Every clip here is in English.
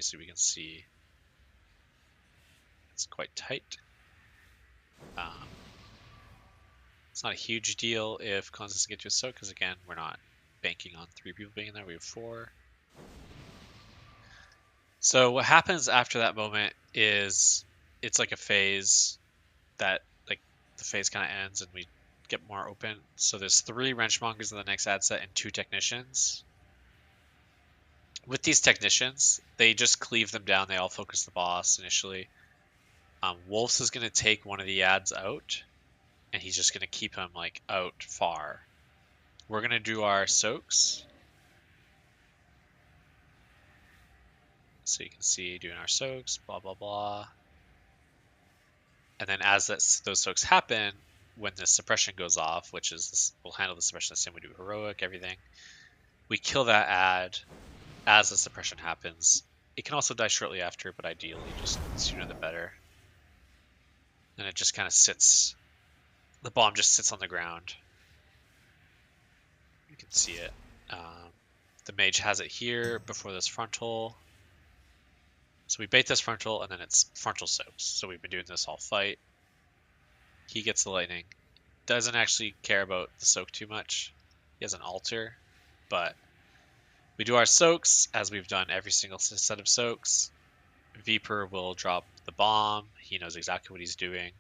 obviously we can see it's quite tight. It's not a huge deal if Cons doesn't get to a soak, because again, we're not banking on 3 people being in there, we have 4. So what happens after that moment is it's like a phase that like the phase kind of ends and we get more open. So there's 3 wrenchmongers in the next ad set and 2 technicians. With these technicians, they just cleave them down. They all focus the boss initially. Wolves is going to take one of the ads out, and he's just going to keep him like out far. We're going to do our soaks. So you can see doing our soaks, blah, blah, blah. And then as those soaks happen, when the suppression goes off, which is this, we'll handle the suppression the same we do heroic, everything. We kill that ad as the suppression happens. It can also die shortly after, but ideally just sooner the better. And it just kind of sits. The bomb just sits on the ground. You can see it. The mage has it here before this frontal. So we bait this frontal, and then it's frontal soaks. So we've been doing this all fight. He gets the lightning. Doesn't actually care about the soak too much. He has an altar, but we do our soaks as we've done every single set of soaks. Viper will drop the bomb. He knows exactly what he's doing.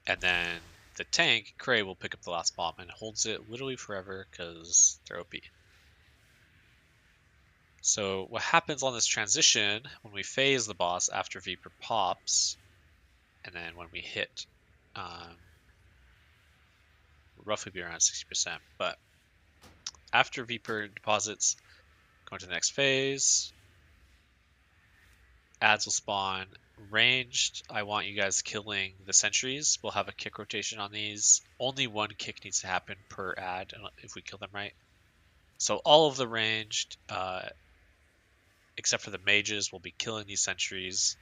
And then the tank, Cray, will pick up the last bomb and holds it literally forever because they're OP. So what happens on this transition when we phase the boss after Viper pops, and then when we hit, roughly be around 60%, but after Viper deposits, going to the next phase, ads will spawn. Ranged, I want you guys killing the sentries. We'll have a kick rotation on these. Only 1 kick needs to happen per ad if we kill them right. So all of the ranged, except for the mages, will be killing these sentries.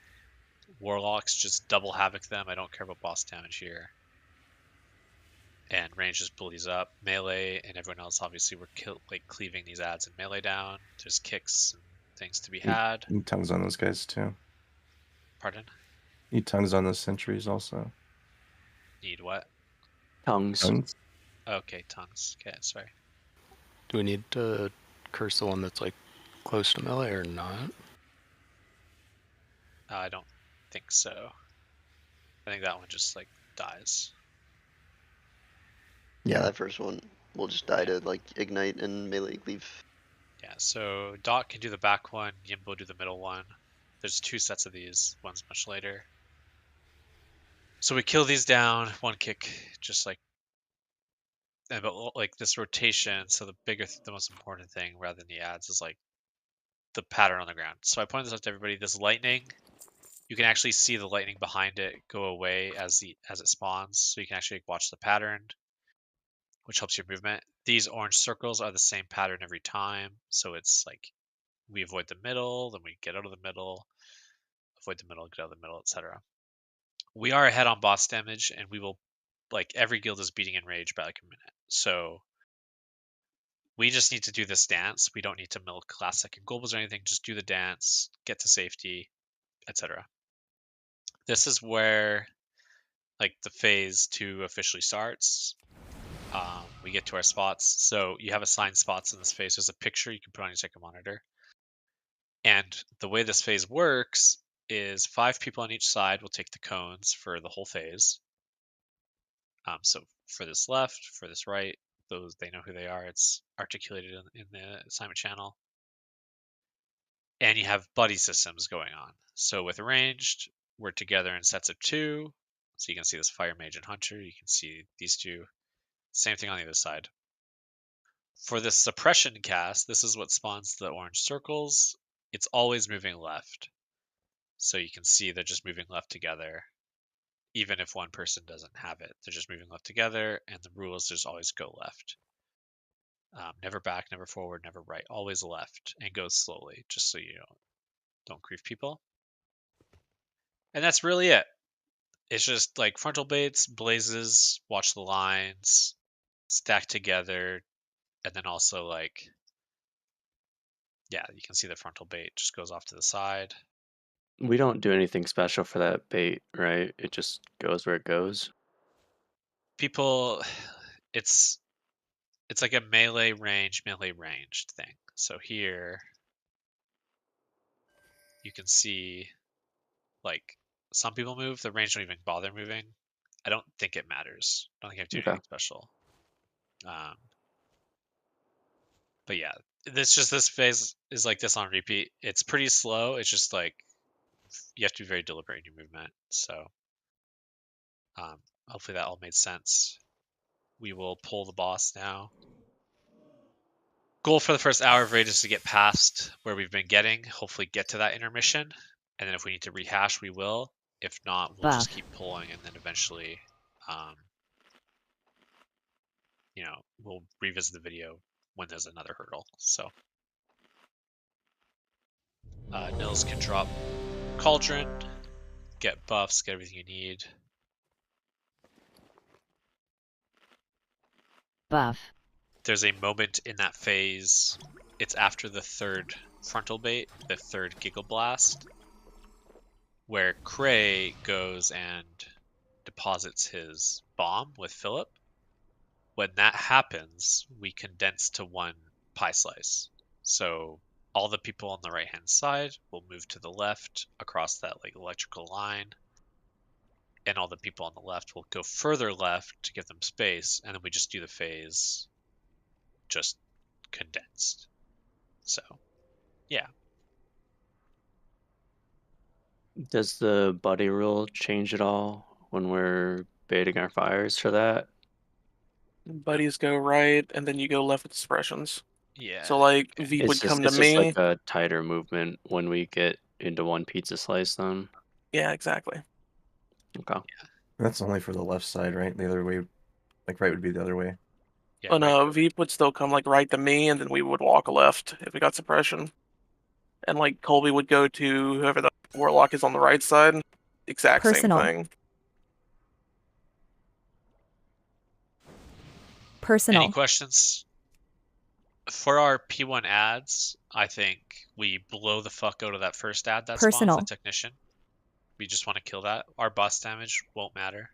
Warlocks, just double havoc them. I don't care about boss damage here. And range just bullies up. Melee and everyone else, obviously, we're cleaving these ads and melee down. There's kicks and things to be had. Need tongues on those guys too. Pardon? Need tongues on those sentries also. Need what? Tongues. Tongues? Okay, tongues. Okay, sorry. Do we need to curse the one that's like close to melee or not? I don't think so. I think that one just like dies. Yeah, that first one will just die to like ignite and melee cleave. Yeah, so Dot can do the back one, Yimbo do the middle one. There's 2 sets of these, one's much later. So we kill these down, 1 kick, just like, but like this rotation. So the most important thing rather than the ads is like the pattern on the ground. So I pointed this out to everybody. This lightning, you can actually see the lightning behind it go away as it spawns. So you can actually watch the pattern, which helps your movement. These orange circles are the same pattern every time. So it's like we avoid the middle, then we get out of the middle, avoid the middle, get out of the middle, etc. We are ahead on boss damage, and we will, like, every guild is beating in rage by like a minute. So we just need to do this dance. We don't need to milk classic and globals or anything. Just do the dance, get to safety, etc. This is where like the phase 2 officially starts. We get to our spots. So you have assigned spots in this phase. There's a picture you can put on your second monitor. And the way this phase works is 5 people on each side will take the cones for the whole phase. So for this left, for this right, those, they know who they are. It's articulated in the assignment channel. And you have buddy systems going on. So with ranged, we're together in sets of 2. So you can see this fire mage and hunter. You can see these 2. Same thing on the other side. For the suppression cast, this is what spawns the orange circles. It's always moving left. So you can see they're just moving left together. Even if one person doesn't have it, they're just moving left together. And the rule is there's always go left. Never back, never forward, never right. Always left, and go slowly, just so you don't grief people. And that's really it. It's just like frontal baits, blazes, watch the lines, stack together, and then also like yeah, you can see the frontal bait just goes off to the side. We don't do anything special for that bait, right? It just goes where it goes. People, it's like a melee ranged thing. So here you can see, like, some people move. The range don't even bother moving. I don't think it matters. I don't think I have to do Okay. anything special. But yeah, this phase is like this on repeat. It's pretty slow. It's just like you have to be very deliberate in your movement. So hopefully that all made sense. We will pull the boss now. Goal for the first hour of raid is to get past where we've been getting, hopefully get to that intermission, and then if we need to rehash, we will. If not, we'll just keep pulling, and then eventually, we'll revisit the video when there's another hurdle. So Nils can drop Cauldron, get buffs, get everything you need. Buff. There's a moment in that phase. It's after the third frontal bait, the third Giggle Blast, where Cray goes and deposits his bomb with Philip. When that happens, we condense to one pie slice. So all the people on the right hand side will move to the left across that like electrical line, and all the people on the left will go further left to give them space, and then we just do the phase just condensed. So yeah. Does the buddy rule change at all when we're baiting our fires for that? Buddies go right, and then you go left with suppressions. Yeah. So like okay. V would come to It's just me. like a tighter movement when we get into one pizza slice then. Yeah, exactly. Okay. That's only for the left side, right? The other way, like right would be the other way. Yeah, But no, right. Veep would still come like right to me, and then we would walk left if we got suppression. And like Colby would go to whoever the warlock is on the right side. Exact Personal. same thing. Personal. Any questions? For our P1 ads, I think we blow the fuck out of that first ad that Personal. spawns the technician. We just want to kill that. Our boss damage won't matter.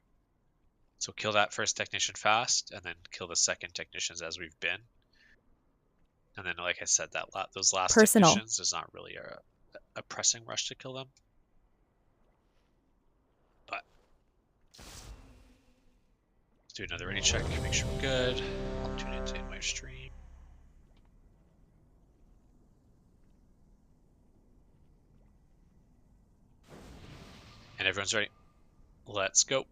So kill that first technician fast, and then kill the second technicians as we've been. And then, like I said, those last Personal. technicians, there's not really a pressing rush to kill them. But let's do another ready check, make sure we're good. I'll tune into my stream. And everyone's ready. Let's go.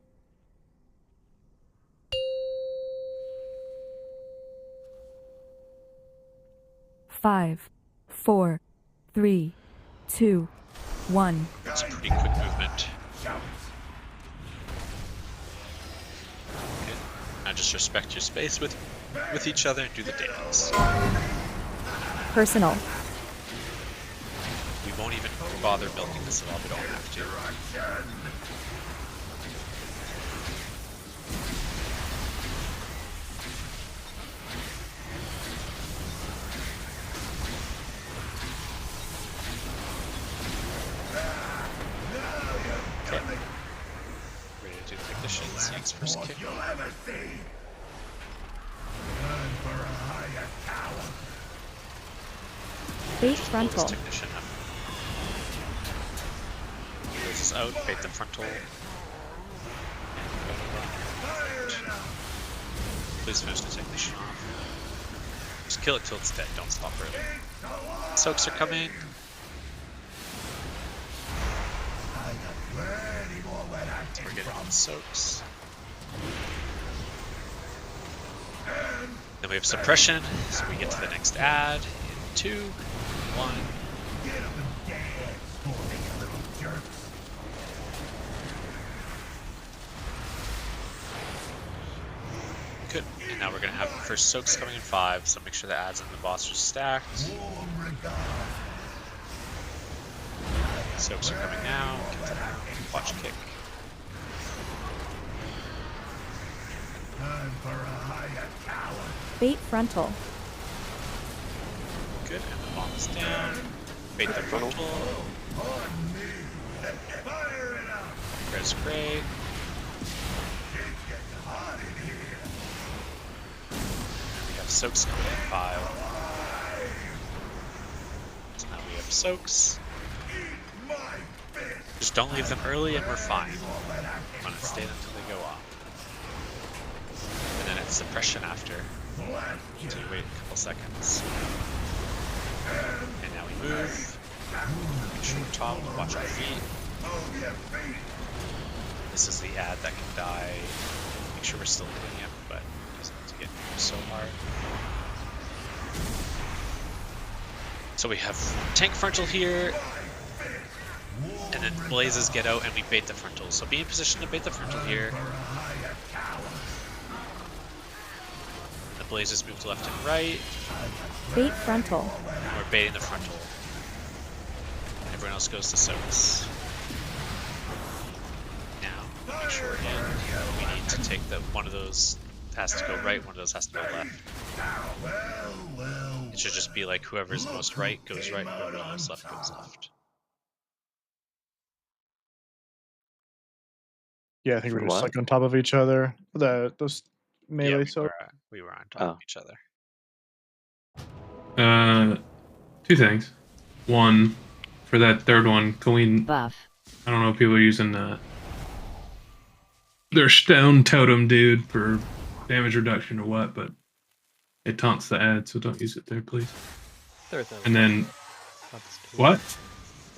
Five, 4, 3, 2, 1. It's a pretty quick movement. Okay. Now just respect your space with each other and do the dance. Personal. We won't even bother milking this at all. We don't have to. Okay. Ready to do technicians. Yanks first kick. Bait Blow this frontal. technician up. This is out. Bait the frontal. Please finish the technician off. Just kill it till it's dead. Don't stop early. Soaks are coming. We're getting on soaks. Then we have suppression, so we get to the next ad in 2, 1. Good. And now we're gonna have the first soaks coming in 5, so make sure the ads and the boss are stacked. Soaks are coming now. Get to that. Watch kick. Bait frontal. Good. And bombs down. Bait the frontal. Res Gray. We have soaks coming in 5. So now we have soaks. Just don't leave them early and we're fine. I'm gonna stay until they go off. And then it's suppression after. So you wait a couple seconds. And now we move. Make sure we're top, watch our feet. This is the ad that can die. Make sure we're still hitting him, but it doesn't have to get so hard. So we have tank frontal here, and then blazes get out and we bait the frontal. So be in position to bait the frontal here. The blazes move to left and right. Bait frontal. And we're baiting the frontal. Everyone else goes to soaks. Now, make sure again, we need to take the one of those has to go right, one of those has to go left. It should just be like whoever's most right goes right, whoever's most left goes left. Yeah, I think For we're just what? like on top of each other. Those melee Yeah, so we were on top of Oh. each other. 2 things. One, for that third one, can we? Buff. I don't know if people are using their stone totem dude for damage reduction or what, but it taunts the ad, so don't use it there, please. And then Not the totem. what?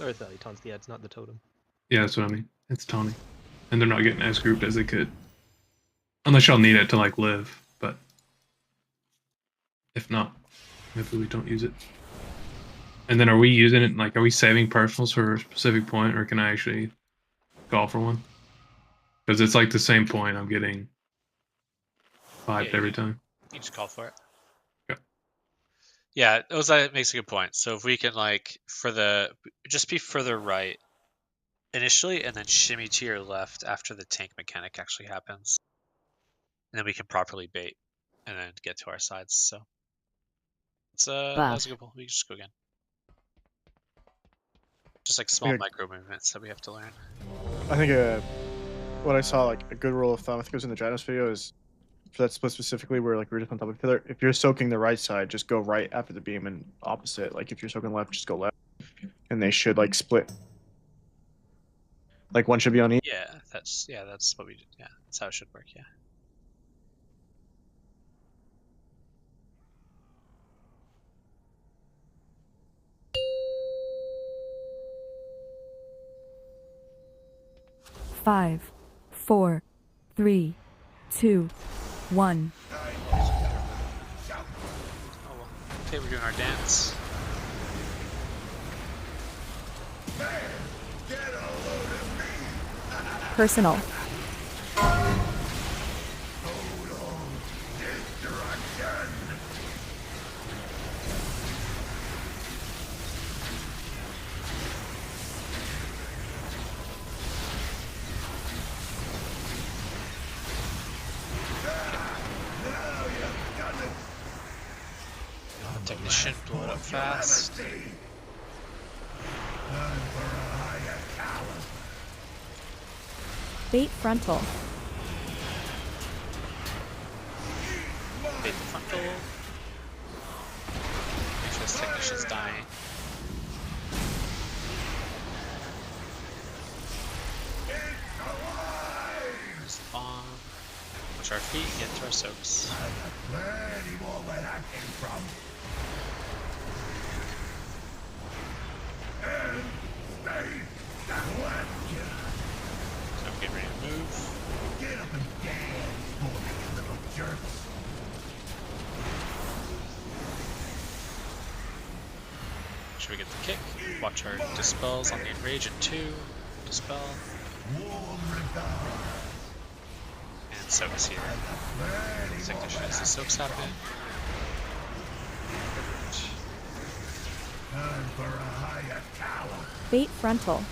Earth He taunts the ads, not the totem. Yeah, that's what I mean. It's taunting, and they're not getting as grouped as they could, unless y'all need it to like live. But if not, maybe we don't use it. And then are we using it, like, are we saving personals for a specific point, or can I actually call for one? Because it's like the same point, I'm getting 5 Yeah, every yeah. time. You just call for it. Okay. Yeah, Ozai makes a good point. So if we can like just be further right initially and then shimmy to your left after the tank mechanic actually happens. And then we can properly bait and then get to our sides. So it's that was a good point. We can just go again. Just like small Yeah. micro movements that we have to learn. I think what I saw, like a good rule of thumb, I think it was in the Gynos video, is for that split specifically where like we're just on top of each other. If you're soaking the right side, just go right after the beam, and opposite. Like if you're soaking left, just go left, and they should like split. Like one should be on each. Yeah, that's what we did. Yeah, that's how it should work. Yeah. Five, 4, 3, 2, 1. Oh well. Okay, we're doing our dance. Personal. Technician, blow it up fast. Bait frontal. Bait the frontal. Make sure this technician's dying. Use the bomb. Watch our feet, get to our soaks. So I'm getting ready to move. Make sure we get the kick. Watch our dispels on the enrage in 2. Dispel. And soaks here. Technician as the soaks happen. Bait frontal.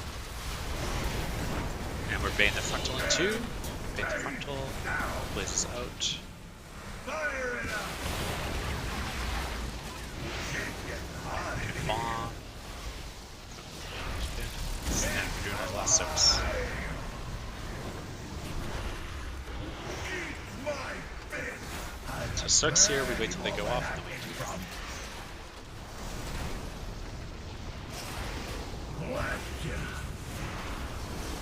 And we're baiting the frontal in 2. Bait the frontal. Blazes out. bomb. And we're doing our last soaks. So soaks here, we wait till they go off, and then we do that.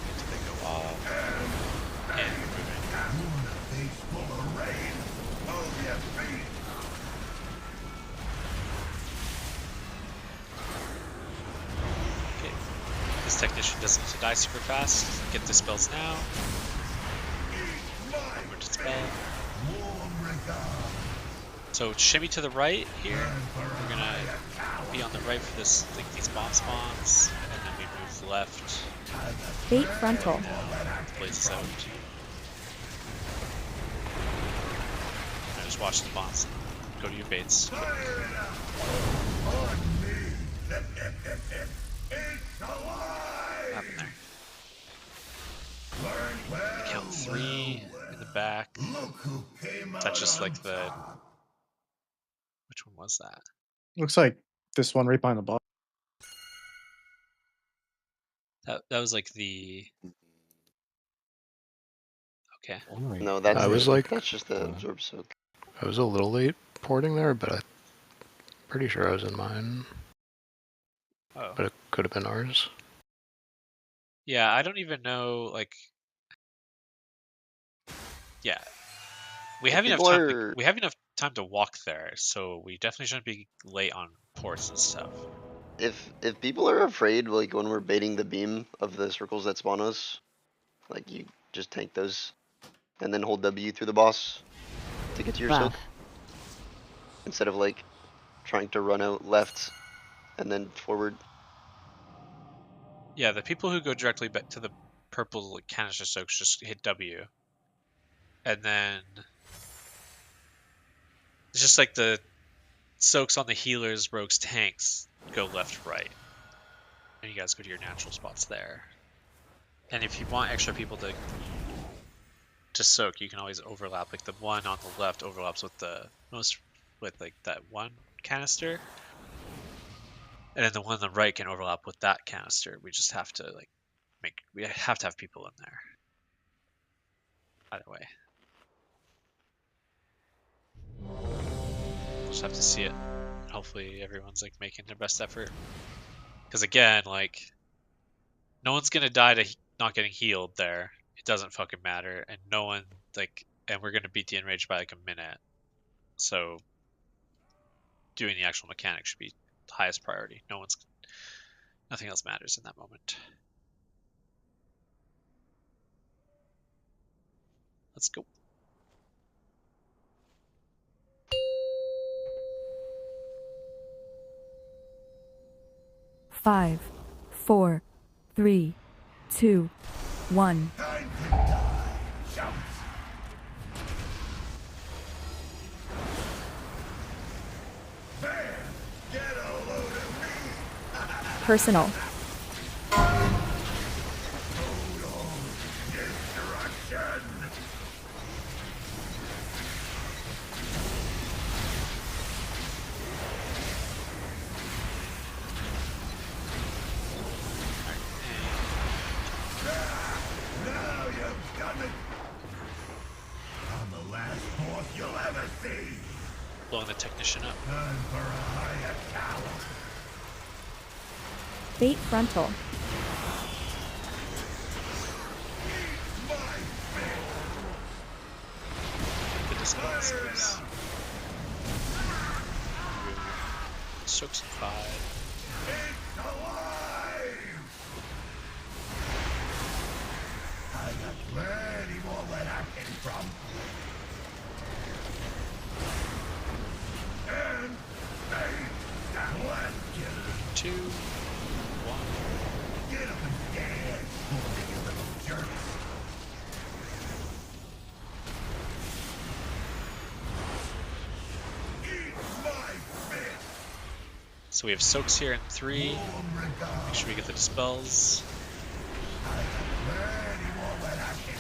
Wait till they go off. And we're okay. This technician doesn't need to die super fast. Get dispels now. Over dispel. So shimmy to the right here. We're gonna be on the right for this, like these bomb spawns, and then we move left. Bait frontal. Blaze this out. Now just watch the bombs. Go to your baits. What happened there? Count 3 in the back. That's just like the. Which one was that? Looks like this one right behind the boss. That was like the. Okay. No, that's I was like, that's just the absorb soak. I was a little late porting there, but I'm pretty sure I was in mine. Oh. But it could have been ours. Yeah, I don't even know. Like. Yeah. We have enough time. We have enough time to walk there, so we definitely shouldn't be late on ports and stuff. If people are afraid, like when we're baiting the beam of the circles that spawn us, like you just tank those, and then hold W through the boss to get to your soak, instead of like trying to run out left and then forward. Yeah, the people who go directly back to the purple canister soaks just hit W, and then it's just like the soaks on the healers, rogues, tanks go left, right, and you guys go to your natural spots there. And if you want extra people to soak, you can always overlap. Like the one on the left overlaps with like that one canister, and then the one on the right can overlap with that canister. We just have to we have to have people in there. Either way, we'll just have to see it. Hopefully everyone's like making their best effort. Because again, like, no one's gonna die to not getting healed there. It doesn't fucking matter, and no one and we're gonna beat the enrage by like a minute. So doing the actual mechanic should be the highest priority. Nothing else matters in that moment. Let's go. Five, 4, 3, 2, 1. Personal. Blowing the technician up. Bait frontal. The dispels, please. Soaks in 5. I got plenty more where that came from. And they let's get it. 2, 1. Get up and dance, you little jerk. Eat my fist. So we have soaks here in 3. Make sure we get the dispels.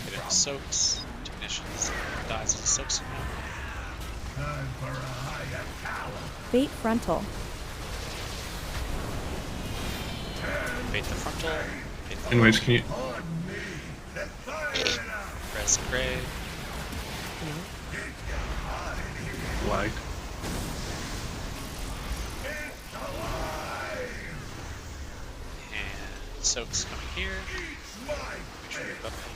Get into soaks. Technicians dies into soaks. Time for a higher tower. Bait frontal. bait the frontal. Bait the Anyways, can you? res gray. Like. And soaks coming here. Make sure you're buffing.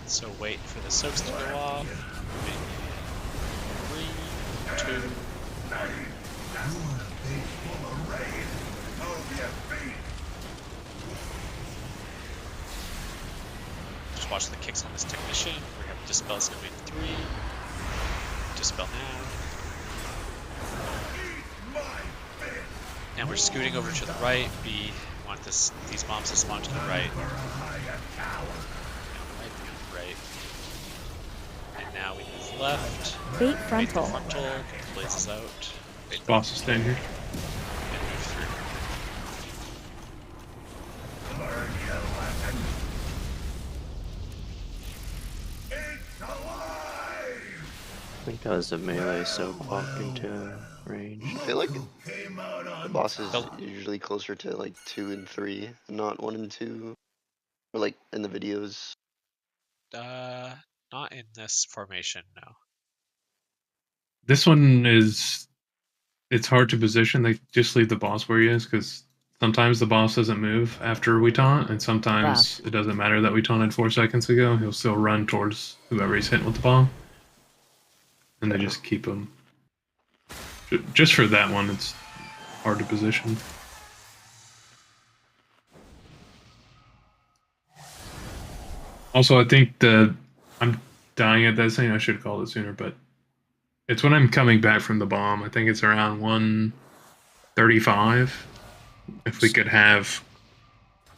So wait for the soaks to go off. 3, 2, 1. Just watch the kicks on this technician. We have dispels coming 3. Dispel now. And we're scooting over to the right. We want these mobs to spawn to the right. Right. And now we move left. Bait Bait the frontal. frontal. Blazes out. Bait the Boss is staying here. and move through. I think that was a melee soak walk into range. I feel like the boss is usually closer to like 2 and 3, not 1 and 2. Or like in the videos. Not in this formation, no. This one is. It's hard to position. They just leave the boss where he is because sometimes the boss doesn't move after we taunt, and sometimes it doesn't matter that we taunted 4 seconds ago. He'll still run towards whoever he's hitting with the bomb. And they just keep him. Just for that one, it's hard to position. Also, I think I'm dying at that scene. I should have called it sooner, but it's when I'm coming back from the bomb. I think it's around 135. If we could have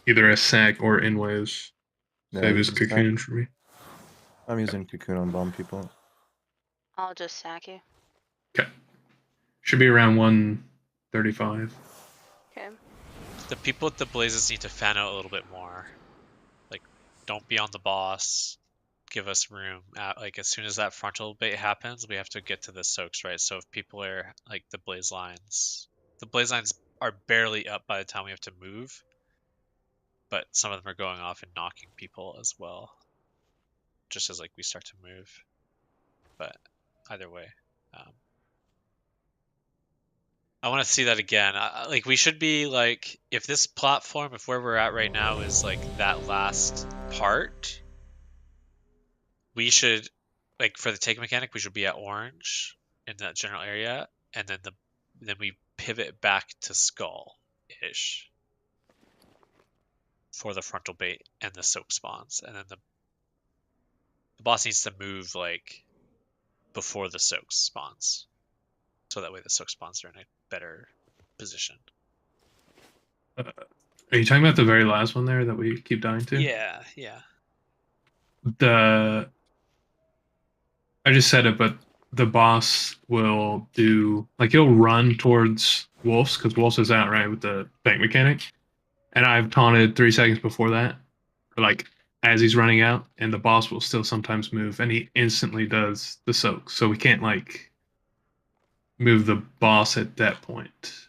either a sack or in waves, save his cocoon for me. I'm using cocoon on bomb people. I'll just sack you. Okay. Should be around 135. Okay. The people with the blazes need to fan out a little bit more. Like, don't be on the boss. Give us room. Like, as soon as that frontal bait happens, we have to get to the soaks, right? So if people are like the blaze lines are barely up by the time we have to move, but some of them are going off and knocking people as well, just as like we start to move. But either way, I want to see that again. Like, we should be like, if this platform, if where we're at right now is like that last part, we should, like, for the take mechanic, we should be at orange in that general area, and then then we pivot back to skull-ish for the frontal bait and the soak spawns, and then the boss needs to move like before the soak spawns, so that way the soak spawns are in a better position. Are you talking about the very last one there that we keep dying to? Yeah. I just said it, but the boss will do, like, he'll run towards Wolves, because Wolves is out, right, with the bank mechanic. And I've taunted 3 seconds before that, like, as he's running out, and the boss will still sometimes move, and he instantly does the soak. So we can't, like, move the boss at that point.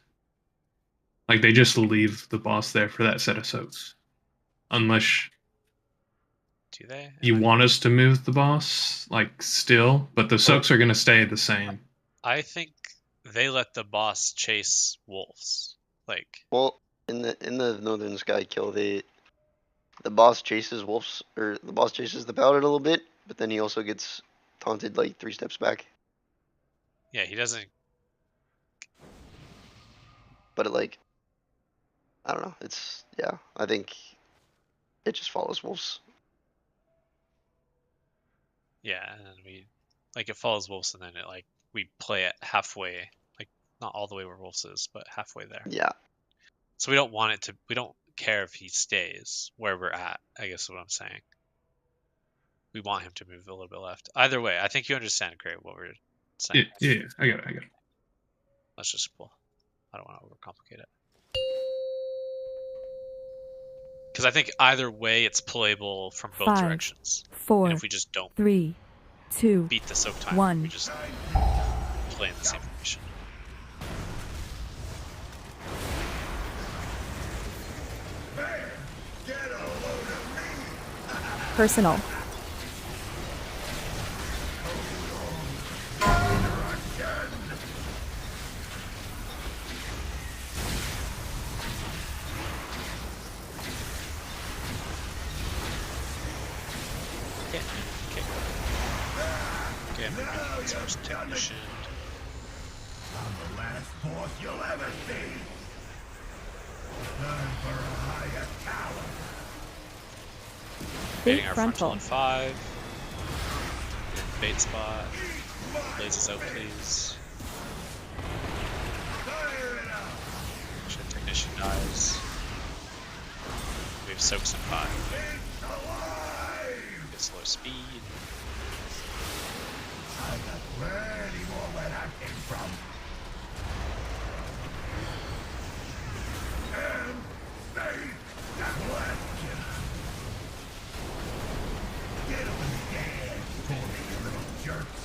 Like, they just leave the boss there for that set of soaks. Unless Do they? you want us to move the boss, like, still, but the soaks are going to stay the same. I think they let the boss chase wolves. Like, Well, in the Northern Sky kill, the boss chases wolves, or the boss chases the paladin a little bit, but then he also gets taunted like 3 steps back. yeah, he doesn't. But it, like, I don't know. It's, yeah, I think it just follows wolves. Yeah, and then we, like, it follows wolves, and then it, like, we play it halfway, like, not all the way where wolves is, but halfway there. Yeah. So we don't want it to. We don't care if he stays where we're at, I guess is what I'm saying. We want him to move a little bit left. Either way, I think you understand, great, what we're saying. Yeah, I got it. Let's just pull. I don't want to overcomplicate it. Because I think either way, it's playable from both 5, directions. 4, And if we just don't 3, 2, beat the soak time, 1. we just play in the same formation. Personal. Okay, I'm moving towards technician. I'm the last boss you'll ever see. Time for a higher tower. Baiting Bait our frontal frontal. in 5. Bait spot. Blazes out, please. Actually, technician dies. We have soaks in 5. Get slow speed. I got plenty more where that came from. And stay that question. Get up in the dance for me, you little jerks.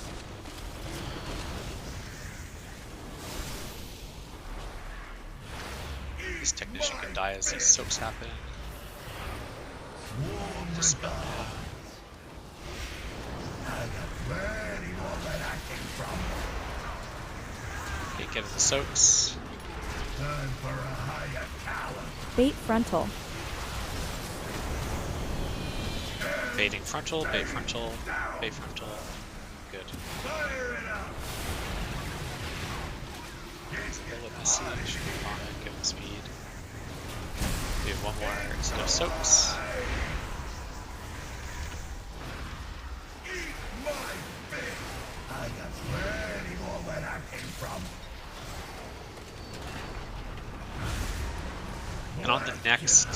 This technician can die as these soaks happen. Dispel now. I got plenty more where that came from. Okay, get in the soaks. Time for a higher tower. Bait frontal. Baiting frontal, bait frontal, bait frontal. Good. Fire it up. It's a little messy. Should be fine. Give him speed. We have one more instead of soaks. Eat my fish. I got plenty more where that came from. And on the next,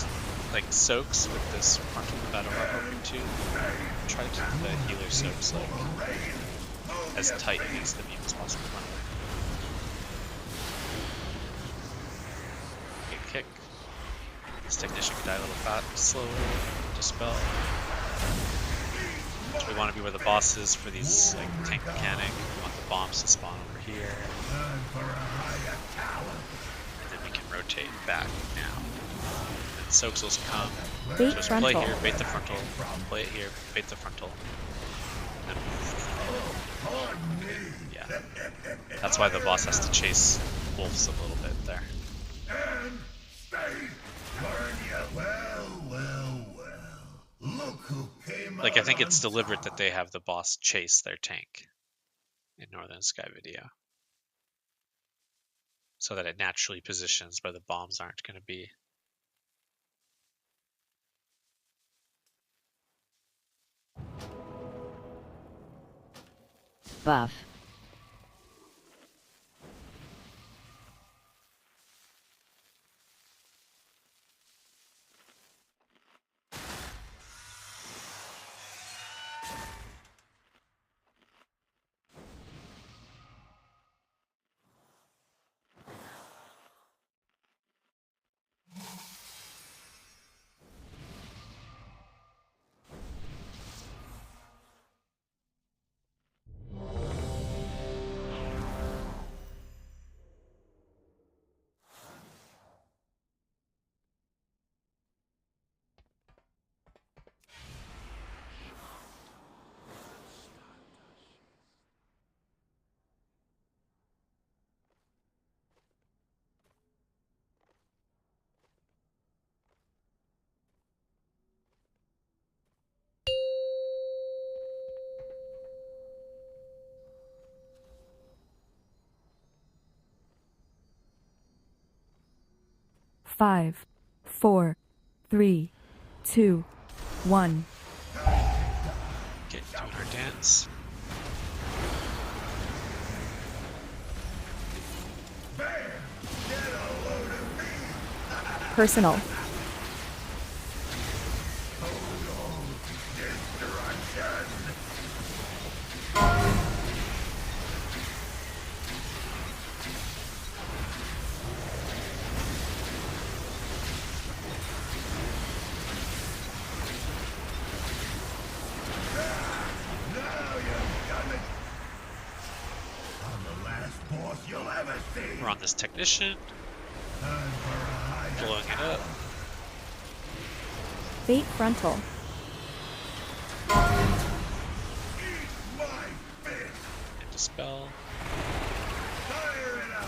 like, soaks with this frontal battle we're hoping to try to keep the healer soaks like as tight against the beam as possible. Good kick. This technician can die a little slower. Dispel. So we want to be where the boss is for these like tank mechanic. We want the bombs to spawn over here. Time for a higher tower. And then we can rotate back now. And soaks will come. Bait Just play frontal. here, bait the frontal. Play it here, bait the frontal. And yeah. That's why the boss has to chase wolves a little bit there. And stay. Burn you. Well. Look who came Like, I out think it's on deliberate that top. they have the boss chase their tank in Northern Sky Video. So that it naturally positions where the bombs aren't going to be. Buff. Five, 4, 3, 2, 1. Okay, doing our dance. Personal. We're on this technician. Blowing it up. Bait frontal. Dispel. Fire it up!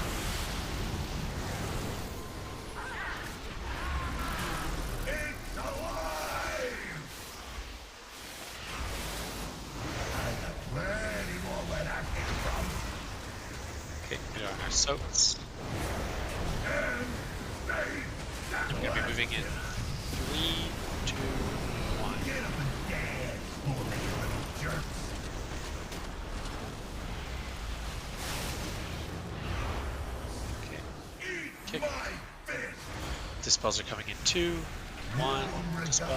It's alive! I got plenty more where that came from. Okay, we are on our soaks. And stay that We're gonna be moving in 3, 2, 1. Get up and dance for me, you little jerks. Okay. Eat Kick. my fist! Dispels are coming in 2, 1. Dispel. I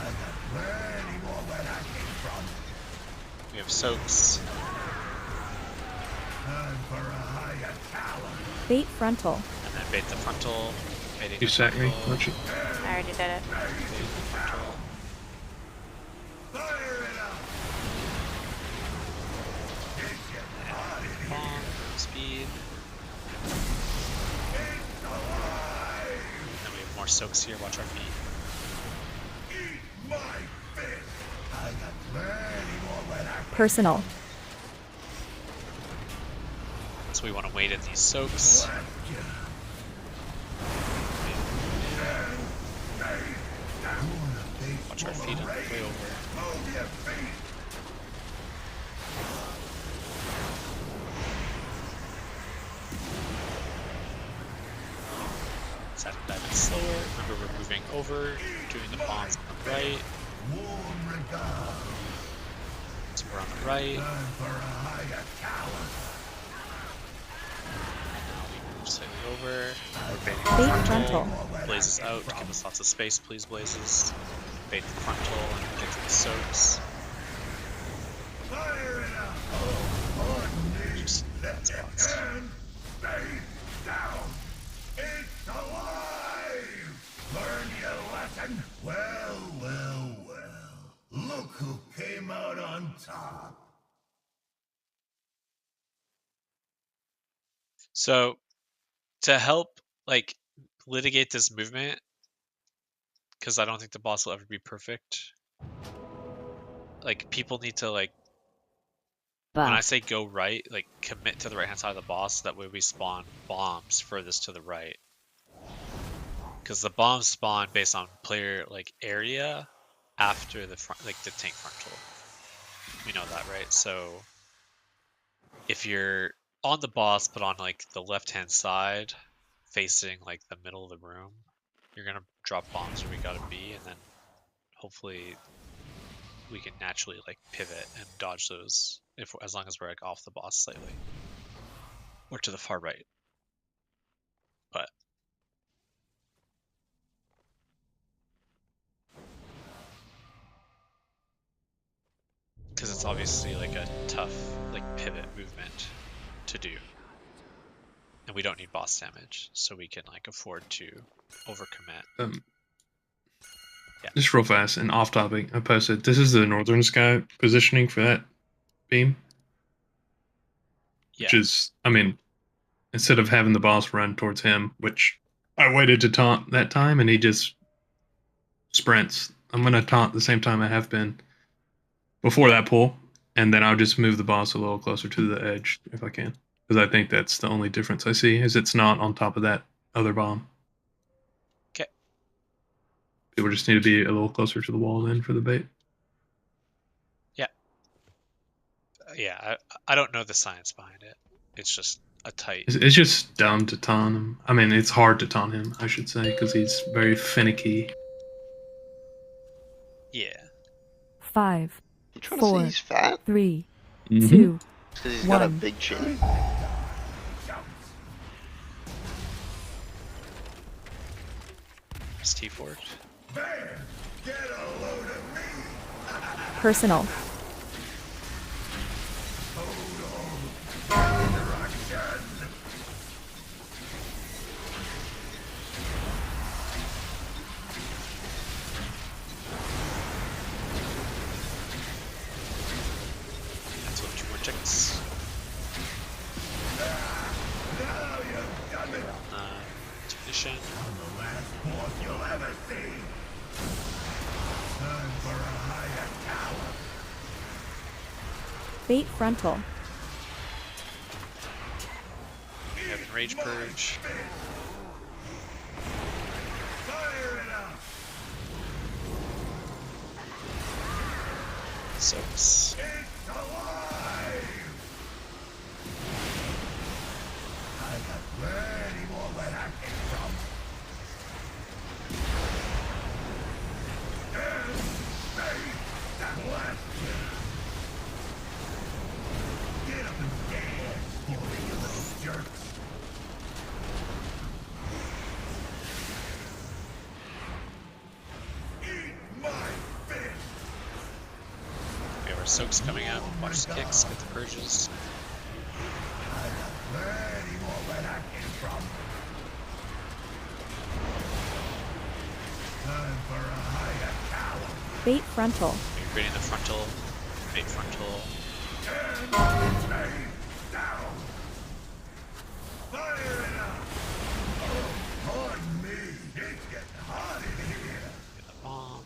got plenty more where that came from. We have soaks. Time for a higher tower. Bait frontal. And then bait the frontal. Baiting You the sack me, frontal, merchant. I already did it. baiting the frontal. Fire it up! Get your body Bomb. Speed. It's alive! And we have more soaks here. Watch our feet. Eat my fist! I got plenty more where that Personal. So we want to wait at these soaks. left you. Watch our feet on the way over. Move your feet! Set and dive it slower. Remember, we're moving over, doing the bombs on the right. Warm regard. So we're on the right. Time for a higher tower. Now we move slightly over. We're baiting Bait the frontal. Blazes out. Give us lots of space, please, Blazes. Bait the frontal and get to the soaks. Fire it up! Oh, Just that spots. and stay down! It's alive! Learn your lesson? Well, well, well. Look who came out on top. So, to help, like, litigate this movement, because I don't think the boss will ever be perfect, like, people need to, like, when I say go right, like, commit to the right-hand side of the boss, that way we spawn bombs furthest to the right. Because the bombs spawn based on player, like, area after the front, like, the tank frontal. We know that, right? So, if you're on the boss, but on, like, the left-hand side, facing, like, the middle of the room, you're gonna drop bombs where we gotta be, and then hopefully we can naturally, like, pivot and dodge those, if as long as we're, like, off the boss slightly. Or to the far right. But because it's obviously, like, a tough, like, pivot movement to do. And we don't need boss damage, so we can, like, afford to overcommit. Yeah. Just real fast and off topic, I posted, this is the northern sky positioning for that beam. Yeah. Which is, I mean, instead of having the boss run towards him, which I waited to taunt that time, and he just sprints. I'm going to taunt the same time I have been before that pull, and then I'll just move the boss a little closer to the edge if I can. Because I think that's the only difference I see, is it's not on top of that other bomb. Okay. People just need to be a little closer to the wall then for the bait. Yeah, I don't know the science behind it. It's just a tight. It's just dumb to taunt him. I mean, it's hard to taunt him, I should say, because he's very finicky. Yeah. 5, You trying to say 4, he's fat? 3, Mhm. 2, Because he's got a 1. big chin? It's T-Fort. There! Get a load of me! Personal. That's what 2 more ticks. Now you've done it! Technician. I'm the last boss you'll ever see! Time for a higher tower! Bait frontal. We have Enrage Purge. Soaks. We have our soaks coming up. Watch the kicks, get the purges. Bait frontal. You're creating the frontal, bait frontal. Get the bomb.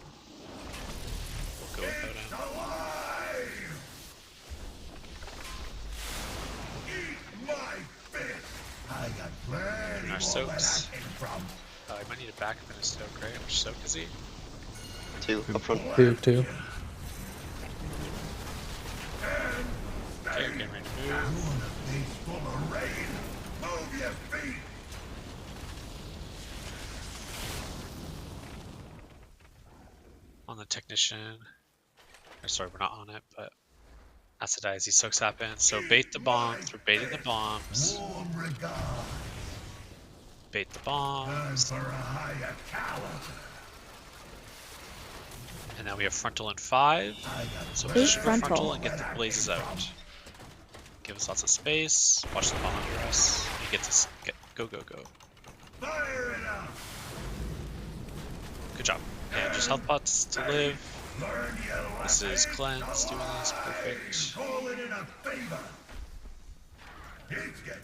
We'll go without him. And our soaks. I might need a backup in a soak, right? Which soak is he? 2 up front. 2. Okay, we're getting ready to move. On the technician. Or sorry, we're not on it, but acidize these soaks happen. So bait the bombs. We're baiting the bombs. Bait the bombs. And now we have frontal in 5. So we should go frontal and get the blazes out. Give us lots of space. Watch the bomb under us. You get to go, go, go. Good job. And just health pots to live. This is Cleanse doing this. Perfect.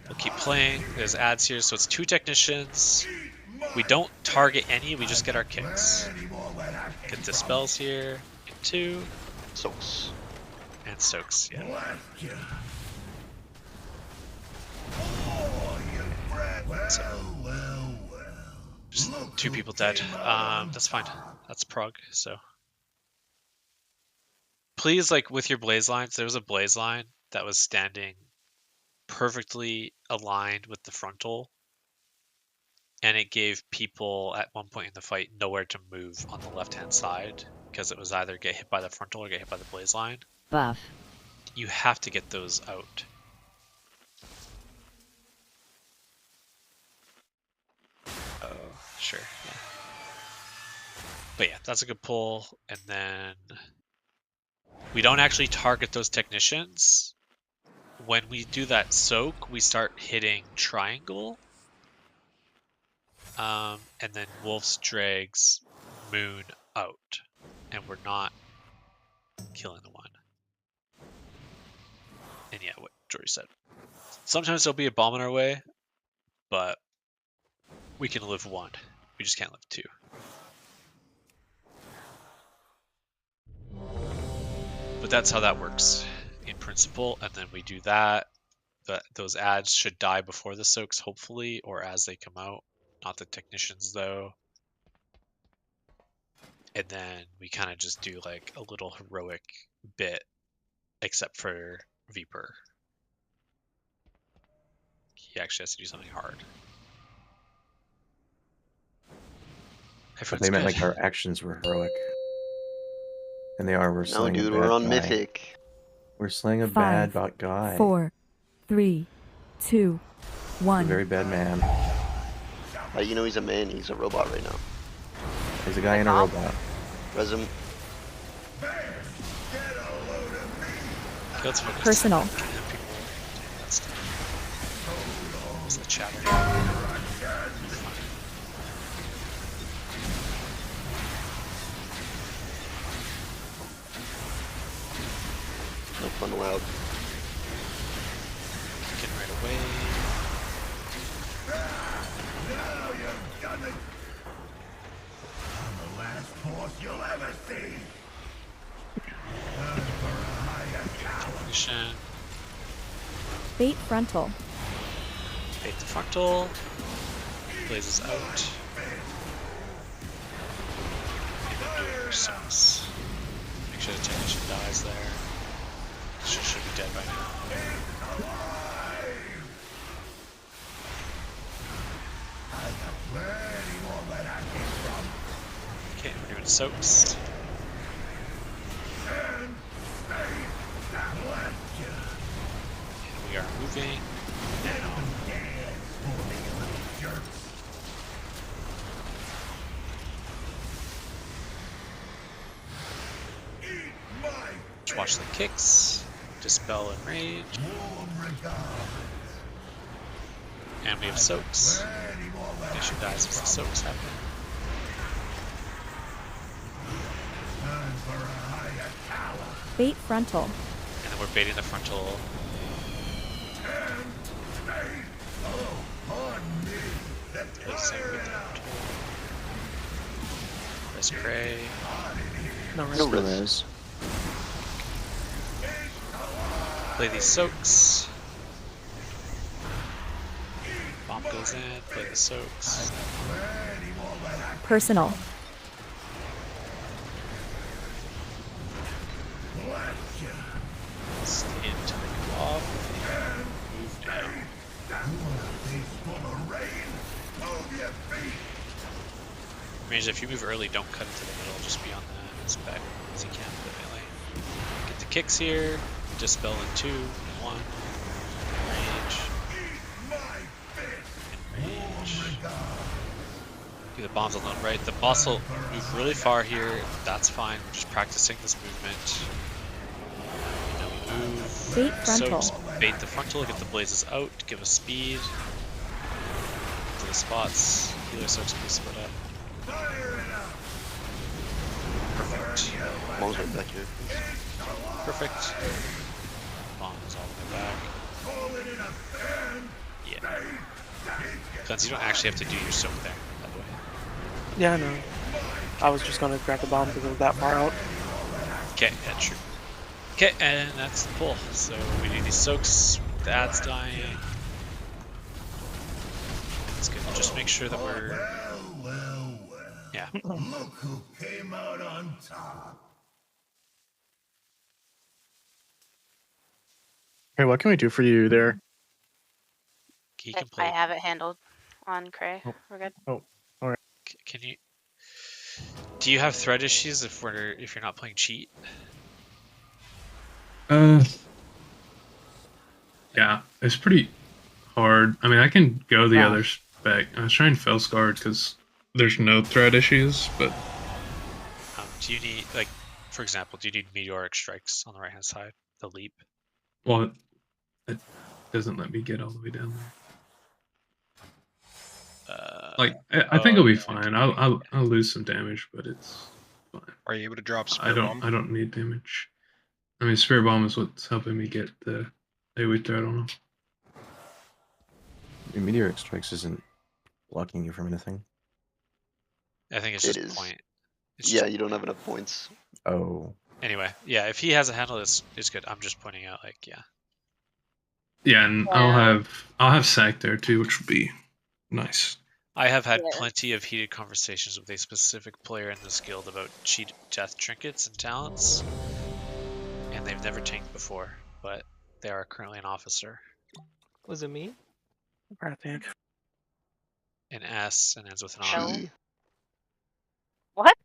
We'll keep playing. There's ads here, so it's 2 technicians. We don't target any, we just get our kicks. Get dispels here. Get 2. Soaks. And soaks, yeah. So, just 2 people dead. That's fine. That's prog, so. Please, like, with your blaze lines, there was a blaze line that was standing perfectly aligned with the frontal. And it gave people at one point in the fight nowhere to move on the left-hand side because it was either get hit by the frontal or get hit by the blaze line. Buff. You have to get those out. Oh, sure, yeah. But yeah, that's a good pull. And then we don't actually target those technicians. When we do that soak, we start hitting triangle. And then Wolf's drags Moon out, and we're not killing the one. And yeah, what Jory said. Sometimes there'll be a bomb in our way, but we can live 1. We just can't live 2. But that's how that works in principle, and then we do that. Those ads should die before the soaks, hopefully, or as they come out. Not the technicians though. And then we kind of just do like a little heroic bit, except for Viper. He actually has to do something hard. But they meant like our actions were heroic. And they are. We're slaying dude, a bad we're on guy. Mythic. We're slaying a 5, bad guy. 4, 3, 2, 1. A very bad man. You know he's a man, he's a robot right now. He's a guy in a robot. Resim. Let's focus. Personal. That's the chatter. No fun allowed. Getting right away. Now you've done it. I'm the last horse you'll ever see. Time for a higher cow. Mission. Bait frontal. Bait the frontal. Blazes out. And then do your sucks. Make sure the technician dies there. She should be dead by now. Okay, we're doing soaks. And we are moving now. Just watch the kicks. Dispel and rage. And we have soaks. Nation dies as the soaks happen. Bait frontal. And then we're baiting the frontal. Res Cray. No Still res. is. Play these soaks. Bomb goes in, play the soaks. Personal. Stay until they go off. Move down. Means if you move early, don't cut into the middle, just be on the spec as you can, but melee. Get the kicks here. Dispel in 2, 1. Rage. And rage. Do the bombs alone, right? The boss will move really far here. That's fine. We're just practicing this movement. And then we move. Bait frontal. Soaks, bait the frontal, get the blazes out, give us speed. To the spots. Healer soaks, please split up. Perfect. Bombs right back here. Perfect. Bombs all the way back. Yeah. Cleanse, you don't actually have to do your soak there, by the way. Yeah, I know. I was just gonna grab the bomb because it was that far out. Okay, yeah, true. Okay, and that's the pull. So we do these soaks, the ad's dying. It's good. Just make sure that we're. Yeah. Look who came out on top. Hey, what can we do for you there? He can I play. have it handled on Cray. We're good. Can you? Do you have thread issues if you're not playing cheat? Yeah, it's pretty hard. I mean, I can go the Wow. other spec. I was trying Felsguard because there's no thread issues, but Do you need, like, for example, do you need meteoric strikes on the right hand side? The leap. well, it doesn't let me get all the way down there. Like, I think it'll be fine. I'll lose some damage, but it's fine. Are you able to drop I don't need damage. I mean, Spirit Bomb is what's helping me get the AoE threat on them. Your meteoric strikes isn't blocking you from anything. I think it's It just is. point. It's Yeah, just- you don't have enough points. Oh. Anyway, yeah, if he has a handle, it's good. I'm just pointing out, like, yeah. Yeah, and I'll have Sack there too, which would be nice. I have had Yeah. plenty of heated conversations with a specific player in this guild about cheat death trinkets and talents, and they've never tanked before, but they are currently an officer. Was it me? I think. An S and ends with an R. Chi. What?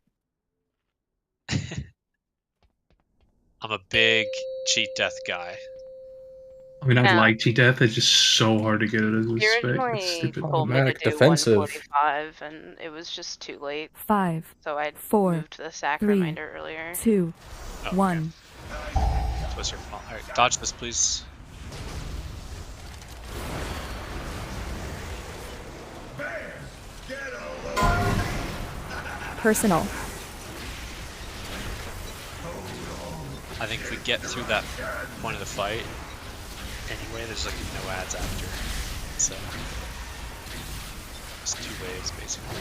I'm a big cheat death guy. I mean, I Yeah. like Cheat Death. It's just so hard to get it as a You spec. It's originally stupid. told me to Automatic do defensive. 145, and it was just too late. 5, So I 4, moved the sack 3, reminder earlier. 2, Oh, 1. So what's your fault? Alright, dodge this, please. Personal. I think if we get through that point of the fight, anyway, there's like no ads after. So, it's 2 waves basically.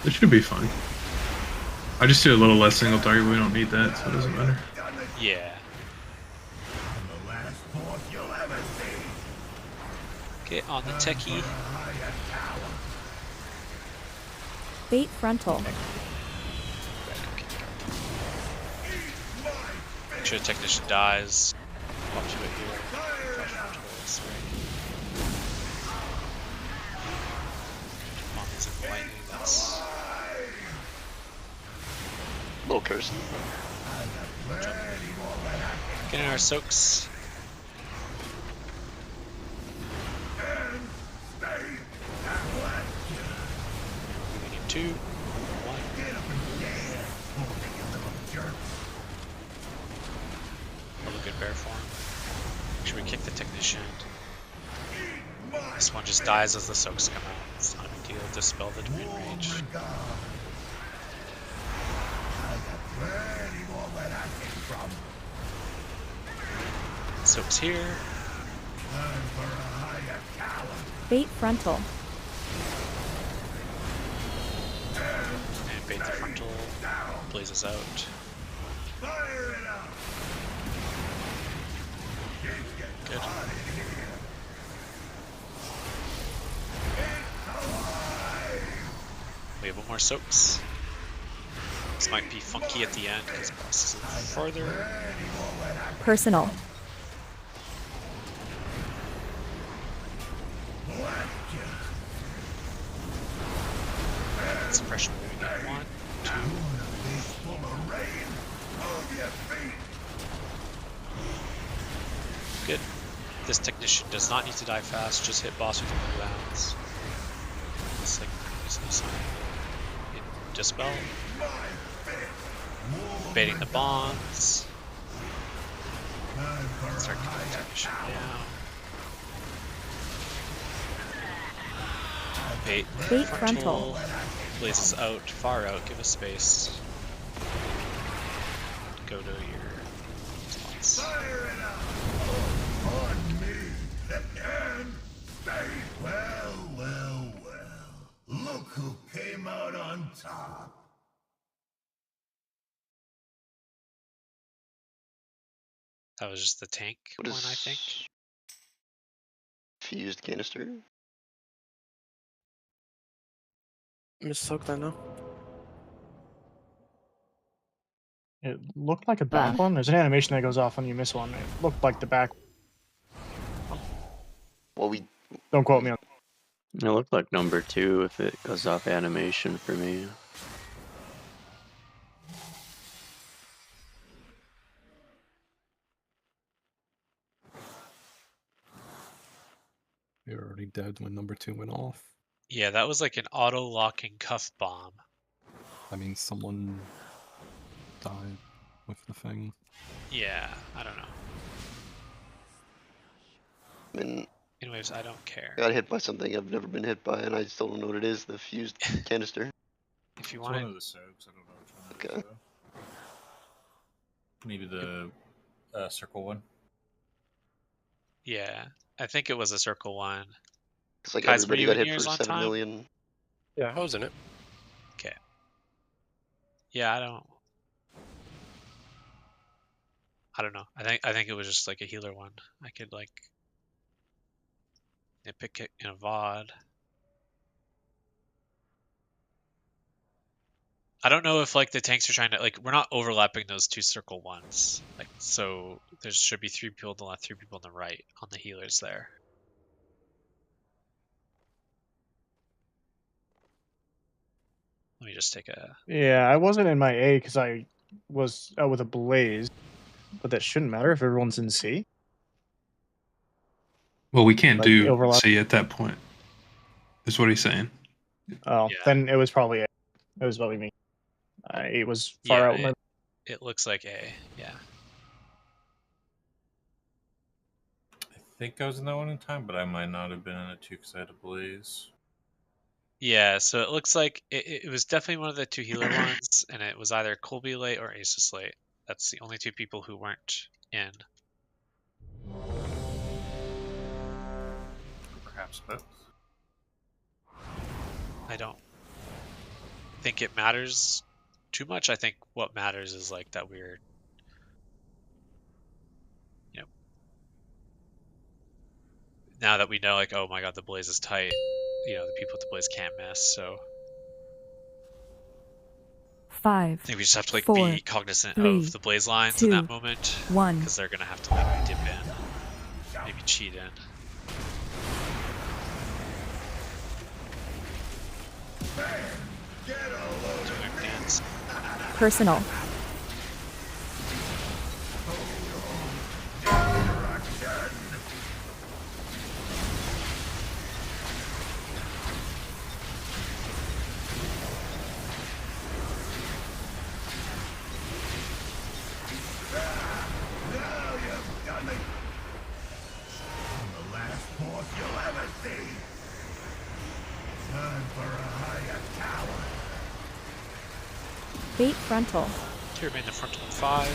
It should be fine. I just do a little less single target, but we don't need that, so it doesn't matter. Yeah. Okay, on the techie. Bait frontal. Make sure the technician dies. Up to it here. Flash frontal is right. Bombs and lightning, that's Little curse. getting our soaks. We need 2, 1. Have a good bear form. Make sure we kick the technician. This one just dies as the soaks come out. It's not a big deal. Dispel the domain range. Soaks here. Bait frontal. And bait the frontal. Blazes out. Good. We have one more soaks. This might be funky at the end because boss is a little farther. Personal. Suppression moving in 1, 2. Good. This technician does not need to die fast, just hit boss with cooldowns. It's like using a sign. Dispel. Baiting the bonds. Start killing the technician now. Bait frontal. Blazes out, far out, give us space. Go to your spots. Well. Look who came out on top. That was just the tank What one, is I think. Fused canister? Missook that now. It looked like a back one. There's an animation that goes off when you miss one. It looked like the back. Well, we Don't quote me on. It looked like number 2 if it goes off animation for me. We were already dead when number 2 went off. Yeah, that was like an auto-locking cuff bomb. I mean, someone died with the thing. Yeah, I don't know. I mean, Anyways, I don't care. I got hit by something I've never been hit by, and I still don't know what it is. The fused canister. If you It's want one it, of the soaps. I don't know which one. Okay. Maybe the circle one. yeah, I think it was a circle one. It's like Kai's, were everybody you got in hit yours for on 7 time? million. Yeah, I was in it. Okay. Yeah, I don't know. I think it was just like a healer one. I could like nitpick it in a VOD. I don't know if like the tanks are trying to like we're not overlapping those 2 circle ones. Like so there should be 3 people on the left, 3 people on the right on the healers there. Let me just take a Yeah, I wasn't in my A because I was out with a blaze, but that shouldn't matter if everyone's in C. Well, we can't Like, do overlap. C at that point. Is what he's saying. Oh, Yeah. then it was probably A. It was probably me. It was far yeah, out. in my- it looks like A, yeah. I think I was in that one in time, but I might not have been in it too because I had a blaze. Yeah, so it looks like it was definitely one of the 2 healer ones, and it was either Colby late or Asus late. That's the only 2 people who weren't in. Perhaps both. I don't think it matters too much. I think what matters is like that we're, now that we know, like, oh my god, the blaze is tight, you know, the people with the blaze can't miss, so 5, I think we just have to like 4, be cognizant 3, of the blaze lines 2, in that moment, 1. because they're gonna have to like dip in, maybe cheat in. Doing a dance. Personal. Bait frontal. To remain the frontal in 5.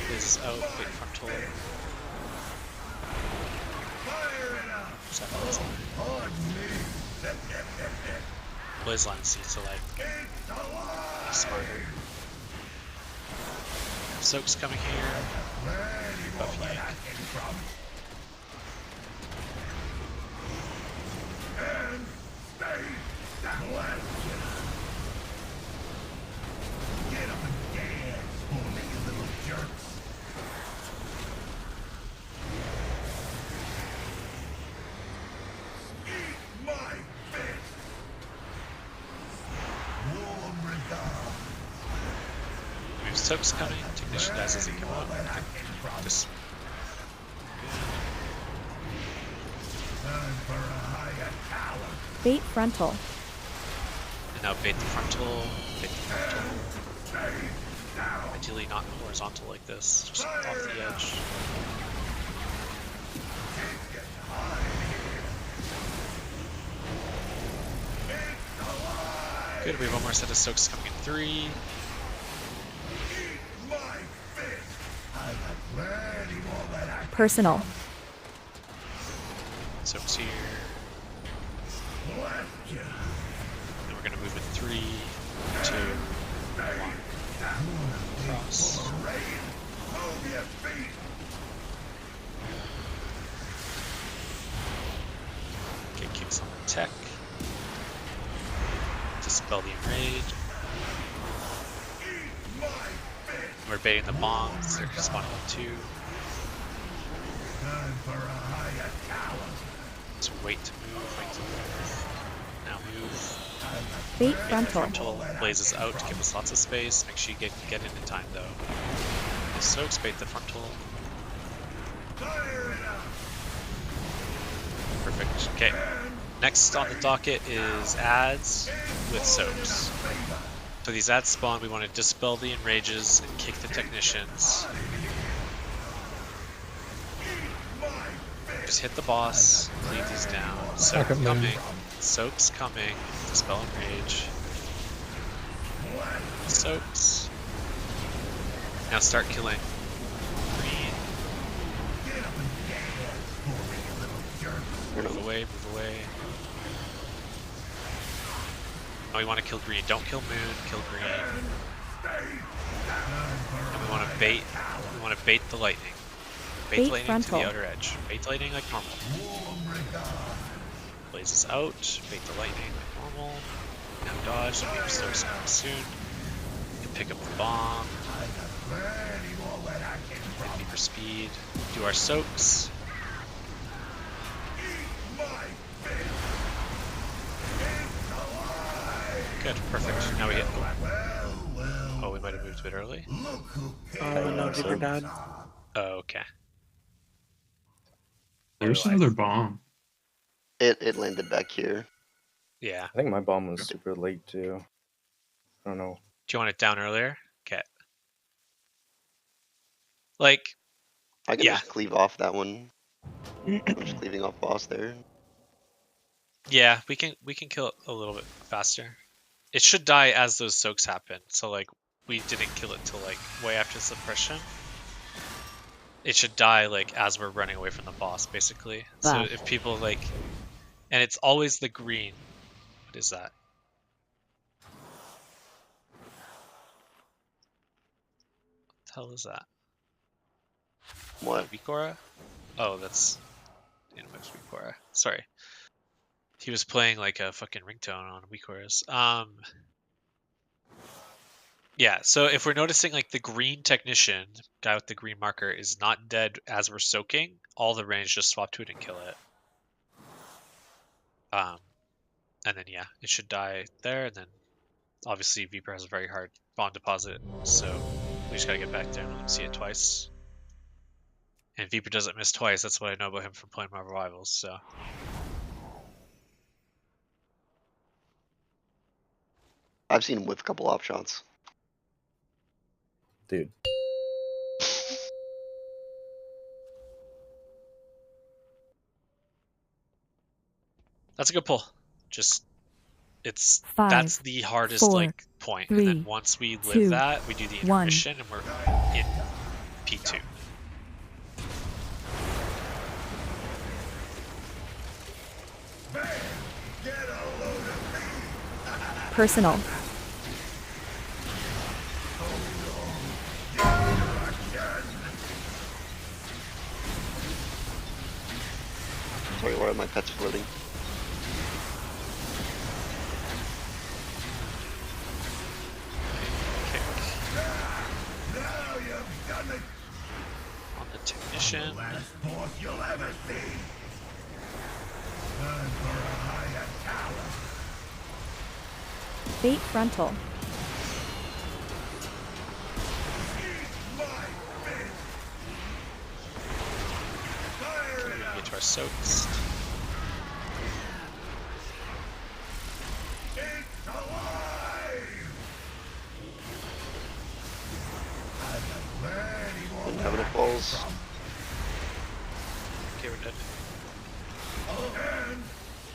Blaze is out, bait frontal. Blaze line needs to like be smarter. Soak's coming here. Buff yank. We have Soak's coming. Technician dies as he come up. Just Bait frontal. and now bait the frontal. Bait the frontal. Ideally not horizontal like this, just off the edge. Good, we have one more set of Soaks coming in 3. Personal. Soaks here. Then we're gonna move in 3, 2, 1. Cross. Okay, kicks on the tech. Dispel the enrage. We're baiting the bombs, they're spawning in 2. So wait to move, wait to move. Now move. Bait Bait frontal. blazes out to give us lots of space. Make sure you get in time though. The Soaks bait the frontal. Perfect. Okay. Next on the docket is ads with Soaks. So these ads spawn, we want to dispel the enrages and kick the technicians. Just hit the boss, leave these down. Soak coming. Soaks coming. Dispel enrage. Soaks. Now start killing green. Move away, move away. Oh, we want to kill green. Don't kill moon, kill green. And we want to bait. We want to bait the lightning. Bait the Bait lightning frontal. to the outer edge. Bait the lightning like normal. Blazes out. Bait the lightning like normal. Now dodge. We have Soaks coming soon. We can pick up the bomb. Hit for speed. Do our Soaks. Good, perfect. Now we hit. Oh, we might have moved a bit early. Oh no, Deeper died. Oh, okay. There's another bomb. It landed back here. Yeah. I think my bomb was super late too. I don't know. Do you want it down earlier? Okay. Like, I can yeah. just cleave off that one. I'm just cleaving off boss there. Yeah, we can kill it a little bit faster. It should die as those Soaks happen. So like, we didn't kill it till like way after suppression. It should die like as we're running away from the boss, basically. So Wow. if people like, and it's always the green. What is that? What the hell is that? What? Vikora? Oh, that's Animax WeakAura. Sorry. He was playing like a fucking ringtone on WeakAura's. Yeah, so if we're noticing like the green technician, guy with the green marker, is not dead as we're soaking, all the range just swap to it and kill it. And then yeah, it should die there, and then obviously Viper has a very hard bond deposit, so we just gotta get back there and let him see it twice. And Viper doesn't miss twice, that's what I know about him from playing Marvel Rivals, so. I've seen him with a couple op shots. Dude. That's a good pull. Just, it's, 5, that's the hardest 4, like point. 3, and then once we live 2, that, we do the 1. intermission and we're in P2. Personal. Sorry, why are my pets floating? Now you've done it. On the technician. Last force you'll ever see. Time for a higher tower. Bait frontal. Get to our soaks. It's alive. I've got plenty more. Didn't have enough balls. Okay, we're dead. And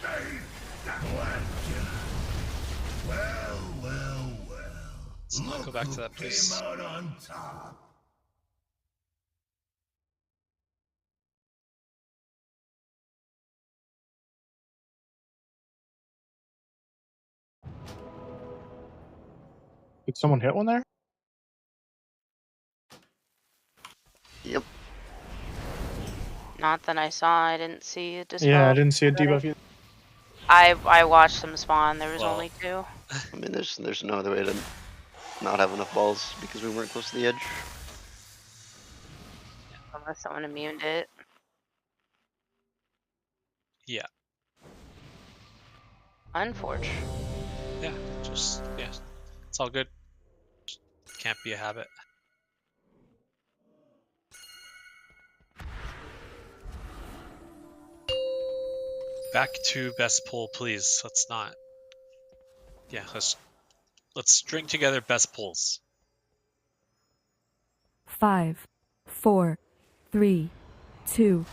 face the question. Well, well, well. Let's not go back to that place. Came out on top. Did someone hit one there? Yep. Not that I saw. I didn't see a dispel. Yeah, I didn't see a debuff either. I watched them spawn. There was Well. only 2. I mean, there's no other way to not have enough balls because we weren't close to the edge. Unless someone immuned it. Yeah. Unfortunate. Yeah, just, yeah. It's all good. Can't be a habit. Back to best pull, please. Let's not. Yeah, let's string together best pulls. 5, 4, 3, 2,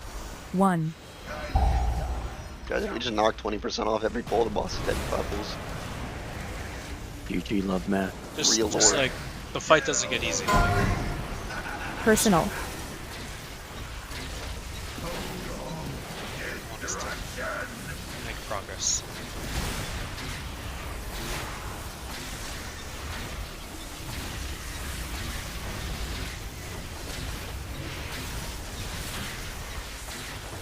1. Guys, if we just knock 20% off every pull, the boss is dead in 5 pulls. UG love math. Just, Real just lore. like the fight doesn't get easy. Personal. Make progress.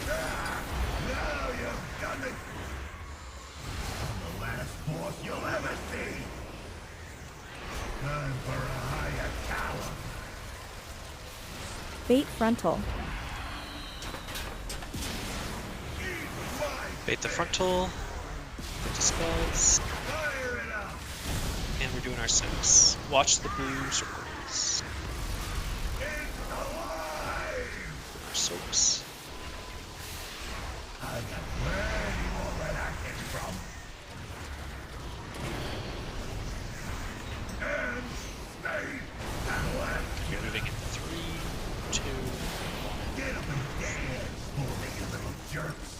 Now you've done it. The last force you'll ever see. Time for a higher tower. Bait frontal. Bait the frontal. Get the spells. Fire it up. And we're doing our sims. Watch the blue circles. It's alive. Our soaps. I got plenty more where that came from. And stay and left. We're moving in 3, 2, 1. Get up and dance for me, you little jerks.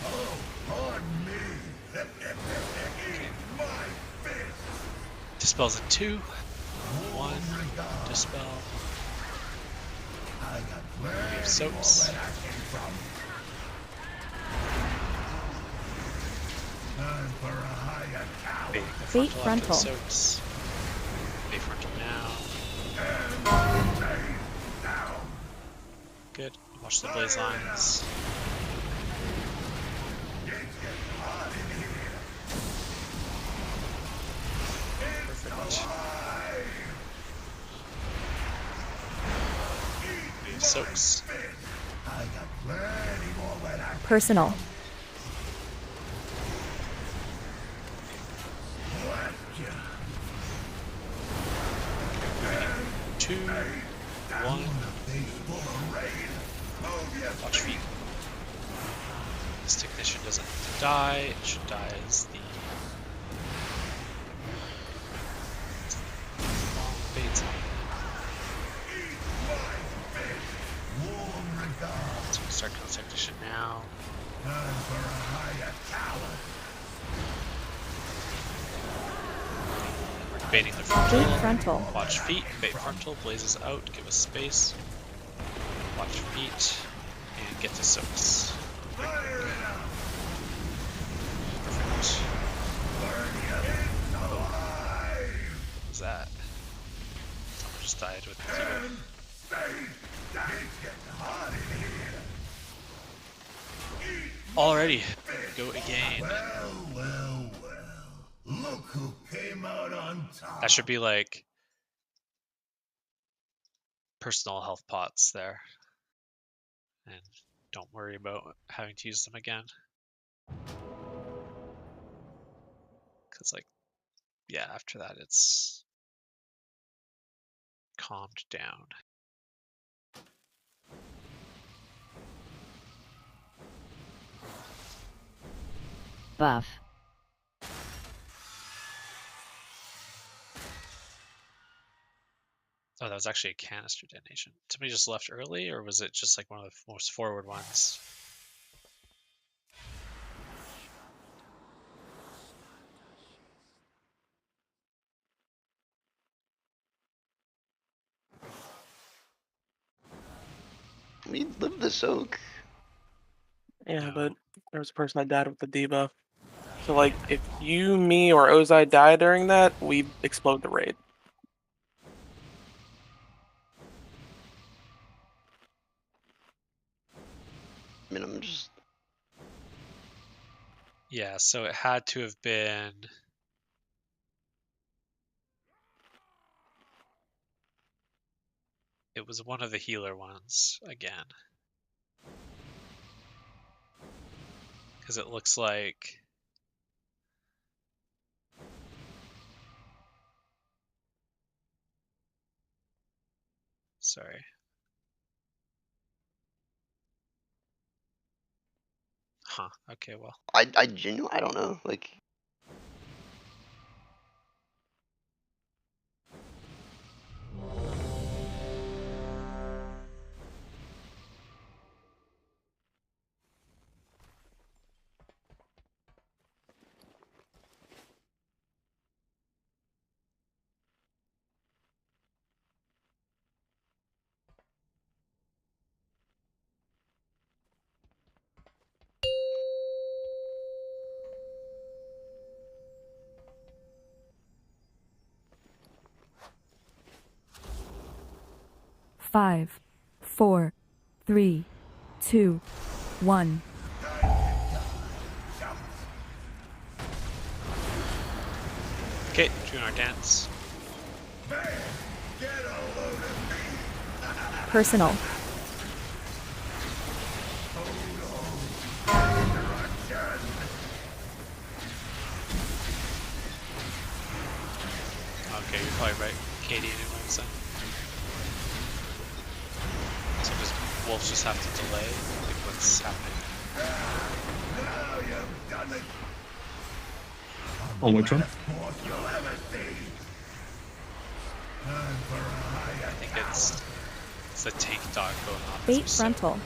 Oh, pardon me. Eat my fist. Dispels in 2, 1. Dispel. I got We have plenty soaps. more where that came from. Time for a higher tower. Bait the Bait frontal. frontal. After the soaps. Bait frontal now. And stay down. good. Watch the blaze lines. Perfect. Soaks. Personal. Two, one. Watch feet. This technician doesn't have to die. It should die as the fades on. So we start killing technician now. We're baiting the frontal. Bait frontal. Watch feet. Bait frontal. Blazes out. Give us space. Watch feet. And get to soaks. Perfect. What was that? Someone just died with the Alrighty, go again. Well. Look who came out on top. That should be like personal health pots there. And don't worry about having to use them again. Because, like, yeah, after that it's calmed down. Buff. Oh, that was actually a canister detonation. Somebody just left early, or was it just like one of the most forward ones? We lived the soak. Yeah, but there was a person that died with the debuff. So, like, if you, me, or Ozai die during that, we explode the raid. I mean, I'm just... Yeah, so it had to have been... It was one of the healer ones, again. Because it looks like... Sorry. Huh, okay, well. I genuinely, I don't know, like... Five, 4, 3, 2, 1. Okay, doing our dance. Personal. Okay, you're probably right, Katie, anyways then. So does wolves just have to delay? Like, what's happening? On which one? I think it's the tank dog going off. Bait frontal.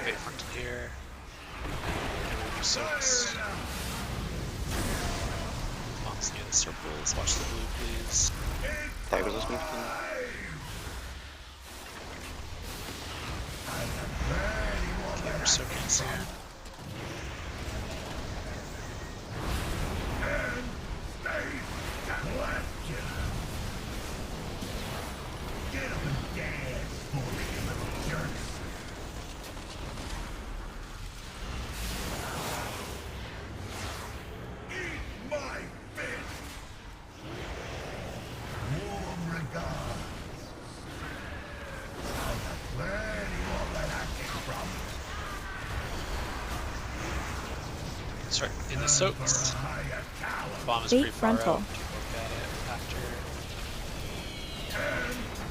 Bait frontal here. And we'll do soaks. Bombs near the circles. Watch the blue, please. Tigers this move. Okay, we're soaking soon. Start in the soaks. Bomb is Bait pretty far frontal. out. Take a look at it after.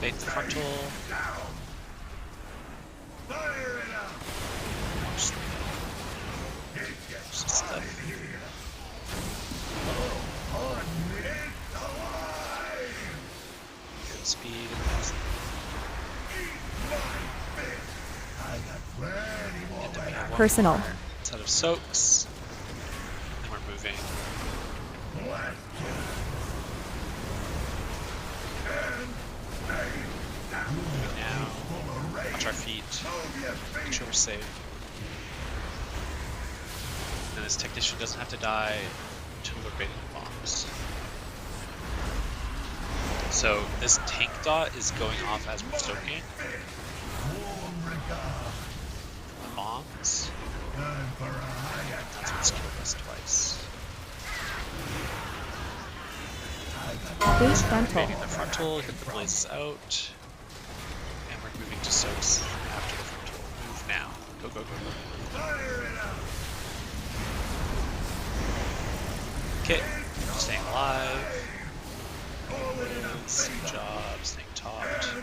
Bait the frontal. Just stuff. Good speed. And then we have one Personal. more set of soaks. And we're moving. Moving now. Watch our feet. Make sure we're safe. And this technician doesn't have to die until we're baiting the bombs. So this tank dot is going off as we're soaking. The bombs. That's what's killed us twice. Bait frontal. Baiting the frontal, hit the blazes out. And we're moving to soaks after the frontal. Move now. Go, go, go, go. Okay, staying alive. Good job, staying topped.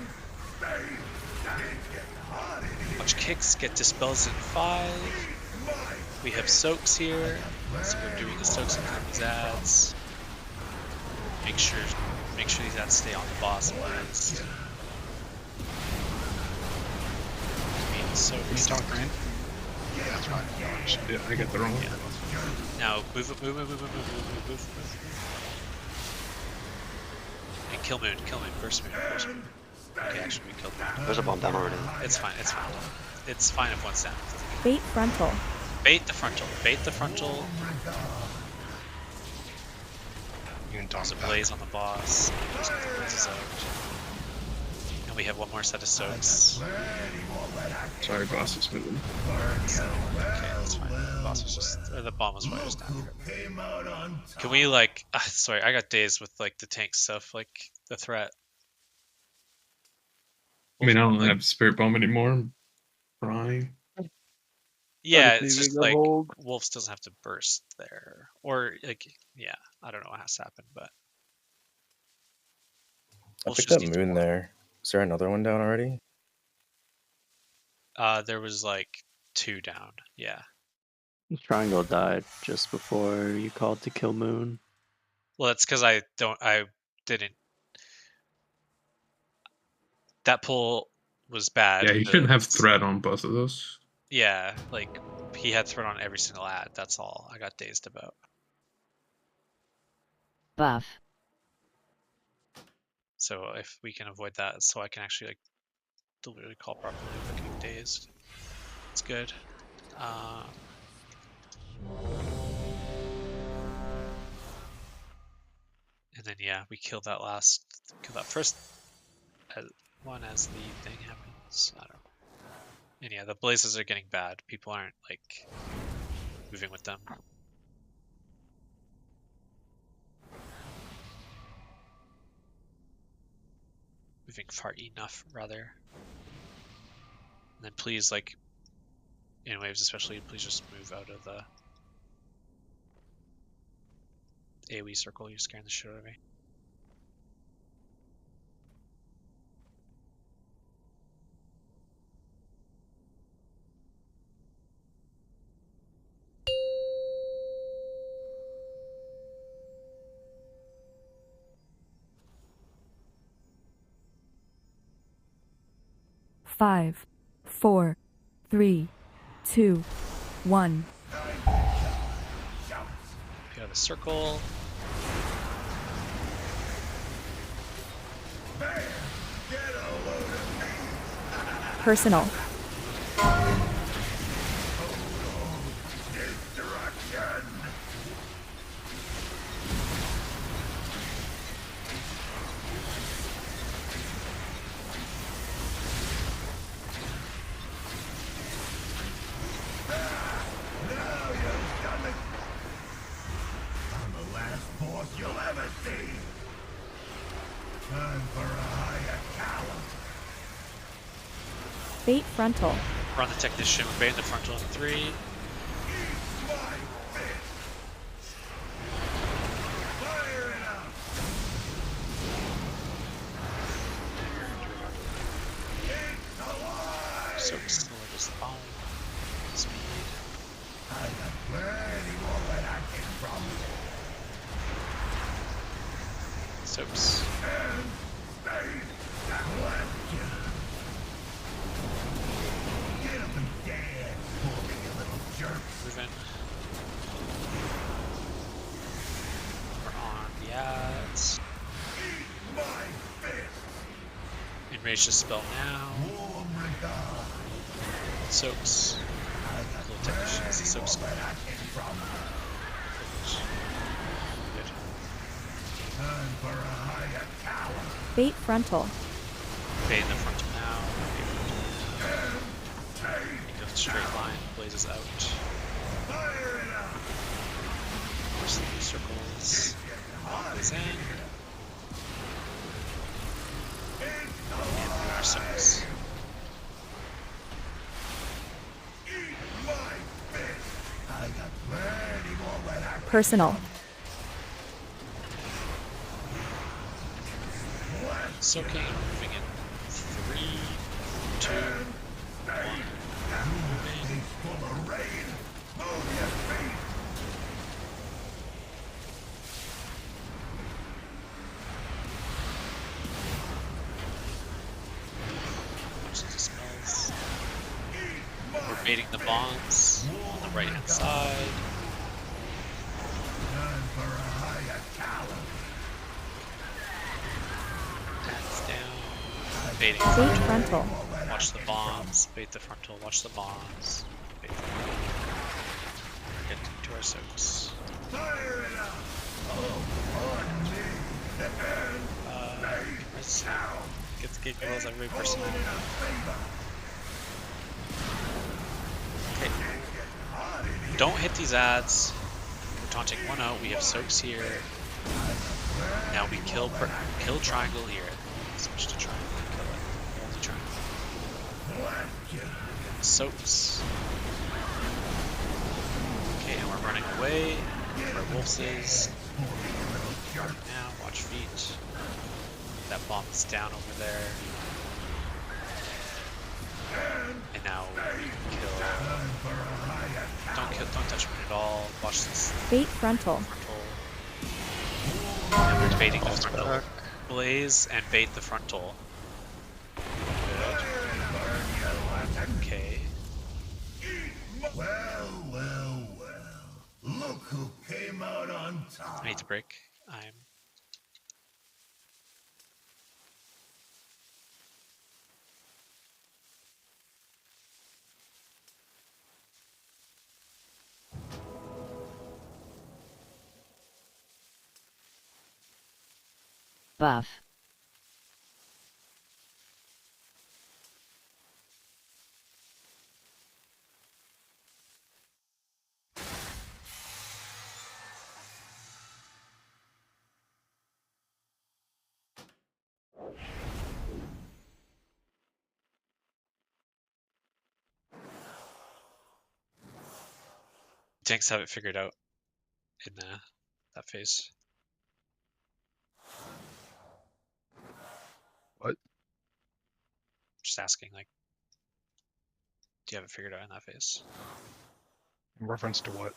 Watch kicks get dispels in 5. We have soaks here, so we're doing the soaks and these ads. Make sure these ads stay on the boss list. So Can you talk, Grant? Yeah, that's fine. Yeah, I got the wrong one. Yeah. Now move. And kill moon, burst moon. Okay, actually we killed moon. There's a bomb down already. It's fine. It's fine if one's down. Bait frontal. Bait the frontal. There's a blaze on the boss. Let's get the blazes out. And we have one more set of soaks. Sorry, boss is moving. Okay, that's fine. The boss was the bomb was fire just down. Can we like? Sorry, I got dazed with like the tank stuff, like the threat. I mean, I don't have spirit bomb anymore. I'm crying. Yeah, it's just like Wolves doesn't have to burst there, or like, yeah, I don't know what has to happen, but I picked up moon there. Is there another one down already? There was like 2 down. Yeah. Triangle died just before you called to kill moon. Well, that's because I didn't. That pull was bad. Yeah, you shouldn't have threat on both of those. Yeah, like he had threat on every single ad. That's all I got dazed about. Buff. So if we can avoid that, so I can actually like deliberately call properly without getting dazed, it's good. And then yeah, we kill that first one as the thing happens. I don't know. And yeah, the blazes are getting bad. People aren't like moving with them. Moving far enough, rather. And then please, like, in waves especially, please just move out of the AoE circle. You're scaring the shit out of me. Five, 4, 3, 2, 1. Get out of the circle. Personal. Bait frontal. We're on the technician. We're baiting the frontal in 3. Soaks the latest bomb. Speed. I got plenty more where I came from. Soaks. And stay that left you. Get up and dance for me, you little jerk. Moving. We're on the ads. Eat my fist. Enrage the spell now. Warm regard. Soaks. I got Little technicians. plenty Soaks. more where I came from. Good. Time for a higher tower. Bait frontal. Bait in the frontal now. He goes straight line. Blazes out. Fire it up. Watch the blue circles. Blaze in. And we are soaks. Eat my fist. I got plenty more where I came Personal. Soaking, moving in 3, 2, 1. Moving. full of rain. Move your feet. Watch the dispels. We're baiting the bombs on the right hand side. Time for a higher tower. Hands down. Baiting Bait frontal. frontal. Watch the bombs. Bait the frontal. Watch the bombs. Bait the frontal. Get to our soaks. Fire it up. Oh, pardon me. Let's get the gate rolls every person. Okay. Don't hit these ads. We're taunting one out. We have soaks here. Now we kill triangle here. Switch to triangle. Kill it. Only triangle. Soaks. Okay, and we're running away. Where Wolves is. Now, watch feet. That bomb is down over there. And now we can kill. Don't touch me at all. Watch this. Bait frontal. And we're baiting the frontal. Blaze and bait the frontal. Good. Okay. Well. Look who came out on top. I need to break. I'm. Buff. Tanks have it figured out in that phase. What? Just asking, like, do you have it figured out in that phase? In reference to what?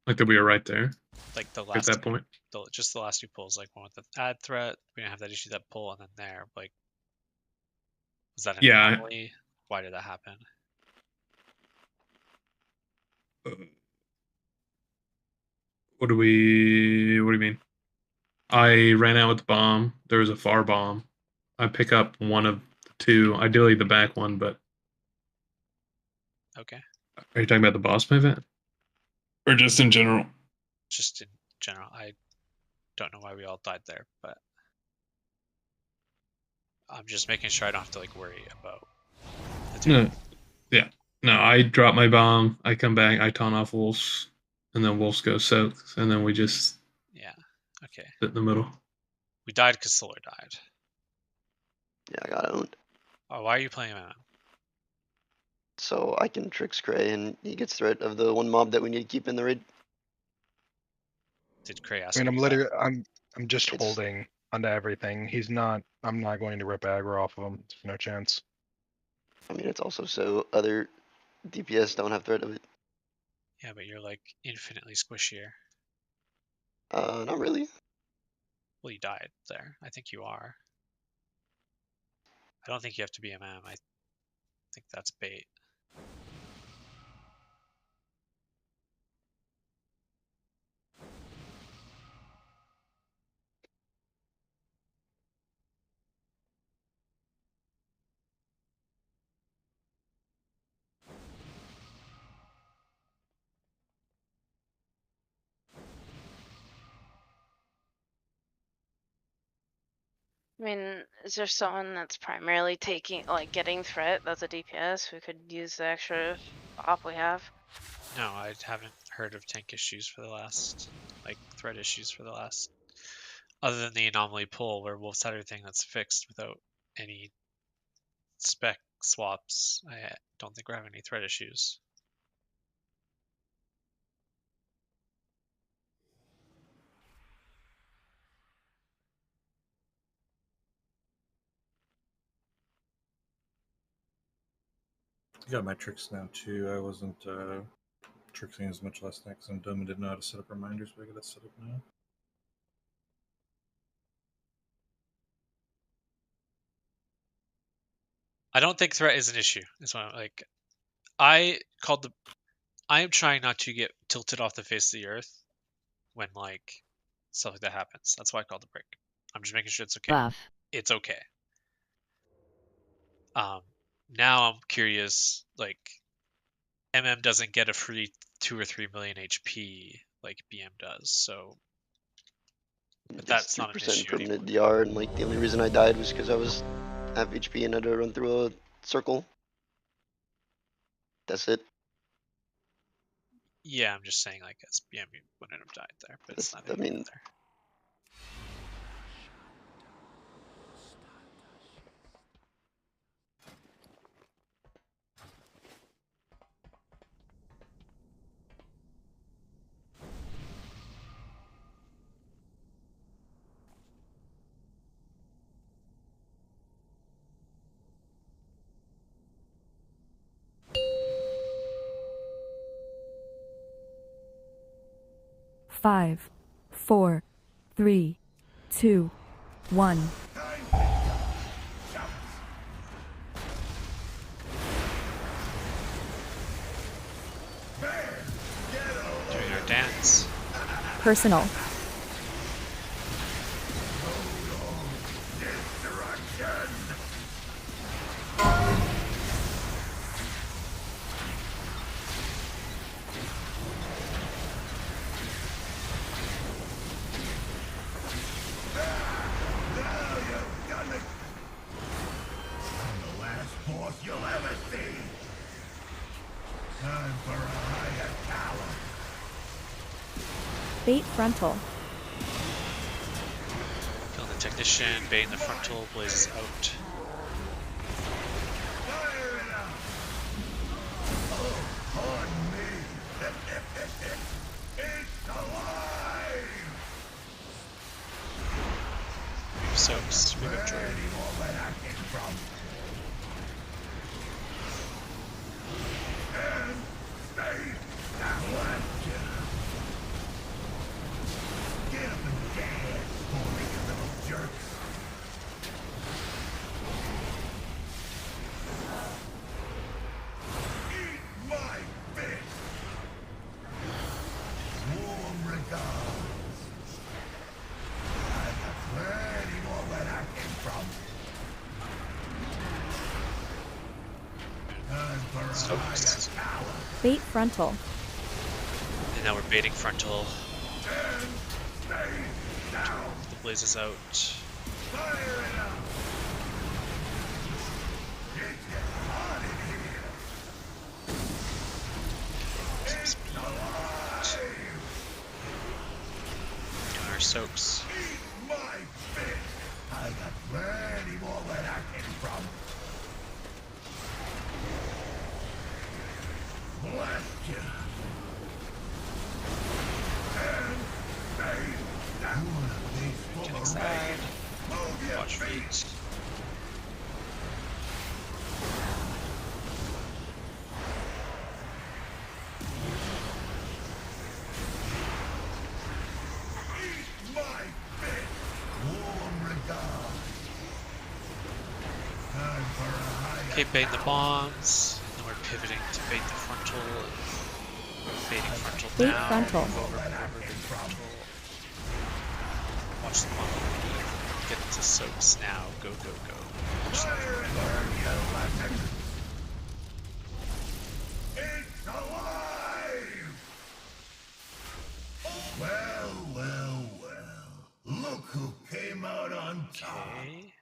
Like that we were right there. Like the At last that point. just the last two pulls, like one with the ad threat, we didn't have that issue, that pull, and then there, like, was that an anomaly? Why did that happen? What do you mean? I ran out with the bomb. There was a far bomb. I pick up one of the two, ideally the back one, but Okay. are you talking about the boss event? Or just in general? Just in general, I don't know why we all died there, but I'm just making sure I don't have to like worry about the No. Yeah. No, I drop my bomb, I come back, I taunt off Wolves, and then Wolves go soak, and then we just okay. sit in the middle. We died because Solar died. Yeah, I got owned. Oh, why are you playing him? So I can trick Cray and he gets threat of the one mob that we need to keep in the raid. Did Cray ask I mean, you I'm that? literally, I'm just holding onto everything. I'm not going to rip aggro off of him. There's no chance. I mean, it's also so other DPS don't have threat of it. Yeah, but you're like infinitely squishier. Not really. Well, you died there. I think you are. I don't think you have to be MM. I think that's bait. I mean, is there someone that's primarily taking, like, getting threat that's a DPS who could use the extra op we have? No, I haven't heard of tank issues for the last, like, threat issues for the last, other than the anomaly pull where Wolf's had everything that's fixed without any spec swaps. I don't think we're having any threat issues. I got my tricks now too. I wasn't trixing as much last night because I'm dumb and didn't know how to set up reminders, but I got it set up now. I don't think threat is an issue. Is what like I am trying not to get tilted off the face of the earth when like stuff like that happens. That's why I called the break. I'm just making sure it's okay. Buff. It's okay. Now I'm curious, like MM doesn't get a free 2 or 3 million HP like BM does, so but that's not an issue permanent DR, and like the only reason I died was because I was half HP and had to run through a circle. That's it. Yeah, I'm just saying like as BM you wouldn't have died there, but it's not. I mean, there. Five, 4, 3, 2, 1. Doing our dance. Personal. You'll ever see. Time for a higher tower. Bait frontal. Killing the technician, baiting the frontal, blazes out. Fire it up. Oh, pardon me. It's alive. Soaks. We go Ready more where I came from. And stay that one. Get up and dance for me, you little jerks. Eat my fist. Warm regards. I got plenty more where I came from. Time for a higher tower. Bait frontal. And now we're baiting frontal. And stay down. The blazes out. Fire it up. It's getting hot in here. It's alive. Doing our soaks. Eat my fist. I got plenty more where I came from. Blast you. And stay down. These Getting full of side. rage. Move your Watch feet. feet. Okay, bait the bombs. Then we're pivoting to bait the frontal. Baiting frontal Bait now. frontal. Move over, bait frontal. Watch the bomb. Get to soaks now. Go, go, go. Watch the It's alive! Well, well, well. Look who came out on top. Okay.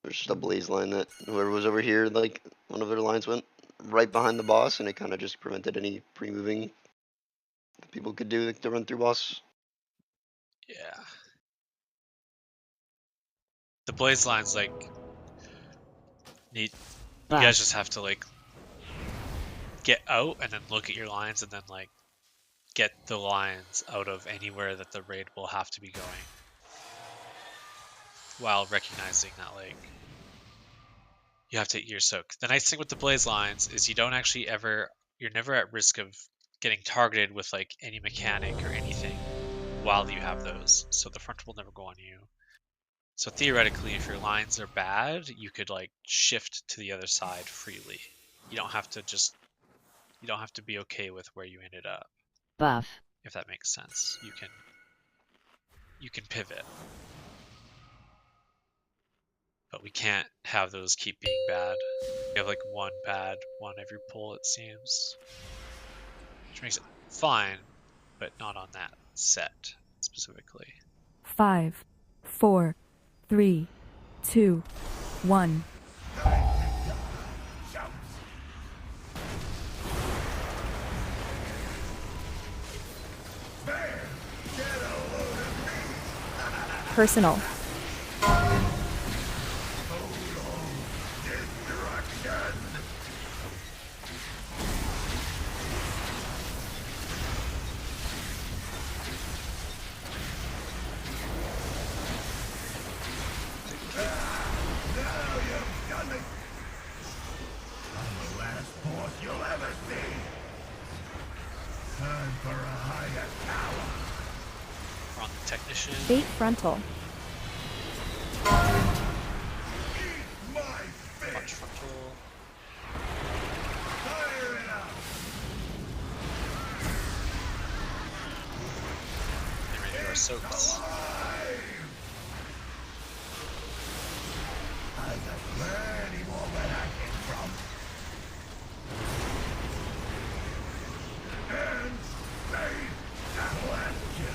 There's just a blaze line that whoever was over here, like one of their lines went right behind the boss, and it kind of just prevented any pre-moving that people could do to run through boss. Yeah. The blaze line's like neat. You guys just have to like get out and then look at your lines and then like get the lines out of anywhere that the raid will have to be going, while recognizing that like you have to eat your soak. The nice thing with the blaze lines is you don't actually you're never at risk of getting targeted with like any mechanic or anything while you have those. So the frontal will never go on you. So theoretically, if your lines are bad, you could like shift to the other side freely. You don't have to be okay with where you ended up. Buff. If that makes sense. You can pivot. But we can't have those keep being bad. We have like one bad one every pull, it seems. Which makes it fine, but not on that set specifically. 5, 4, 3, 2, 1. Personal. We're on the technician. Bait frontal. Punch frontal. Get ready for our soaks. I got plenty more where I came from. And faith that left you.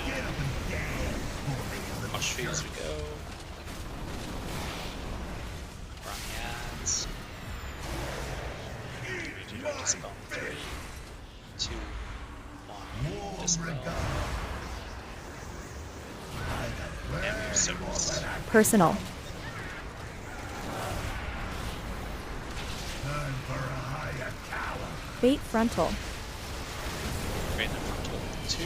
Get up and dance for me, little Watch feet as we go. We're on the ads. We do our dispel. 3, 2, 1. Dispel. And we have soaks. Personal. Time for a higher tower. Bait frontal. Bait the frontal. 2,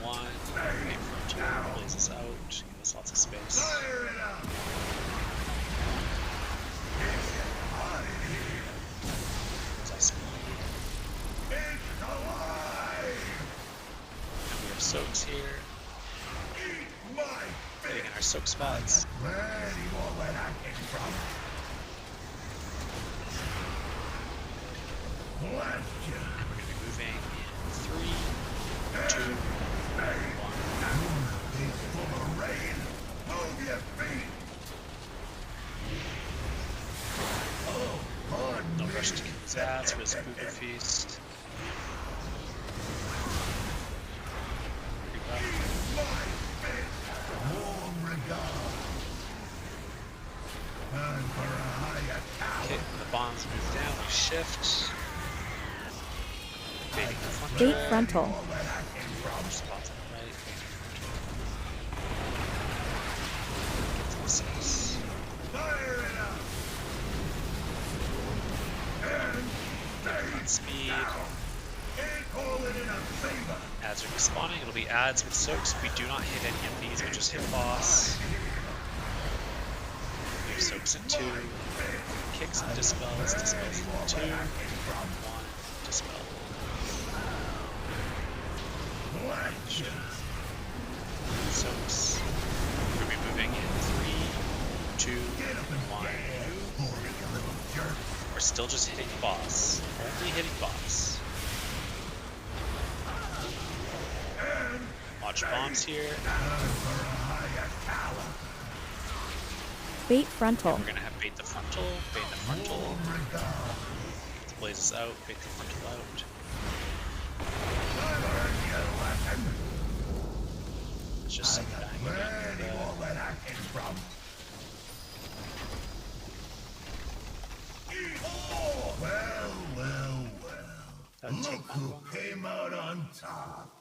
1. Bait frontal. Blazes out. Give us lots of space. Fire it up. Gives us speed. It's alive. And we have soaks here. Eat my Getting in our soak spots. plenty more where I came from. Blast you. And we're going to be moving in 3, 2, 1. It's full of rain. Move your feet. Oh, pardon No me. rush to kill his ass for his Booba Feast. Rebuff. My fist. Warm regard. Time for a higher tower. Okay, when the bombs move down, we shift. Baiting the frontal. Bait frontal. Spots on the right. Get to the 6. Fire it up. And On speed. ain't calling in a favor. Ads are respawning. It'll be ads with soaks. We do not hit any of these, we just hit boss. We have soaks in 2. Kicks and dispels. Dispels in 2. 1. Dispel. Soaks. We're moving in 3, 2, 1. We're still just hitting boss. Only hitting boss. Watch bombs here. Bait frontal. We're gonna have bait the frontal, bait the frontal. Get the blazes out, bait the frontal out. It's just some bang again. Look who came out on top.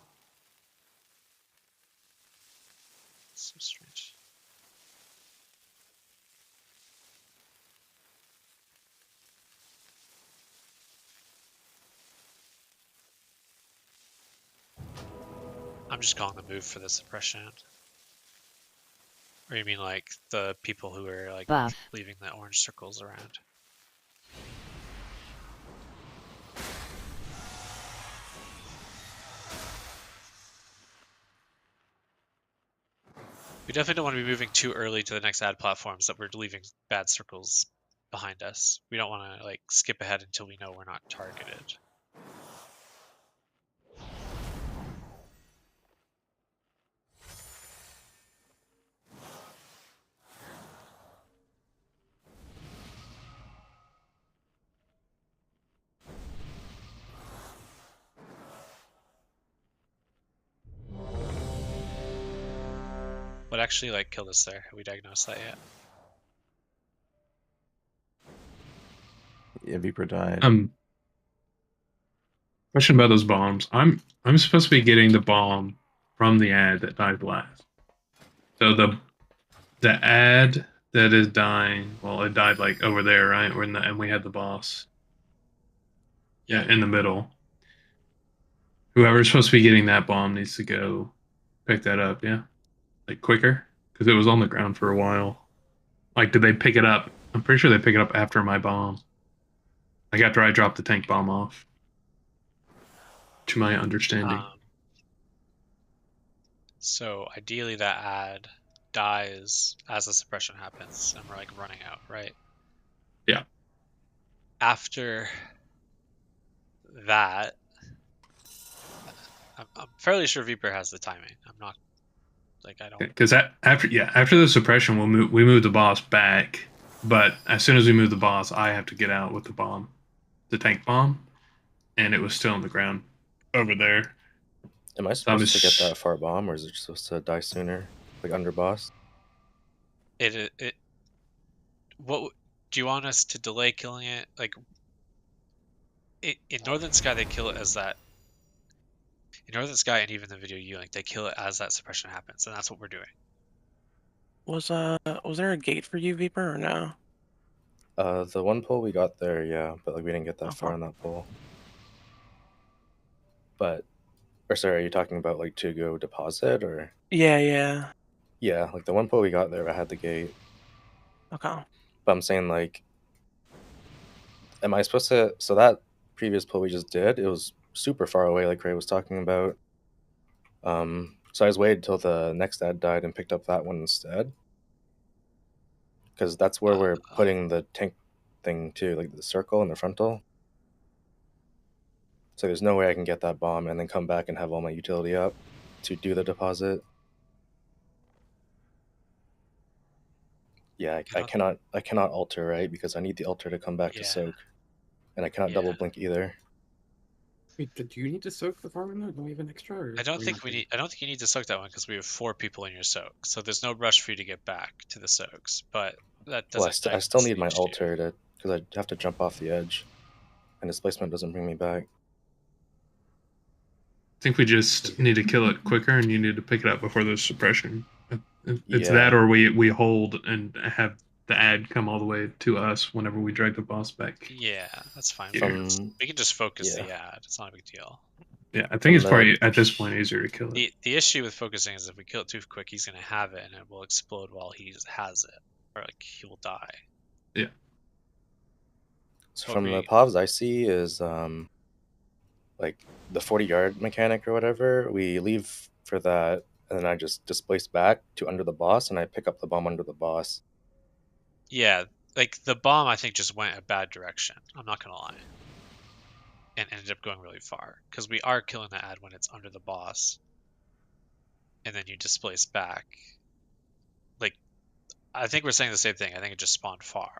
So strange. I'm just calling the move for the suppression. Or you mean like the people who are like Buff. leaving the orange circles around? We definitely don't want to be moving too early to the next ad platforms that we're leaving bad circles behind us. We don't want to like skip ahead until we know we're not targeted. What actually like killed us there? Have we diagnosed that yet? Yeah, Viper died. Question about those bombs. I'm supposed to be getting the bomb from the ad that died last. So the ad that is dying, well, it died like over there, right? And we had the boss. Yeah, in the middle. Whoever's supposed to be getting that bomb needs to go pick that up, yeah? Like quicker? Because it was on the ground for a while. Like, did they pick it up? I'm pretty sure they pick it up after my bomb. Like after I dropped the tank bomb off. To my understanding. So ideally that ad dies as the suppression happens and we're like running out, right? Yeah. After that, I'm fairly sure Viper has the timing. I'm not like I don't. Because after the suppression, we move the boss back, but as soon as we move the boss, I have to get out with the bomb, the tank bomb, and it was still on the ground over there. Am I supposed to get that far bomb, or is it supposed to die sooner, like under boss? What do you want us to delay killing it? Like in Northern Sky, they kill it as that. In Northern Sky and even the video you like, they kill it as that suppression happens, and that's what we're doing. Was there a gate for you, Viper, or no? The one pull we got there, yeah, but like we didn't get that far on that pull. But, or sorry, are you talking about like to go deposit or? Yeah. Yeah, like the one pull we got there, I had the gate. Okay. But I'm saying like, am I supposed to? So that previous pull we just did, it was super far away, like Ray was talking about. So I just waited till the next ad died and picked up that one instead. Because that's where we're putting the tank thing too, like the circle and the frontal. So there's no way I can get that bomb and then come back and have all my utility up to do the deposit. Yeah, I cannot alter, right? Because I need the alter to come back to soak. And I cannot double blink either. Wait, do you need to soak the farm in there? Don't we have an extra? Or I don't think you need to soak that one because we have 4 people in your soak, so there's no rush for you to get back to the soaks. But that doesn't. Well, I still need my alter to, because I have to jump off the edge, and displacement doesn't bring me back. I think we just need to kill it quicker, and you need to pick it up before there's suppression. It's Yeah. that, or we hold and have the ad come all the way to us whenever we drag the boss back. Yeah, that's fine. Yeah. We can just focus the ad. It's not a big deal. Yeah, I think it's probably at this point easier to kill it. The issue with focusing is if we kill it too quick, he's gonna have it and it will explode while he has it, or like he will die. Yeah. So from the POVs I see is like the 40-yard mechanic or whatever. We leave for that, and then I just displace back to under the boss, and I pick up the bomb under the boss. Yeah, like the bomb I think just went a bad direction. I'm not gonna lie. And ended up going really far. Because we are killing the ad when it's under the boss. And then you displace back. Like, I think we're saying the same thing. I think it just spawned far.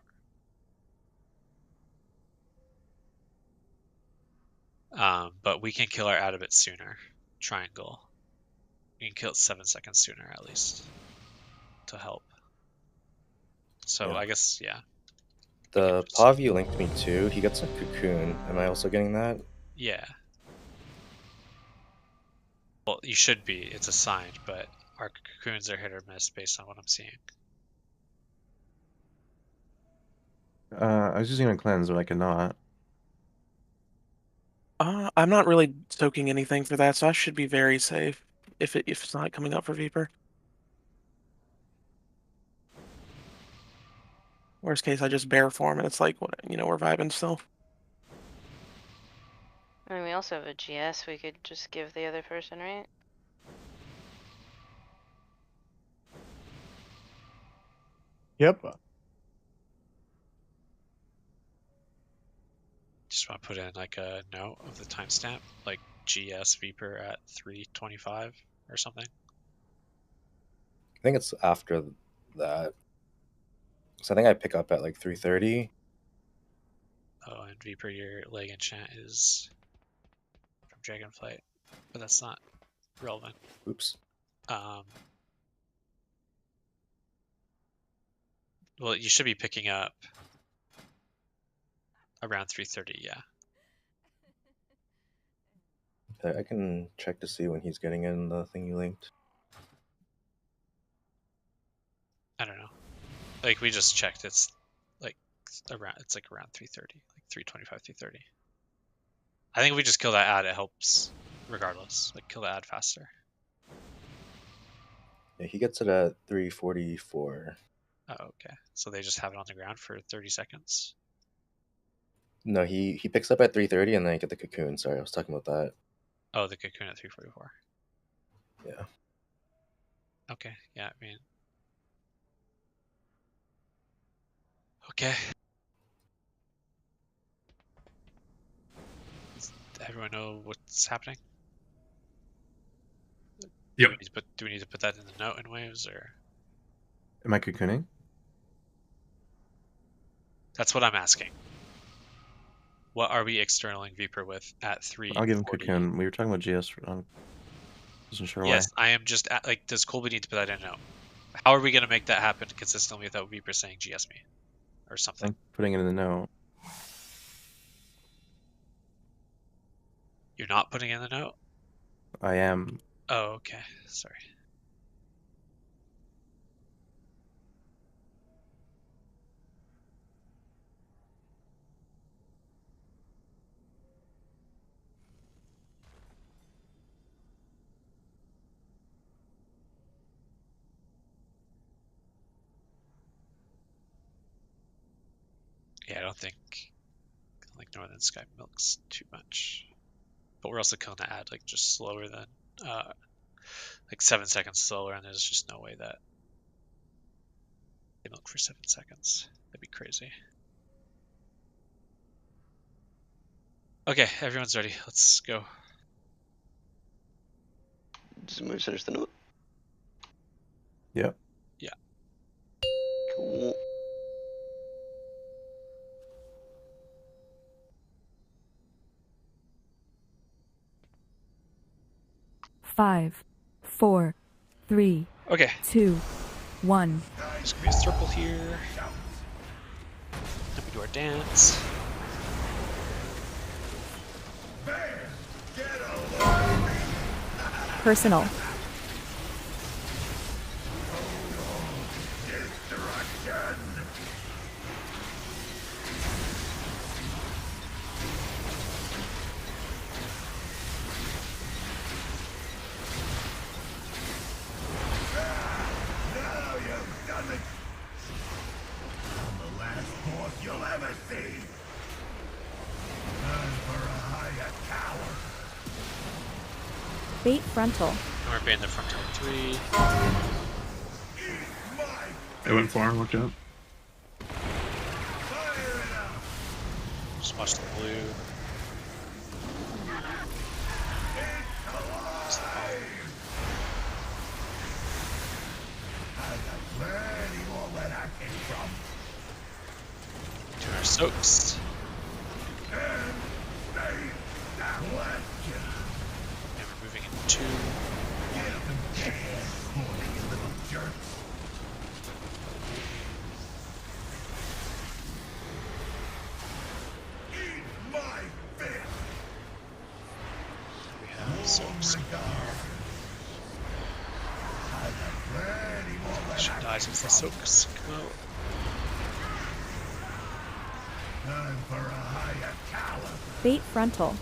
But we can kill our ad a bit sooner. Triangle. We can kill it 7 seconds sooner at least. To help. So Yeah. I guess, yeah. The Pav you linked me to, he gets a cocoon. Am I also getting that? Yeah. Well, you should be. It's assigned, but our cocoons are hit or miss based on what I'm seeing. I was using a cleanse, but I cannot. I'm not really soaking anything for that, so I should be very safe if it's not coming up for Viper. Worst case, I just bear form, and it's like, you know, we're vibing still. I mean, we also have a GS we could just give the other person, right? Yep. Just want to put in like a note of the timestamp, like GS Viper at 3:25 or something. I think it's after that. So I think I pick up at like 3:30. Oh, and Viper, your leg enchant is from Dragonflight, but that's not relevant. Oops. Well, you should be picking up around 3:30, yeah. Okay, I can check to see when he's getting in the thing you linked. I don't know. Like we just checked, it's like around 3:30, like 3:25, 3:30. I think if we just kill that ad, it helps regardless. Like kill the ad faster. Yeah, he gets it at 3:44. Oh, okay. So they just have it on the ground for 30 seconds. No, he picks up at 3:30 and then I get the cocoon. Sorry, I was talking about that. Oh, the cocoon at 3:44. Yeah. Okay, yeah, I mean. Okay. Does everyone know what's happening? Yep. Do we need to put that in the note in waves, or? Am I cocooning? That's what I'm asking. What are we externaling Viper with at 3? I'll give him cocoon. We were talking about GS. I wasn't sure Yes, why. I am just like, does Colby need to put that in a note? How are we going to make that happen consistently without Viper saying GS me? Or something? I'm putting it in the note. You're not putting in the note? I am. Oh, okay. Sorry. Yeah, I don't think Northern Sky milks too much. But we're also killing the ad like just slower than like 7 seconds slower, and there's just no way that they milk for 7 seconds. That'd be crazy. Okay, everyone's ready. Let's go. Does Moose finish the note? Yep. Yeah. Cool. Five, 4, 3, Okay. 2, 1. Just gonna be a circle here. Then we do our dance. Personal. Now you've done it! I'm the last boss you'll ever see! Time for a higher tower! Bait frontal. And we're baiting the frontal 3. I went far, watch out. Just watch the blue. Just the bomb. Doing our soaks. And we're moving in 2. We have soaks here. Should die since the soaks come out. Bait frontal.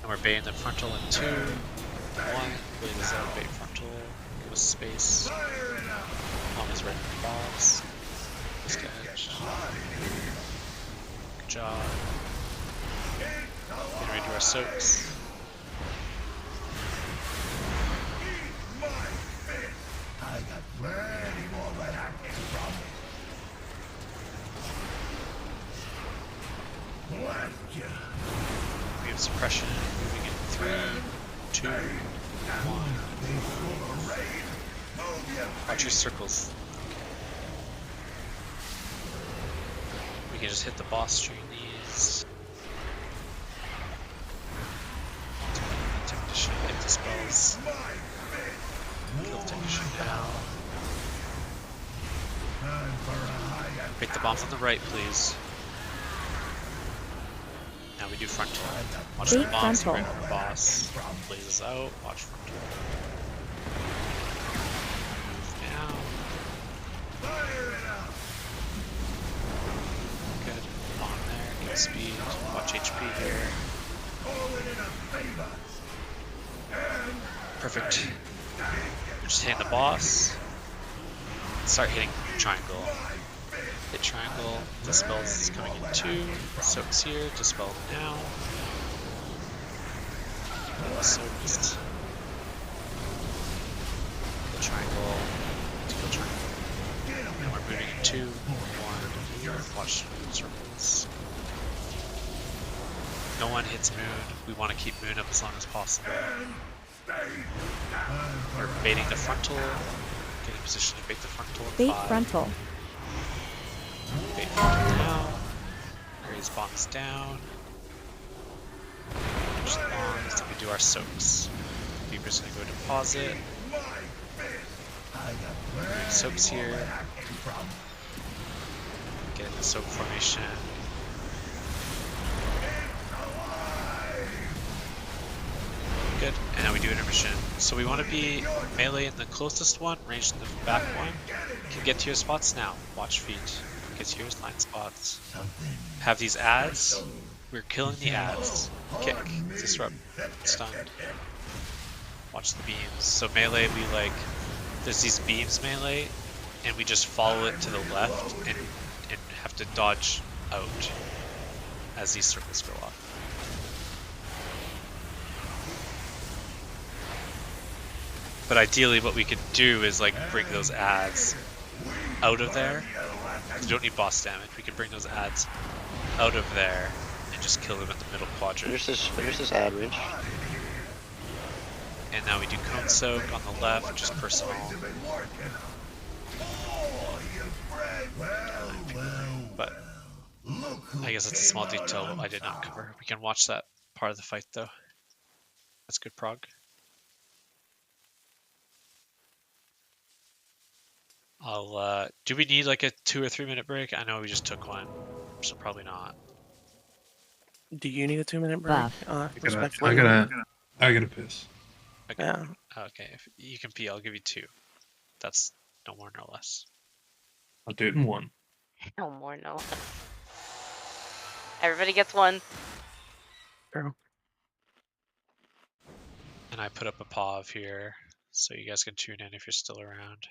And we're baiting the frontal in 2, 1. Blade is out, bait frontal. Give us space. Palm is right in the box. This guy. Good job. Getting ready to do our soaks. I got plenty more where I came from. We have suppression moving in 3, 2, 1. Watch your circles. We can just hit the boss during these. Technician, hit the spells. Kill the technician now. Break the bombs on the right, please. Now we do frontal. Watch the bombs right on our boss. Blazes out. Watch frontal. Now. Good. On there. Give speed. Watch HP here. Perfect. Just hitting the boss. Start hitting triangle. Hit triangle. Dispels is coming in 2. Soaks here. Dispel now. Soaks. Kill triangle. Kill triangle. And we're moving in 2, 1. Watch circles. No one hits moon. We want to keep moon up as long as possible. We're baiting the frontal. Getting position to bait the frontal. Bait 5. frontal. Bait frontal down. Raise bombs down. Finish the bombs. Then we do our soaks. Beaver's gonna go deposit. Doing soaks here. Get in the soak formation. Good, and now we do intermission. So we want to be melee in the closest one, ranged in the back one. Can get to your spots now. Watch feet. Get to your line spots. Have these ads. We're killing the ads. Kick, disrupt, stun. Watch the beams. So melee, we like, there's these beams melee, and we just follow it to the left and have to dodge out as these circles go off. But ideally what we could do is like bring those ads out of there. You don't need boss damage. We could bring those ads out of there and just kill them at the middle quadrant. Finish this ad range. And now we do cone soak on the left, just personal. But I guess that's a small detail I did not cover. We can watch that part of the fight though. That's good prog. Do we need like a 2 or 3 minute break? I know we just took one, so probably not. Do you need a 2-minute break? I gotta piss. Okay. Yeah. Okay, if you can pee, I'll give you 2. That's no more, no less. I'll do it in 1. No more, no less. Everybody gets 1. True. And I put up a POV here, so you guys can tune in if you're still around.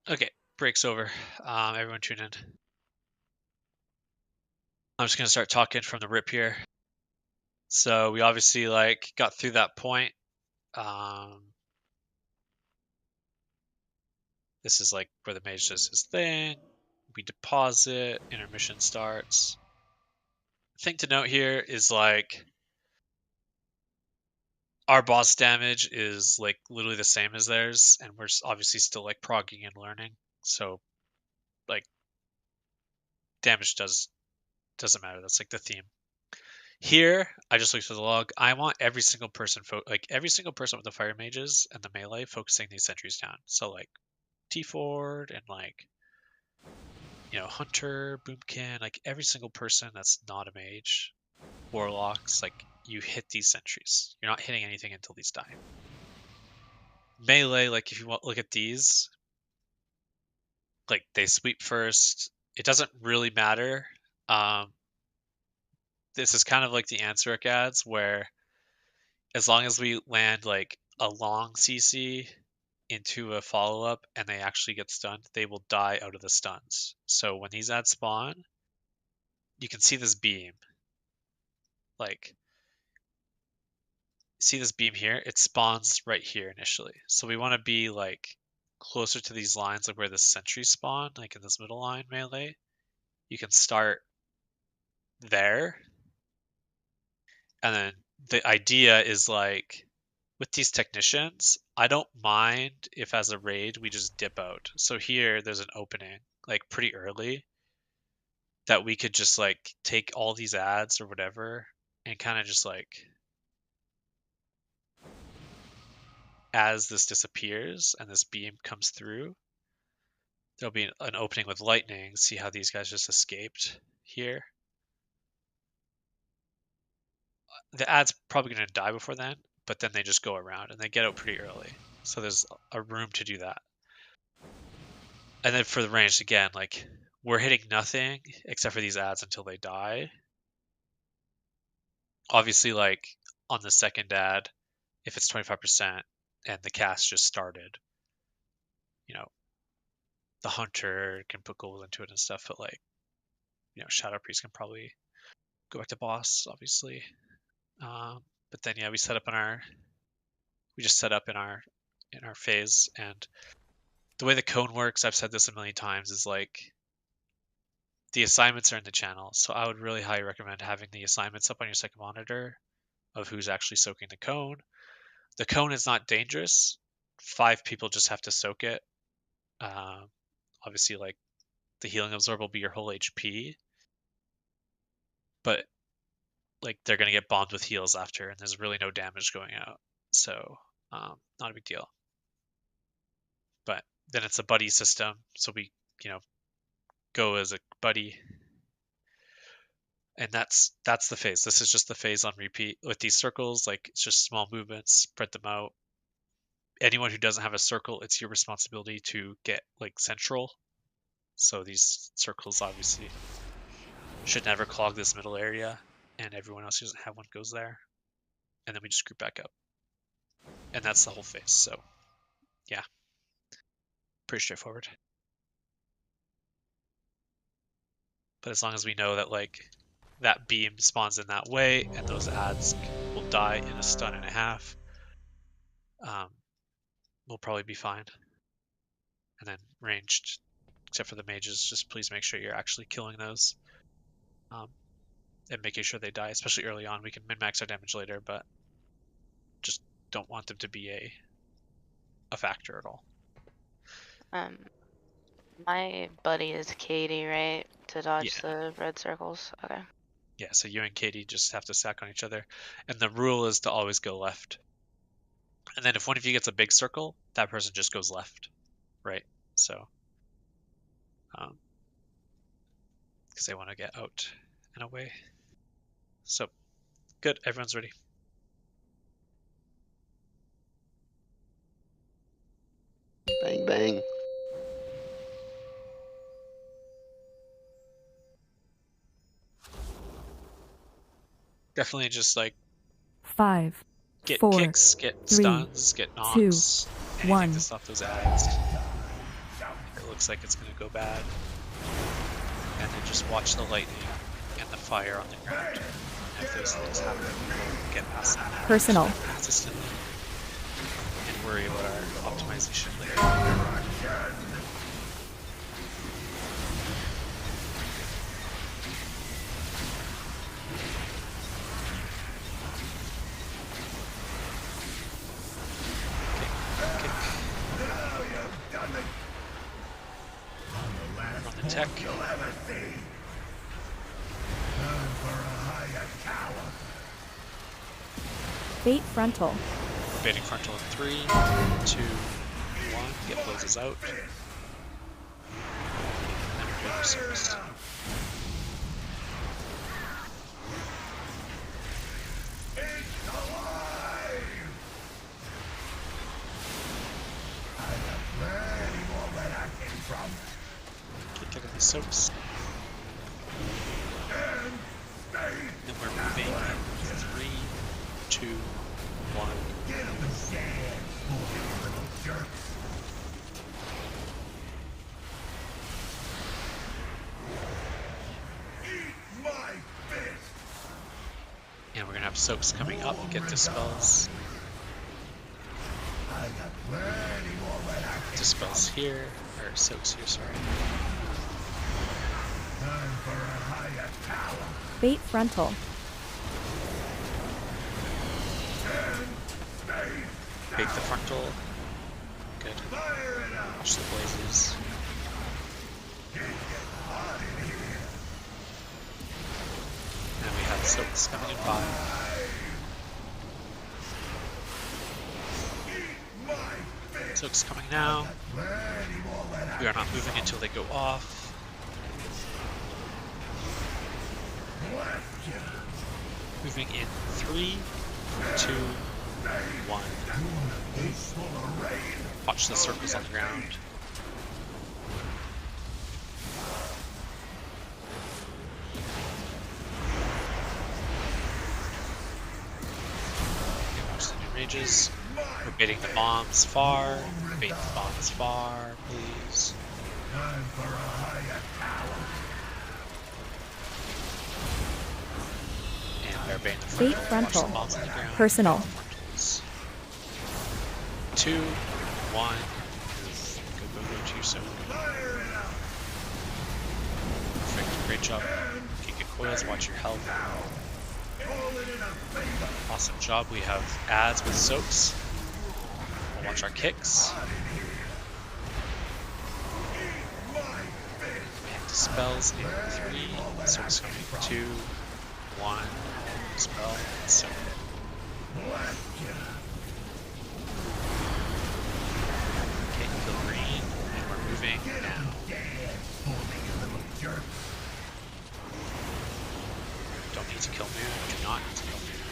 Okay, break's over. Everyone tune in. I'm just gonna start talking from the rip here. So we obviously like got through that point. This is like where the mage does his thing. We deposit, intermission starts. Thing to note here is like our boss damage is like literally the same as theirs, and we're obviously still like progging and learning. So like damage doesn't matter. That's like the theme. Here, I just looked at the log. I want every single person every single person with the fire mages and the melee focusing these sentries down. So like T-Ford and like Hunter, Boomkin, like every single person that's not a mage, warlocks, like you hit these sentries. You're not hitting anything until these die. Melee, like if you look at these, like they sweep first. It doesn't really matter. This is kind of like the Anseric ads where as long as we land like a long CC into a follow-up and they actually get stunned, they will die out of the stuns. So when these ads spawn, you can see this beam. Like, see this beam here? It spawns right here initially. So we want to be like closer to these lines of where the sentries spawn, like in this middle line melee. You can start there. And then the idea is like, with these technicians, I don't mind if as a raid we just dip out. So here there's an opening, like pretty early, that we could just like take all these ads or whatever and kind of just like, as this disappears and this beam comes through, there'll be an opening with lightning. See how these guys just escaped here? The ad's probably going to die before then, but then they just go around and they get out pretty early. So there's a room to do that. And then for the range, again, like we're hitting nothing except for these ads until they die. Obviously, like on the second ad, if it's 25% and the cast just started, the Hunter can put gold into it and stuff, but like, Shadow Priest can probably go back to boss, obviously. But then yeah, we just set up in our phase, and the way the cone works, I've said this a million times, is like the assignments are in the channel. So I would really highly recommend having the assignments up on your second monitor of who's actually soaking the cone. The cone is not dangerous. 5 people just have to soak it. Obviously, like the healing absorb will be your whole HP, but like they're gonna get bombed with heals after, and there's really no damage going out. So not a big deal. But then it's a buddy system, so we go as a buddy, and that's the phase. This is just the phase on repeat with these circles. Like it's just small movements, spread them out. Anyone who doesn't have a circle, it's your responsibility to get like central. So these circles obviously should never clog this middle area, and everyone else who doesn't have one goes there, and then we just group back up, and that's the whole phase. So yeah, pretty straightforward. But as long as we know that like that beam spawns in that way and those ads will die in a stun and a half, we'll probably be fine. And then ranged, except for the mages, just please make sure you're actually killing those and making sure they die, especially early on. We can min-max our damage later, but just don't want them to be a factor at all. My buddy is Katie, right? To dodge the red circles. Okay. Yeah, so you and Katie just have to stack on each other. And the rule is to always go left. And then if one of you gets a big circle, that person just goes left, right? So, because they want to get out and away. So, good, everyone's ready. Bang, bang. Definitely just like 5, get 4, kicks, get 3, stuns, get 2, knocks, anything 1. to stop those ads. looks like it's gonna go bad. And then just watch the lightning and the fire on the ground. And if those things happen, we'll get past them Personal. consistently and worry about our optimization later. Run the tech. Bait frontal. We're baiting frontal in 3, 2, 1. Get blazes out. And then we're doing service. Keep taking the soaks. And we're moving in 3, 2, 1. And we're gonna have soaks coming up, get dispels. Dispels here, or soaks here, sorry. Bait frontal. Bait the frontal. Good. Watch the blazes. And we have soaks coming in 5. Soaks coming now. We are not moving until they go off. Moving in 3, 2, 1. Watch the circles on the ground. Okay, watch the new rages. We're baiting the bombs far. Bait the bombs far, please. And they're baiting the Bait frontal. Watch the frontal. bombs on the ground. Personal. Frontals. 2, 1. Go to your soak. Perfect. Great job. Kick it coils. Watch your health. Awesome job. We have ads with soaks. We'll watch our kicks. We have dispels in 3. Soaks coming 2, 1. Dispel. Soak. Okay, kill green. And we're moving now. Don't need to kill moon. Do not need to kill moon.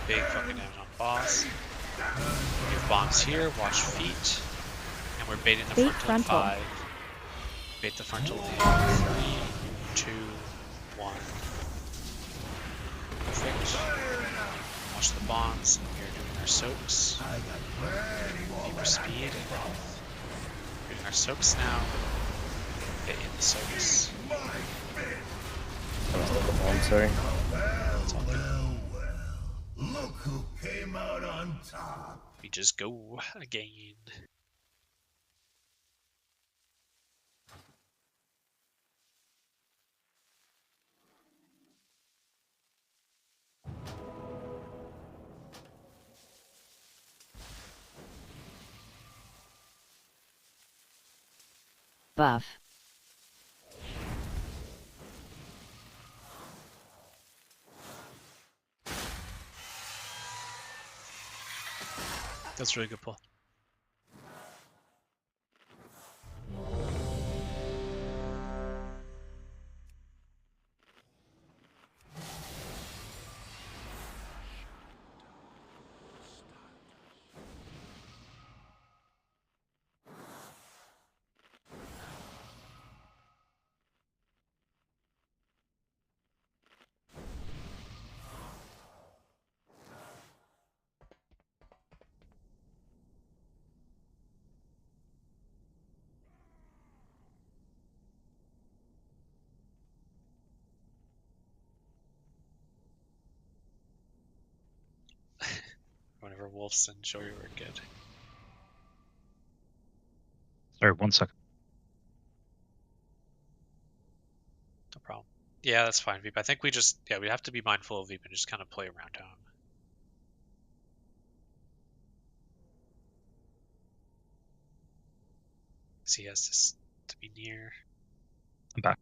Big fucking damage on boss. We have bombs here. Watch feet. And we're baiting the Bait frontal in frontal. 5. Bait the frontal in 3, 2, 1. Perfect. Watch the bombs. We are doing our soaks. Deeper speed and health. We're doing our soaks now. Hit in the soaks. I'm sorry. Look who came out on top. We just go again. Buff. That's a really good pull. wolves and show you were good. Sorry, 1 second. No problem. Yeah, that's fine, Veep. I think we just, yeah, we have to be mindful of Veep and just kind of play around him. Because he has this to be near. I'm back.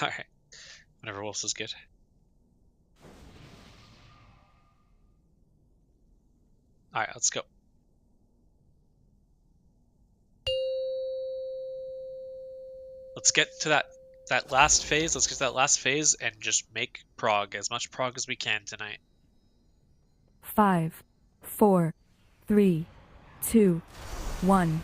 Alright. Whenever wolves is good. Alright, let's go. Let's get to that last phase. Let's get to that last phase and just make prog, as much prog as we can tonight. 5, 4, 3, 2, 1.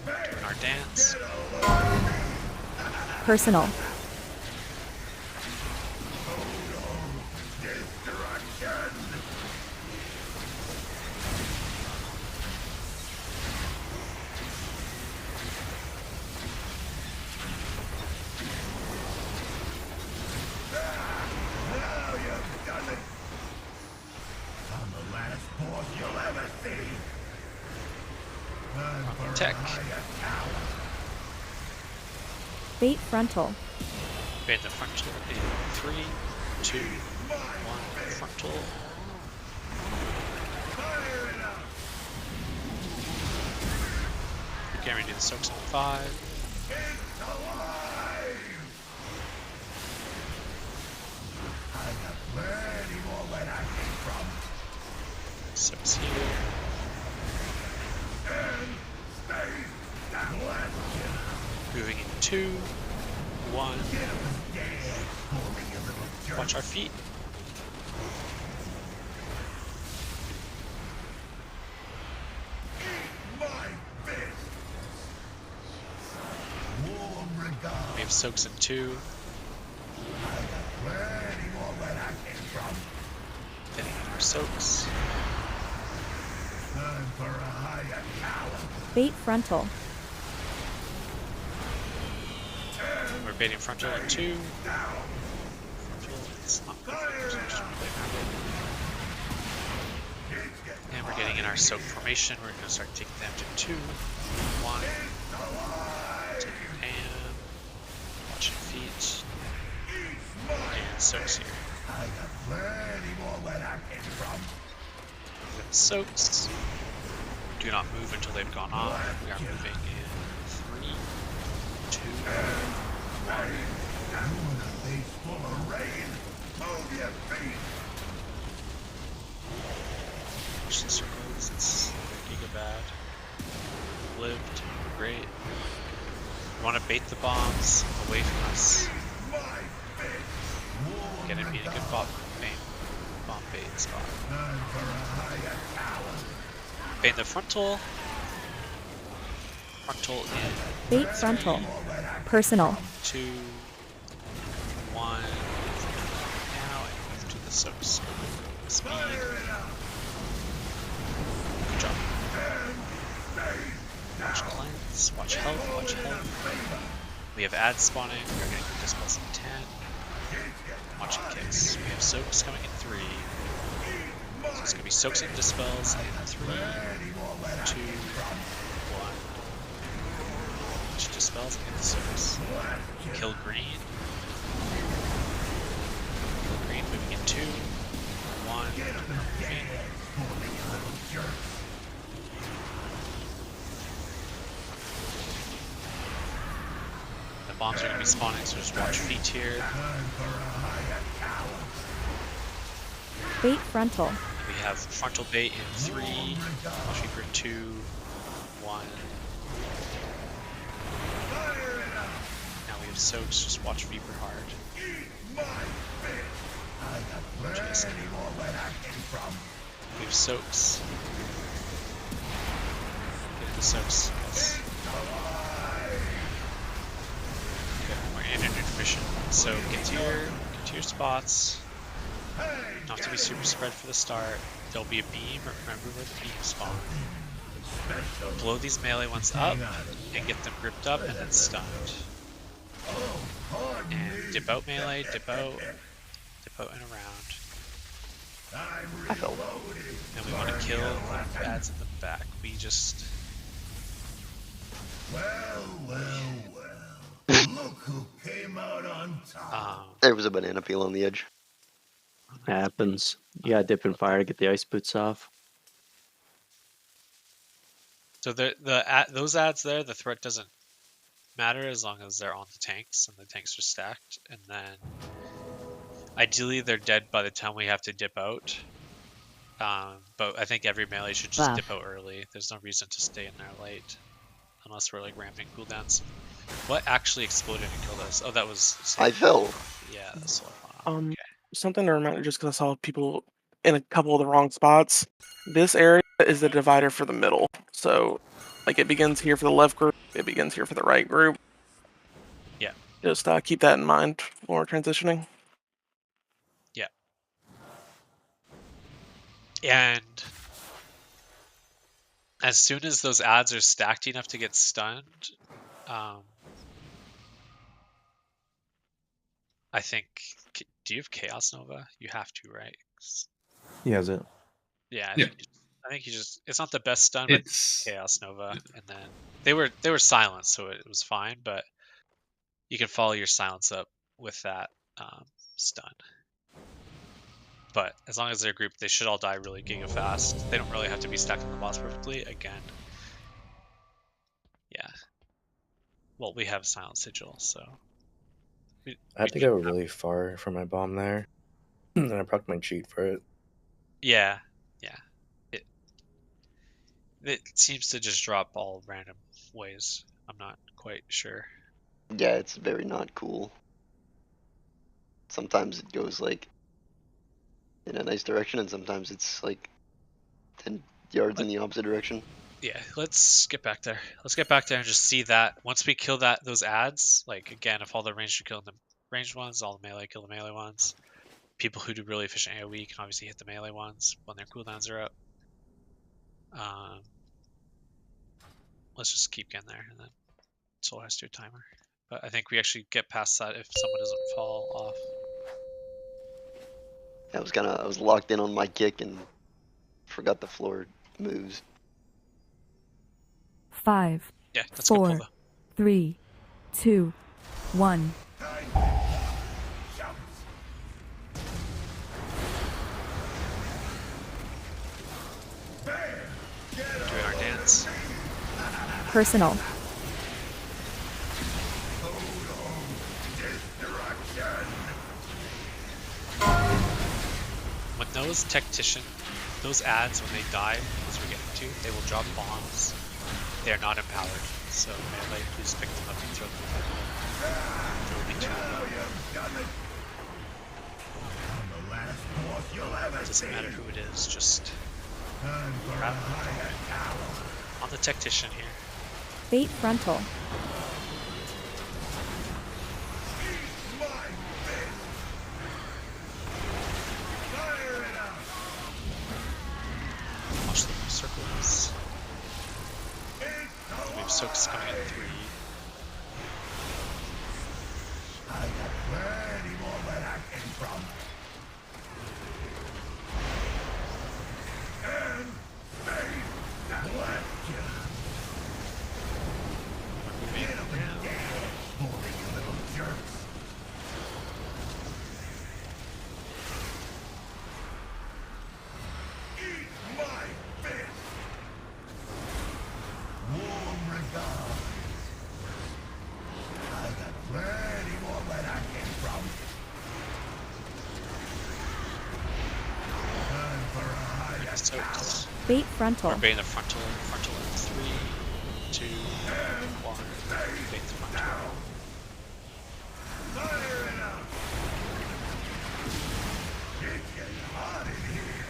Doing our dance. Personal. Now you've done it. I'm the last boss you'll ever see. Time for Tech. a higher tower. Bait frontal. Bait the frontal in 3, 2, 1. Frontal. Again, we do the soaks in 5. It's alive. I got plenty more where I came from. Soaks here. And stay that left. Moving in 2, 1. Watch our feet. My fist. Warm regard. We have soaks in 2. Plenty more where I came from. Getting in our soaks. Time for a higher tower. Bait frontal. We're baiting frontal in 2. Frontal is not perfect, so just play around it. And we're getting in our soak formation. We're going to start taking damage in 2, 1. Taking pan. Watching feet. And soaks here. I got plenty more where I came from. With the soaks. Do not move until they've gone off. We are moving in 3, 2, 1. You in a face full of rain. Move your feet. Watch the circles. It's giga bad. Lived. Great. We want to bait the bombs away from us. Get it being a good bomb bait spot. Time for a higher tower. Bait the frontal. Frontal in Bait frontal. Personal. 2, 1. Now and move to the soaks. Speed. Good job. Watch cleanse. Watch health. Watch health. We have ads spawning. We're getting dispels in 10. Watching kicks. We have soaks coming in 3. So it's gonna be soaks and dispels in 3, 2, 1. Watch dispels and the soaks. Kill green. Kill green moving in 2, 1. Moving. The bombs are gonna be spawning, so just watch feet here. Bait frontal. We have frontal bait in 3, watch Reaper 2, 1. Now we have soaks, just watch Reaper hard. Just we have soaks. Get into soaks. Yes. Okay, we're in intermission. So get to your spots. Don't have to be super spread for the start. There'll be a beam, remember where the beam spawn. blow these melee ones up and get them gripped up and then stunned. And dip out melee, dip out and around. I fell. And we want to kill the ads in the back. We just... Look who came out on top. There was a banana peel on the edge. Happens. You gotta dip in fire to get the ice boots off. So those ads there, the threat doesn't matter as long as they're on the tanks and the tanks are stacked. And then ideally they're dead by the time we have to dip out. But I think every melee should just dip out early. There's no reason to stay in there late. Unless we're like ramping cooldowns. What actually exploded and killed us? Oh, that was... I fell. Yeah, that's Something to remember, just because I saw people in a couple of the wrong spots. This area is the divider for the middle. So, like, it begins here for the left group, it begins here for the right group. Yeah. Just keep that in mind when we're transitioning. Yeah. And as soon as those ads are stacked enough to get stunned, I think... Do you have Chaos Nova? You have to, right? He has it. Yeah, I think you just... It's not the best stun, but Chaos Nova. And then they were silenced, so it was fine, but you can follow your silence up with that stun. But as long as they're grouped, they should all die really giga fast. They don't really have to be stacked on the boss perfectly. Again, yeah. Well, we have Silent Sigil, so... I had to go really far for my bomb there, and I procced my cheat for it. Yeah. It seems to just drop all random ways. I'm not quite sure. Yeah, it's very not cool. Sometimes it goes like in a nice direction, and sometimes it's like 10 yards in the opposite direction. Yeah, let's get back there. Let's get back there and just see that. Once we kill those ads, like again, if all the ranged are killing the ranged ones, all the melee kill the melee ones. People who do really efficient AoE can obviously hit the melee ones when their cooldowns are up. Let's just keep getting there, and then Soul has to do a timer. But I think we actually get past that if someone doesn't fall off. I was locked in on my kick and forgot the floor moves. 5, Yeah, that's a good pull, 4, though. 3, 2, 1. Doing our dance. Personal. When those ads, when they die, as we're getting to, they will drop bombs. They are not empowered, so melee, please pick them up and throw them back. There will be 2 of them. It doesn't matter who it is, just grab them. On the tactician here. Bait frontal. Watch the circles. We have soaks coming in 3. I got plenty more where I came from. And they left you. Get up and dance, bully, you little jerks. Eat my fist. Warm regards. I got plenty more where I came from. Time for a higher Soaks. Bait frontal. We're baiting the frontal in 3, 2, 1. Bait the frontal. Fire it up. It's getting hot in here.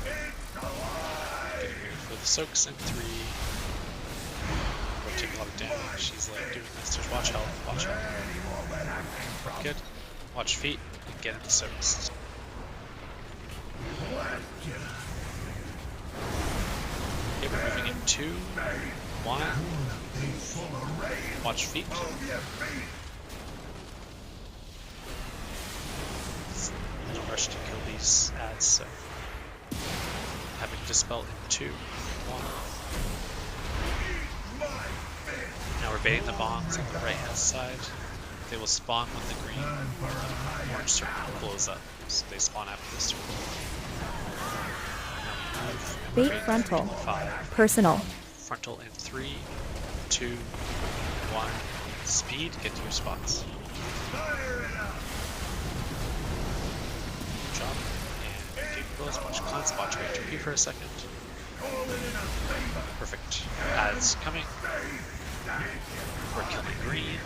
It's alive. For the soaks in 3. We're taking a lot of damage. She's like doing this. Just watch health. Watch health. Good. Watch feet and get into soaks. Okay, we're moving in 2, 1. Watch feet. No rush to kill these ads, so having dispel in 2, 1. Now we're baiting the bombs on the right hand side. They will spawn when the green orange circle blows up. So they spawn after this turn. Bait frontal. Personal. Frontal in 3, 2, 1. Speed, get to your spots. Good job. And dig close, watch cleanse, watch rage repeat for a second. Perfect. Ads coming. We're killing green.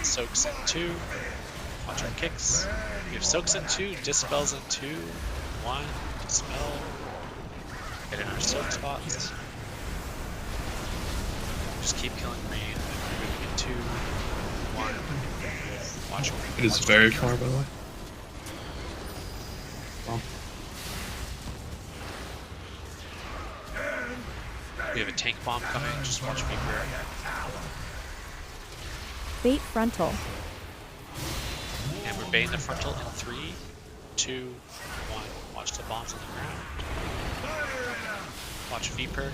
Soaks in 2. Watch our kicks. We have soaks in 2, dispels in 2, 1, dispel. Get in our soak spots. Just keep killing green. Moving in 2, 1. Watch green. It is very far, by the way. We have a tank bomb coming, just watch Viper. Bait frontal. And we're baiting the frontal in 3, 2, 1. Watch the bombs on the ground. Watch Viper.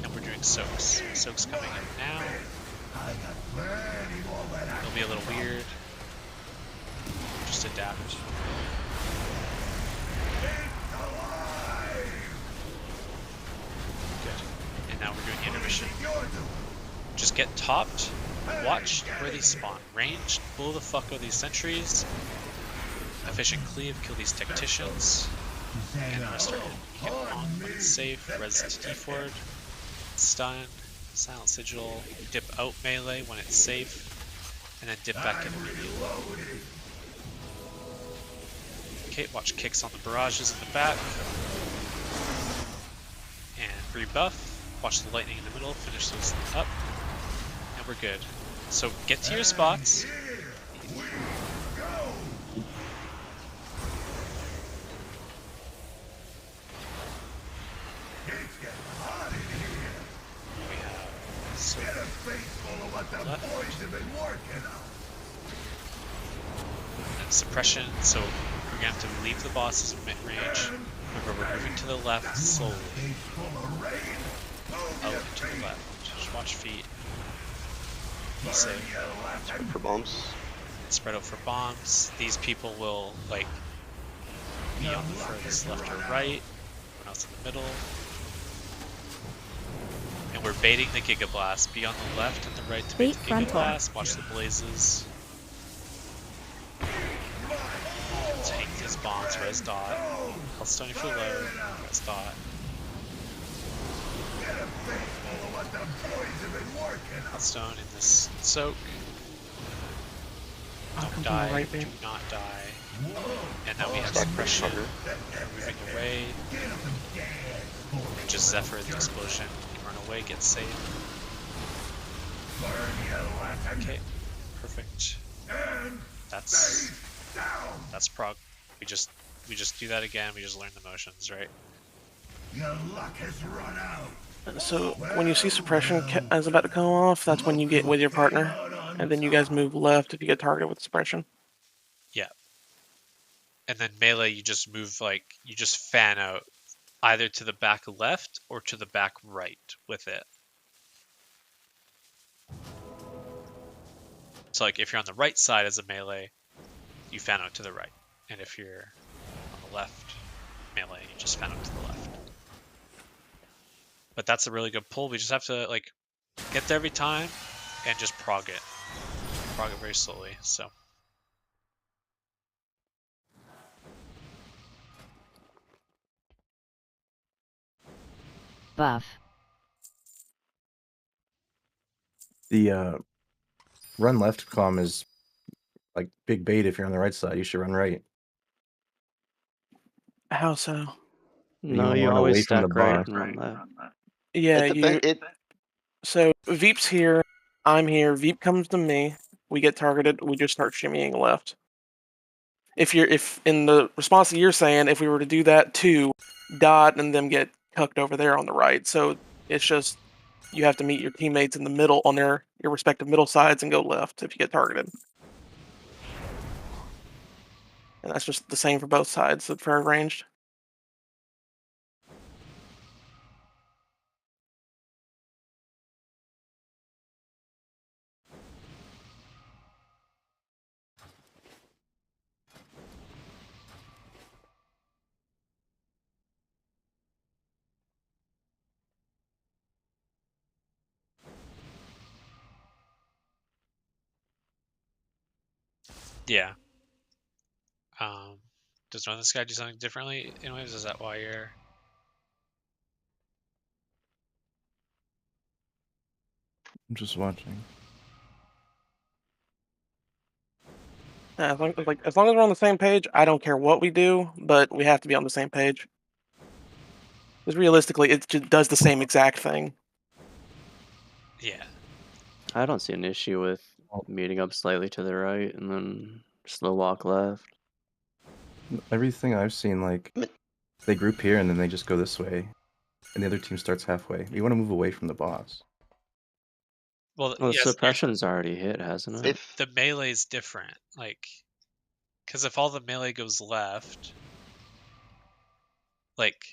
And we're doing soaks. Soaks coming in now. It'll be a little weird. Just adapt. Good. And now we're doing intermission. Just get topped. Watch where they spawn. Ranged, pull the fuck out of these sentries. Efficient cleave, kill these tacticians. And rest our get on when it's safe. Res to D-forward. Stun. Silent sigil. Dip out melee when it's safe. And then dip back in immediately. Okay, watch kicks on the barrages in the back. And rebuff. Watch the lightning in the middle, finish those up. And we're good. So get to your spots. And suppression, so we're gonna have to leave the bosses in mid-range. Remember, we're moving to the left slowly. Out and to the left. Just watch feet. Be safe. Spread for bombs. Spread out for bombs. These people will, like, be on the furthest left or right. Everyone else in the middle. And we're baiting the Giga Blast. Be on the left and the right to bait the Giga Blast. Watch the blazes. Tank these bombs. Res dot. Healthstone if you're low. Res dot. Healthstone in this soak. Don't die. Right, Do not die. And now we have suppression. We're moving away. Just Zephyr the explosion. Run away, get saved. Okay, perfect. That's prog. We just do that again. We just learn the motions, right? Your luck has run out. So when you see suppression is about to come off, that's when you get with your partner, and then you guys move left if you get targeted with suppression. Yeah. And then melee, you just move, like, you just fan out either to the back left or to the back right with it. So, like, if you're on the right side as a melee, you fan out to the right. And if you're on the left melee, you just fan out to the left. But that's a really good pull. We just have to, like, get there every time and just prog it. Prog it very slowly, so. Buff. The run left comm is like big bait if you're on the right side. You should run right. How so? No, You you run always away from stack the right boss. and run left. Yeah, It you. depends. So Veep's here. I'm here. Veep comes to me. We get targeted. We just start shimmying left. If in the response that you're saying, if we were to do that too, Dot and them get tucked over there on the right. So it's just you have to meet your teammates in the middle on your respective middle sides and go left if you get targeted. And that's just the same for both sides for ranged. Yeah. Does Northern Sky do something differently in waves? Is that why you're... I'm just watching. Yeah, as long as we're on the same page, I don't care what we do, but we have to be on the same page. Because realistically, it just does the same exact thing. Yeah. I don't see an issue with meeting up slightly to the right and then slow walk left. Everything I've seen, like, they group here and then they just go this way, and the other team starts halfway. You want to move away from the boss. Well, Well, the yes, suppression's already hit, hasn't it? the melee's different. Like, because if all the melee goes left, like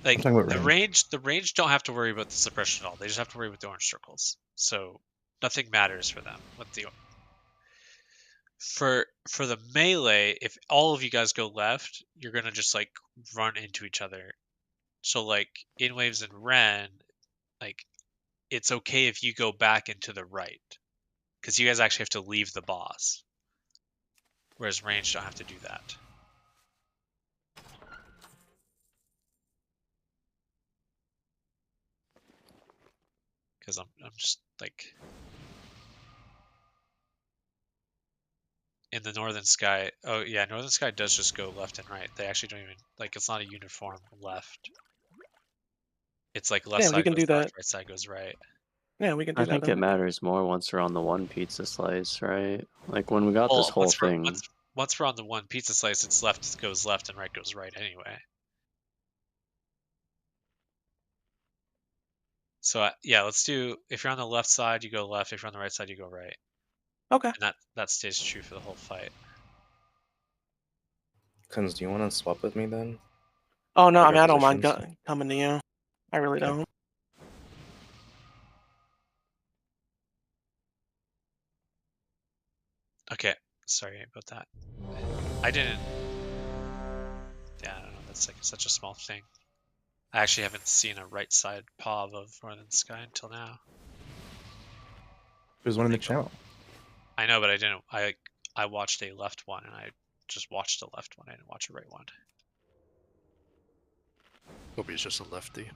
talking about the range. range don't have to worry about the suppression at all. They just have to worry with the orange circles. So nothing matters for them with the for the melee. If all of you guys go left, you're gonna just like run into each other. So like in waves and Ren, like it's okay if you go back into the right, because you guys actually have to leave the boss. Whereas range don't have to do that. Because I'm just like in the Northern Sky. Oh yeah, Northern Sky does just go left and right. They actually don't even like, it's not a uniform left. It's like left Yeah, we side can goes do left, that. right side goes right. Yeah, we can do I that. think then. it matters more once we're on the one pizza slice, right? Like when we got this whole thing. Once we're on the one pizza slice, it's left goes left and right goes right anyway. So yeah, let's do. If you're on the left side, you go left. If you're on the right side, you go right. Okay. And that stays true for the whole fight. Kunz, do you want to swap with me then? Oh no, Like I mean our I don't mind positions? coming to you. I really don't. Okay, sorry about that. I didn't. Yeah, I don't know. That's like such a small thing. I actually haven't seen a right side POV of Northern Sky until now. There's one in the channel. I know, but I didn't. I watched a left one, and I just watched a left one. I didn't watch a right one. Kobe's just a lefty.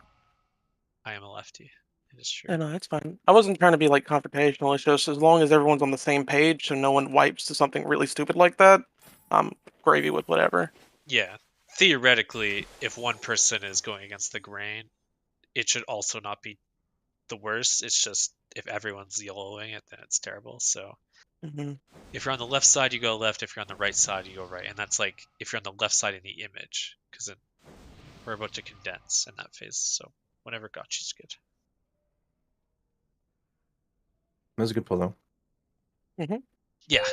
I am a lefty. It is true. Yeah, no, that's fine. I wasn't trying to be like confrontational. It's just as long as everyone's on the same page, so no one wipes to something really stupid like that. I'm gravy with whatever. Yeah, theoretically, if one person is going against the grain, it should also not be the worst. It's just if everyone's YOLOing it, then it's terrible. So if you're on the left side, you go left. If you're on the right side, you go right. And that's like if you're on the left side in the image, because we're about to condense in that phase. So whatever got you's good. That was a good pull though. Yeah.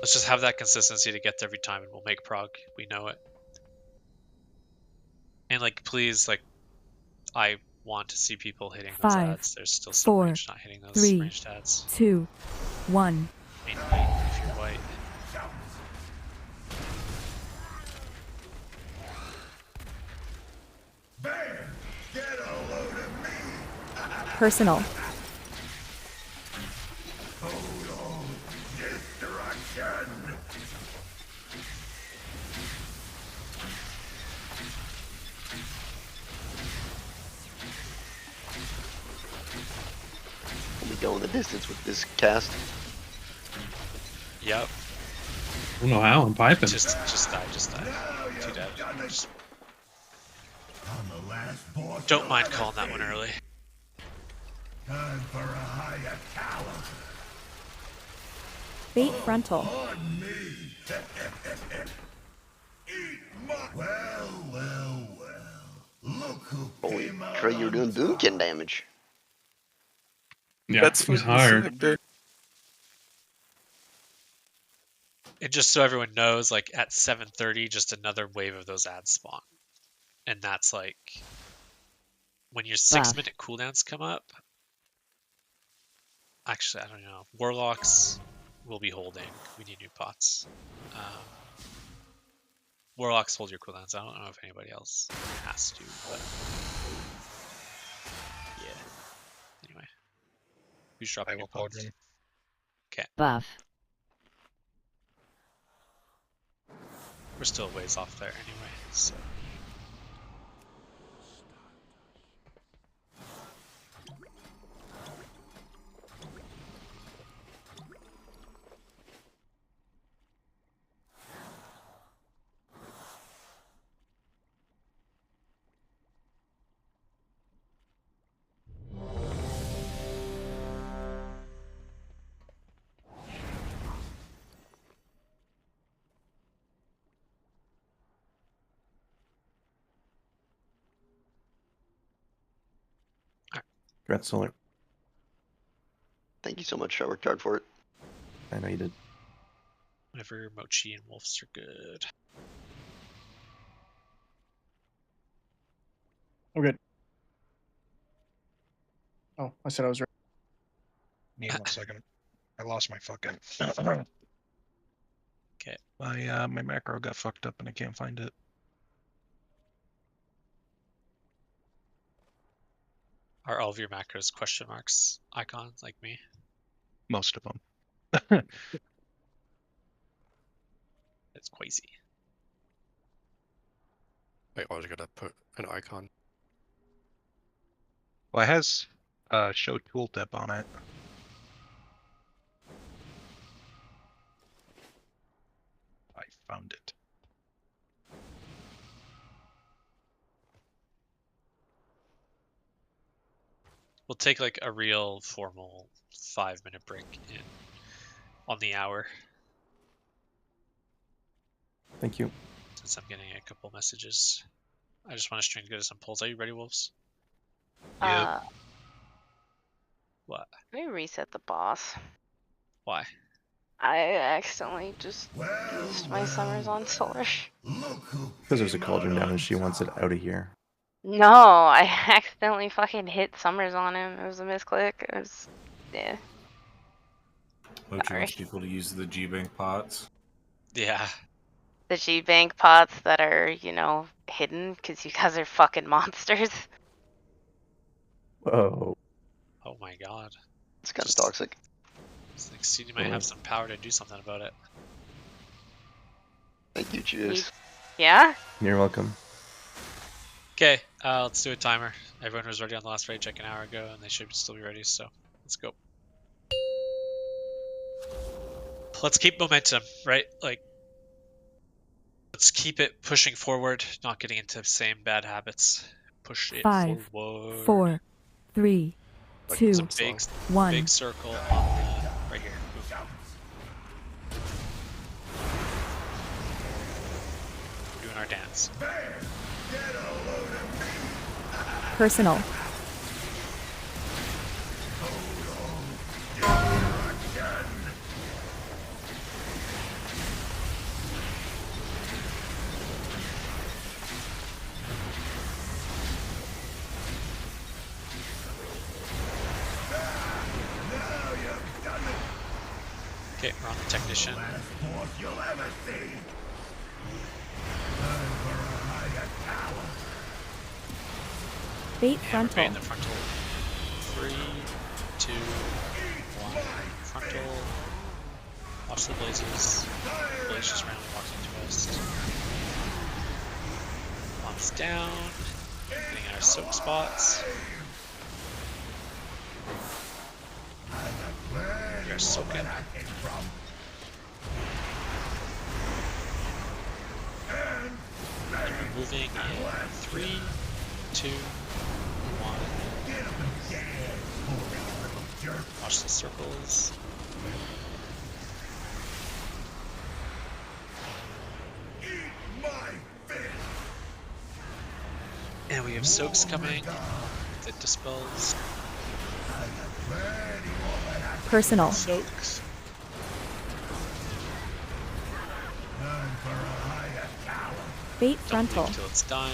Let's just have that consistency to get there every time, and we'll make prog. We know it. And like, please, like, I want to see people hitting those 5, ads. There's still some 4, range not hitting those 3, ranged ads. 2, 1. Main white if you're white. Personal. We'll be going the distance with this cast. Yep. I don't know how. I'm piping. Just die. Too dead. Just... Don't mind calling that one early. Time for a higher caliber. Bait frontal. On me. Eat my... Well. you were doing boomkin damage. Yeah, That's he's fucking higher. sick, dude. And just so everyone knows, like at 7:30, just another wave of those ads spawn. And that's like when your 6-minute cooldowns come up. Actually, I don't know. Warlocks will be holding. We need new pots. Warlocks hold your cooldowns. I don't know if anybody else has to, but yeah. Anyway, who's dropping new pots? Okay. Buff. We're still a ways off there anyway, so. Congrats, Solar. Thank you so much. I worked hard for it. I know you did. Whenever Mochi and Wolves are good. I'm good. Oh, I said I was ready. Need 1 second. I lost my fucking. Okay. My macro got fucked up and I can't find it. Are all of your macros question marks icons like me? Most of them. It's crazy. Wait, why was I gonna put an icon? Well, it has show tooltip on it. I found it. We'll take like a real formal 5-minute break in on the hour. Thank you. Since I'm getting a couple messages. I just want to string together some polls. Are you ready, Wolves? What? Let me reset the boss. Why? I accidentally just used my summers on Solar. Because there's a cauldron down and she wants it out of here. No, I accidentally fucking hit summers on him. It was a misclick. It was, yeah. Mochi Sorry. wants people to use the G-Bank pots. Yeah. The G-Bank pots that are, you know, hidden because you guys are fucking monsters. Whoa. Oh my god. It's kind of toxic. It's like CD might have some power to do something about it. Thank you, Cheers. Yeah? You're welcome. Okay, let's do a timer. Everyone was ready on the last raid check an hour ago, and they should still be ready, so let's go. Let's keep momentum, right? Like, let's keep it pushing forward, not getting into the same bad habits. Push it 5, forward. 4, 3, Like, 2, it's a big, 1. big circle on the, right here. Move. We're doing our dance. Personal. Okay, we're on the technician. Bait And we're frontal. baiting the frontal. 3, 2, 1. Frontal. Watch the blazes. Blaze just randomly walks into us. Bombs down. Getting our soak spots. We are soaking. And we're moving in 3, 2, 1. Watch the circles. And we have soaks coming. It dispels. Personal. Soaks. Bait Don't frontal. leave till it's done.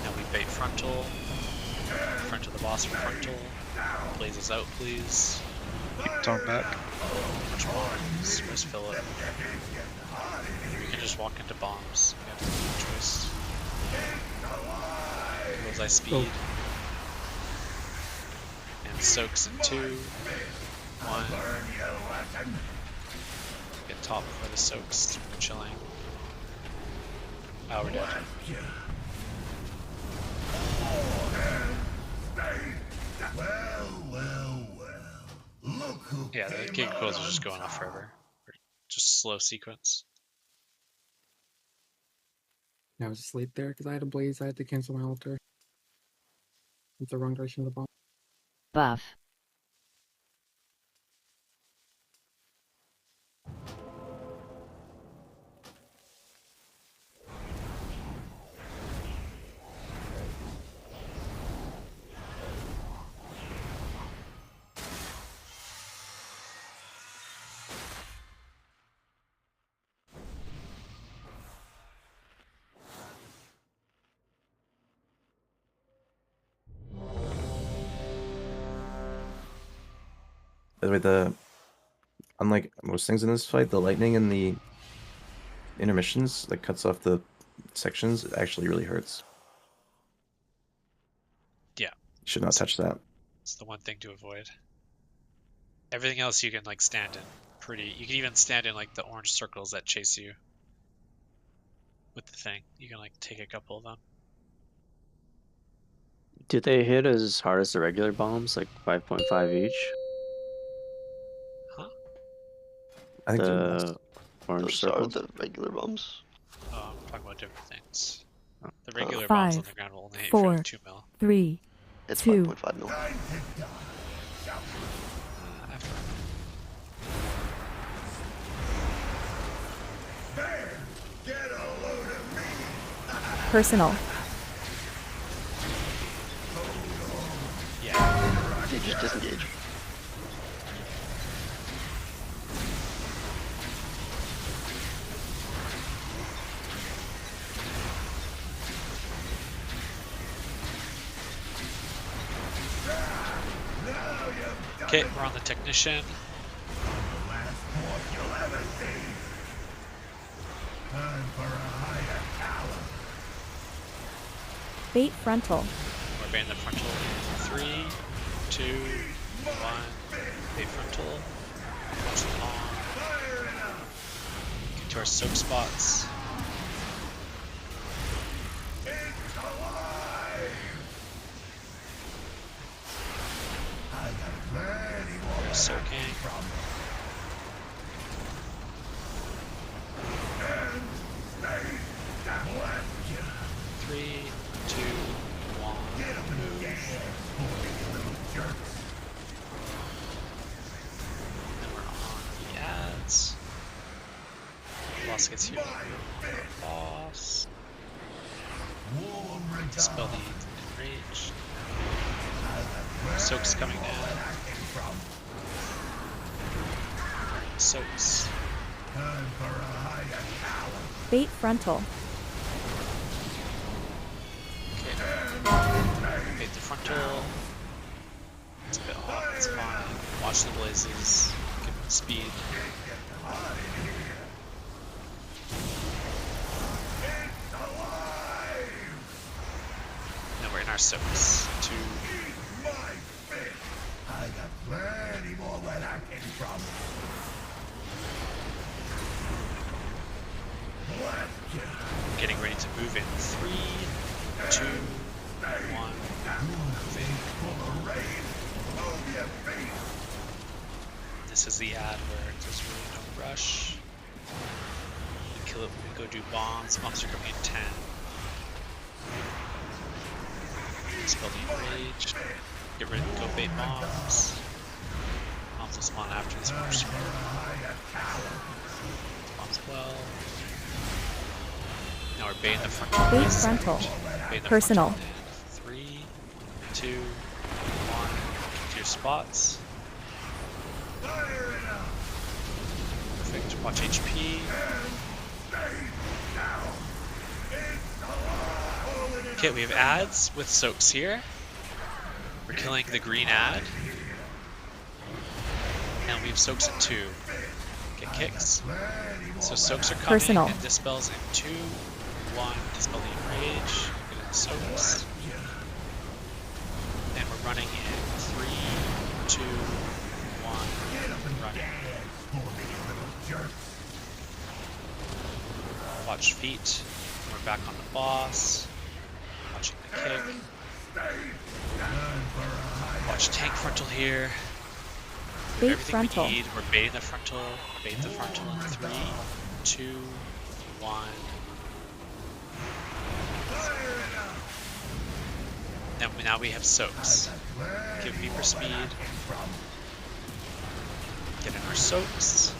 Now we bait frontal. Front of the boss for frontal. Blazes out, please. Talk back. Much bombs. Where's Philip? You can just walk into bombs. You have no choice. Bullseye speed. And soaks in 2, 1. Get top before the soaks. We're chilling. Oh, we're dead. Yeah, the Giga Coils are just going off forever. Just slow sequence. I was just late there because I had a blaze. I had to cancel my altar. It's the wrong direction of the bomb. Buff. By the way, unlike most things in this fight, the lightning in the intermissions that cuts off the sections actually really hurts. Yeah. You should not touch that. It's the one thing to avoid. Everything else you can like stand in pretty. You can even stand in like the orange circles that chase you with the thing. You can like take a couple of them. Do they hit as hard as the regular bombs, like 5.5 each? Huh? I think the orange Those circles. are the regular bombs. Oh, I'm talking about different things. The regular 5, bombs on the ground will only hit you 4, for 2 mil. 3, It's 2. 5.5 mil. Personal. Yeah. You just disengage. Okay, we're on the technician. Bait frontal. We're baiting the frontal in 3, 2, 1. Bait frontal. Watch the bomb. Get to our soak spots. We're soaking. Three, two, one, move. Then we're on the ads. Boss gets here. Boss. Dispel the enraged. Soak's coming down. Soaks. Bait frontal. Bait the frontal. It's a bit off, it's fine. Watch the blazes. Give them speed. Now we're in our soaks. 2. I got plenty more where that came from. Getting ready to move in 3, 2, 1. Moving. This is the ad where there's really no rush. We kill it when we go do bombs. Bombs are coming in 10. Spell the enraged. Get ready to go bait bombs. Bombs will spawn after this first one. Bombs well. Now we're baiting the frontal. Bait frontal. Personal. 3, 2, spots. Perfect. Watch HP. Okay, we have ads with soaks here. We're killing the green ad. And we have soaks in 2. Get kicks. So soaks are coming Personal. and dispels in 2, 1, dispel the enrage, get in the soaks. And we're running in 3, 2, 1, running. Watch feet. We're back on the boss. Watching the kick. Watch tank frontal here. Bait Everything frontal. we need. We're baiting the frontal. Bait the frontal in 3, 2, 1. Now we have soaks. Give Beeper speed. Get in our soaks.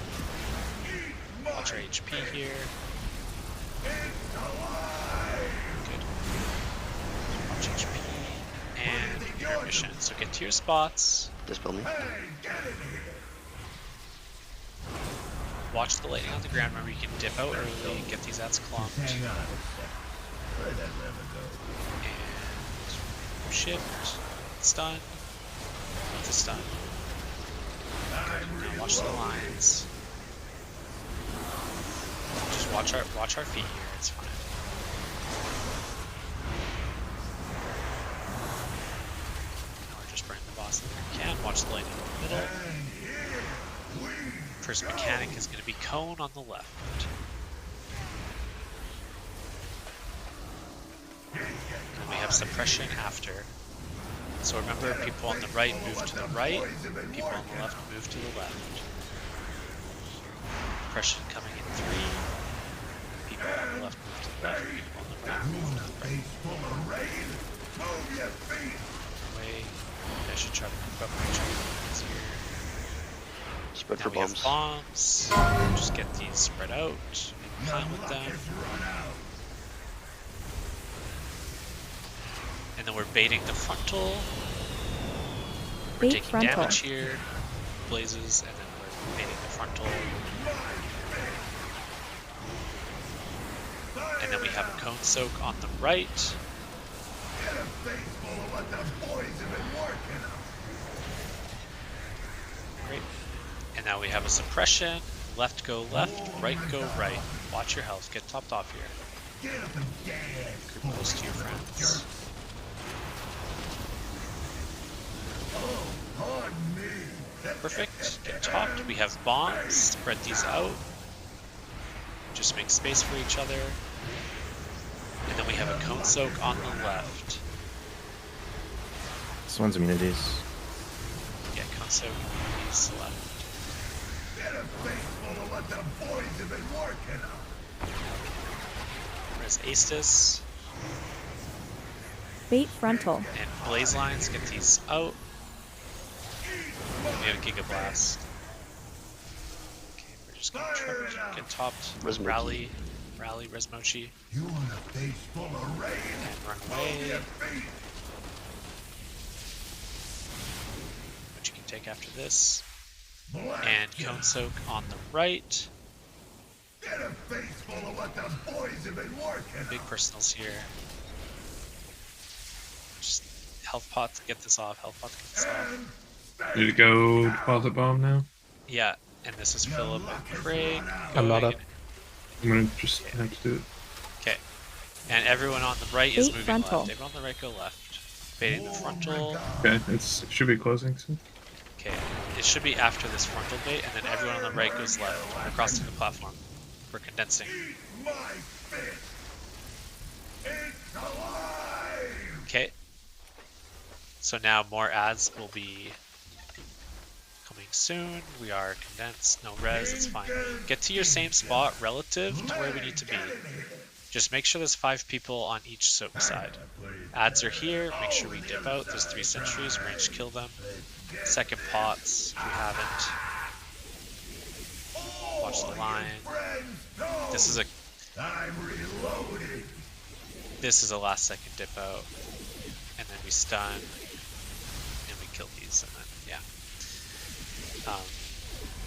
Watch our HP here. Good. Watch HP. And intermission. So get to your spots. Dispel me. Watch the lightning on the ground. Remember, you can dip out early and get these ads clumped. Hang on a second. Where'd that lever go? And shift. Stun. With the stun. Good. Now watch the lines. Just watch our feet here. It's fine. Now we're just burning the boss if we can. Watch the lightning in the middle. First mechanic is going to be cone on the left. And we have suppression after. So remember, people on the right move to the right, people on the left move to the left. Suppression coming in 3. People on the left move to the left, people on the right move to the right. Way. I should try to move up my charges here. Spread Now for we have bombs. bombs. Just get these spread out. Pile with them. And then we're baiting the frontal. We're Bait taking frontal. damage here. Blazes, and then we're baiting the frontal. And then we have a cone soak on the right. Great. And now we have a suppression. Left go left, right go right. Watch your health. Get topped off here. Group close to your friends. Perfect. Get topped. We have bombs. Spread these out. Just make space for each other. And then we have a cone soak on the left. This one's immunities. Yeah, cone soak is left. Res Aestus. Bait frontal. And blaze lines, get these out. We have a Giga Blast. Okay, we're just gonna try to get topped. Resmochi. Rally, Resmochi. You want a face full of rain? And run away. Which you can take after this. And cone soak on the right. Get a face full of what the boys have been working Big personals here. Just health pot to get this off. Health pot to get this off. Need to go deposit bomb now? Yeah, and this is Philip and Craig. I'm not going. up. I'm gonna just have to do it. Okay. And everyone on the right is Bait moving frontal. left. Everyone on the right go left. Baiting the frontal. Okay, it should be closing soon. Okay. It should be after this frontal bait, and then everyone on the right goes left. We're crossing the platform. We're condensing. Okay. So now more ads will be coming soon. We are condensed, no res, it's fine. Get to your same spot relative to where we need to be. Just make sure there's 5 people on each soak side. Ads are here, make sure we dip out. There's 3 sentries, range kill them. Second pots, if you haven't. Watch the line. This is a last second dip out. And then we stun. And we kill these, and then,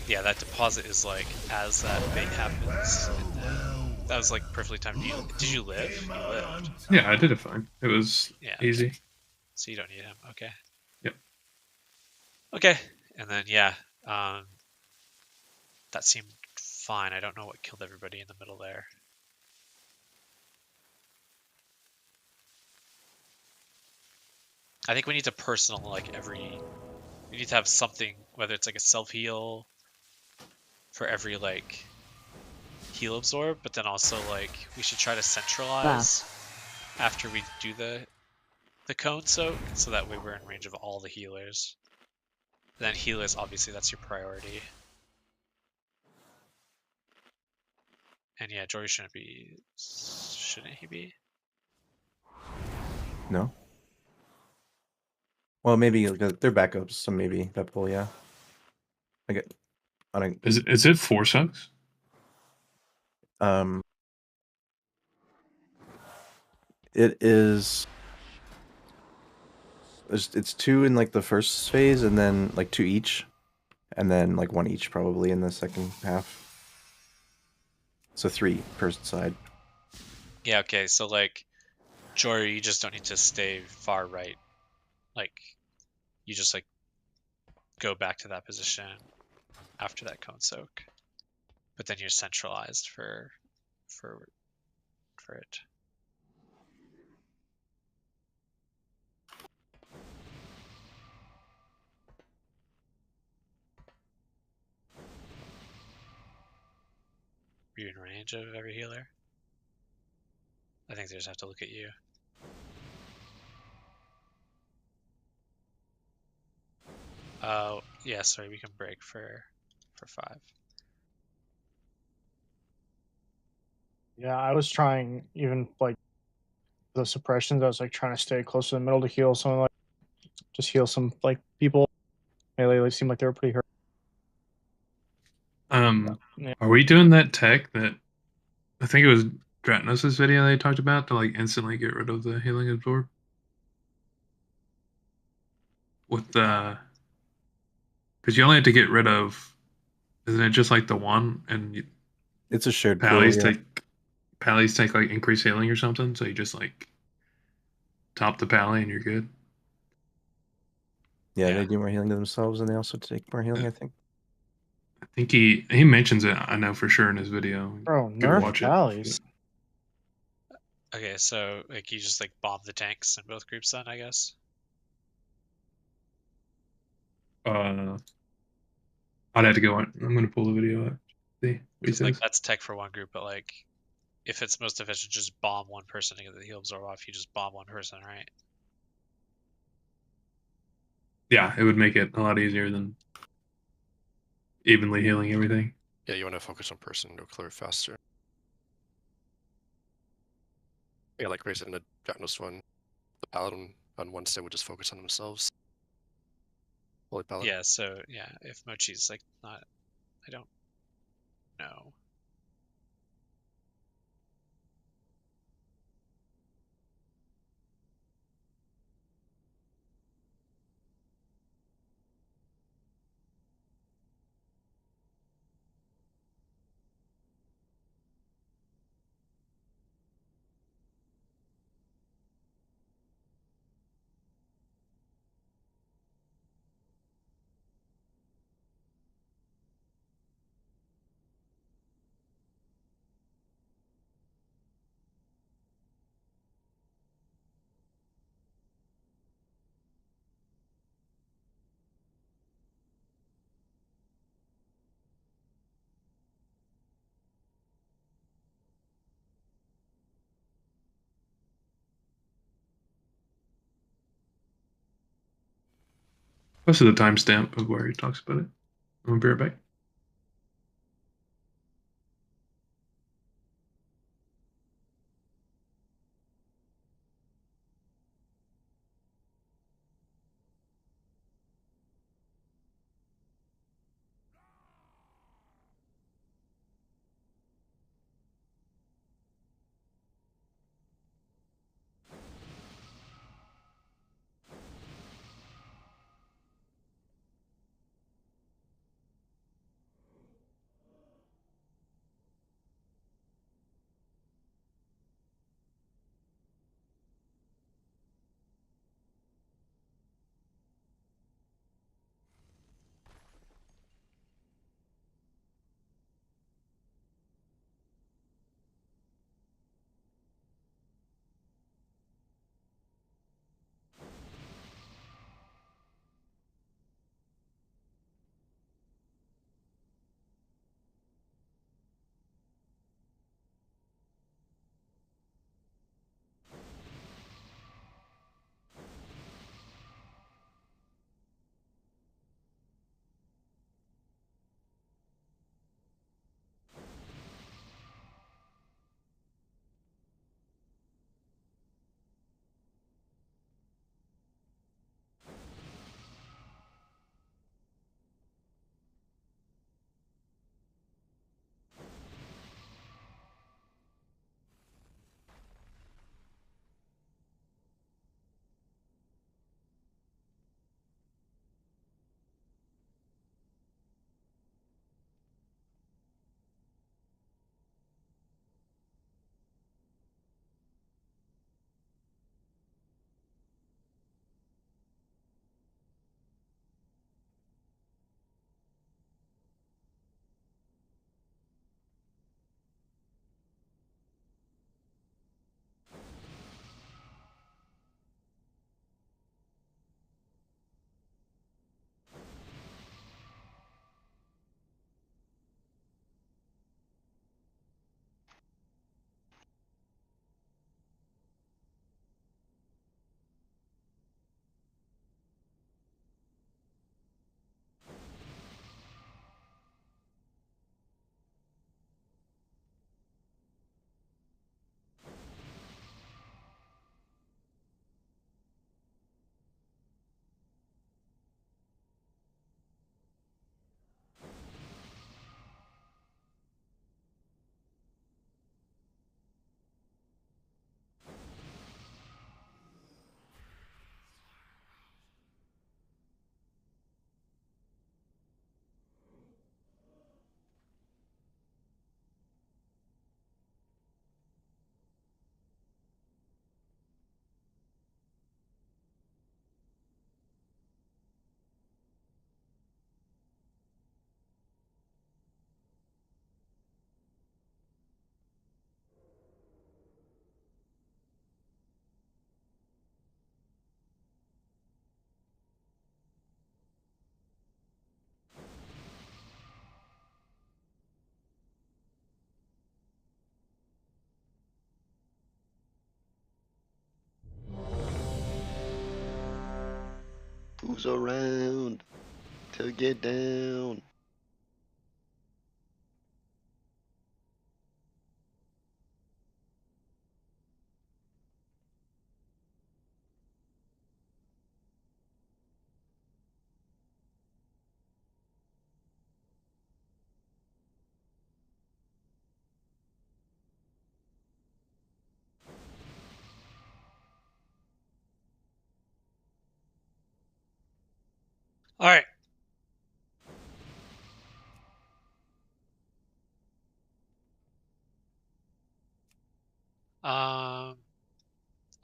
Yeah, that deposit is like as that bait happens. And then that was like perfectly timed. Did you live? You lived. Yeah, I did it fine. It was Yeah. easy. So you don't need him. Okay. Yep. Okay. And then yeah, that seemed fine. I don't know what killed everybody in the middle there. I think we need to personal like every. We need to have something, whether it's like a self heal for every like heal absorb, but then also like we should try to centralize after we do the cone soak, so that way we're in range of all the healers. Then healers, obviously, that's your priority. And yeah, Jory shouldn't be. Shouldn't he be? No. Well, maybe they're backups, so maybe that pull, yeah. I get. I don't. Is it 4 sucks? It is. It's 2 in like the first phase, and then like 2 each, and then like 1 each probably in the second half. So 3 per side. Yeah. Okay. So like, Jory, you just don't need to stay far right. Like, you just like go back to that position after that cone soak, but then you're centralized for it. Are you in range of every healer? I think they just have to look at you. Oh, yeah, sorry, we can break for 5. Yeah, I was trying even like the suppressions. I was like trying to stay close to the middle to heal some like just heal some like people. They seemed like they were pretty hurt. Yeah. Are we doing that tech that I think it was Dratnos' video they talked about to like instantly get rid of the healing absorb? With the because you only have to get rid of, isn't it just like the one and it's a shared pallies pool, yeah. take like increased healing or something, so you just like top the pally and you're good. Yeah, they do more healing to themselves, and they also take more healing, I think. I think he mentions it. I know for sure in his video. Bro, Go nerf watch pallies. Okay, so like you just like bomb the tanks in both groups then, I guess. I'd have to go on. I'm gonna pull the video up. See what he Like says. that's tech for one group, but like if it's most efficient, just bomb one person to get the heal absorb off. You just bomb one person, right? Yeah, it would make it a lot easier than evenly healing everything. Yeah, you want to focus on person to clear it faster. Yeah, like Ray said in the Dratnos one, the paladin on one side would just focus on themselves. Holy paladin. Yeah, so yeah, if Mochi's like not, I don't know. Posted the timestamp of where he talks about it. I'm gonna be right back. Who's around to get down? All right.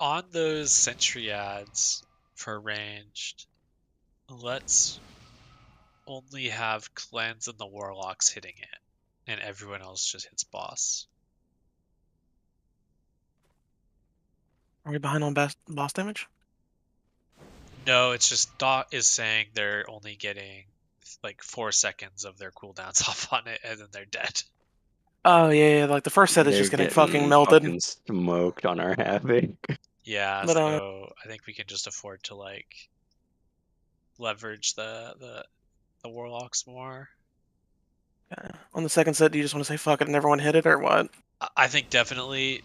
On those sentry ads for ranged, let's only have cleanse and the warlocks hitting it, and everyone else just hits boss. Are we behind on boss damage? No, it's just Dot is saying they're only getting like 4 seconds of their cooldowns off on it, and then they're dead. Oh yeah, like the first set is just getting fucking melted. Fucking smoked on our havoc. Yeah, But, so I think we can just afford to like leverage the warlocks more. On the second set, do you just want to say fuck it and everyone hit it, or what? I think definitely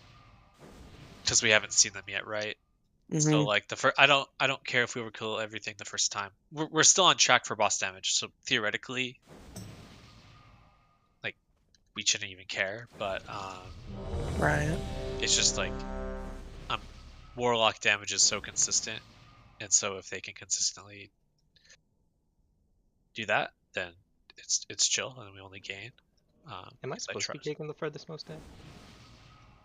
because we haven't seen them yet, right? So Mhm. like the first, I don't care if we overkill everything the first time. We're still on track for boss damage, so theoretically, like we shouldn't even care. But Right. it's just like warlock damage is so consistent, and so if they can consistently do that, then it's chill, and we only gain. Am I supposed to be taking the furthest most dead?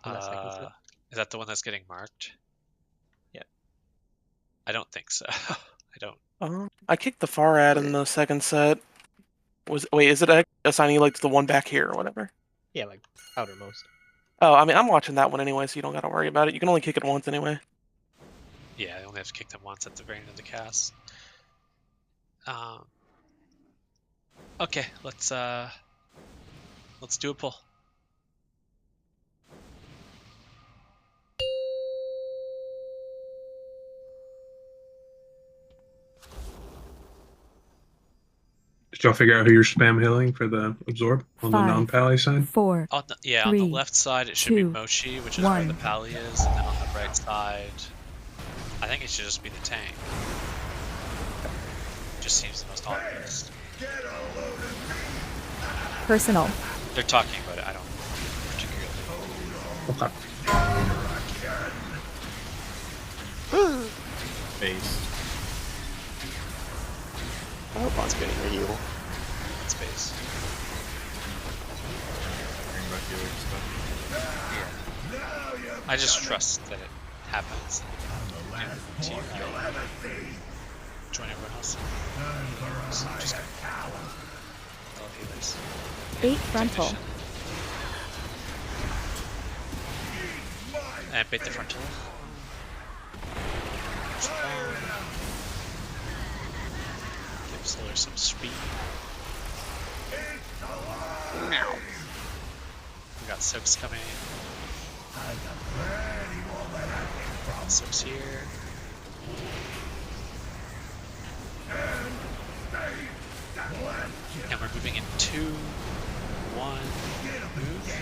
In that second set? Is that the one that's getting marked? Yeah. I don't think so. I don't. I kicked the far ad in the second set. Wait, is it assigning you like to the one back here or whatever? Yeah, like outermost. Oh, I mean, I'm watching that one anyway, so you don't got to worry about it. You can only kick it once anyway. Yeah, I only have to kick them once at the very end of the cast. Okay, let's do a pull. Did y'all figure out who you're spam healing for the absorb on the 5, non-pally side? 4, On the, yeah, 3, on the left side it should be 2, Moshi, which is where 1. the pally is, and then on the right side, I think it should just be the tank. Just seems the most obvious. Personal. They're talking about it. I don't particularly. Okay. Base. I hope Bond's getting a heal. Space. Yeah. I just trust that it happens. Team join everyone else. So just go. All healers. 8 frontal. And bait the frontal. Give Solar some speed. Meow. We got soaks coming. Soaks here. And we're moving in 2, 1, move.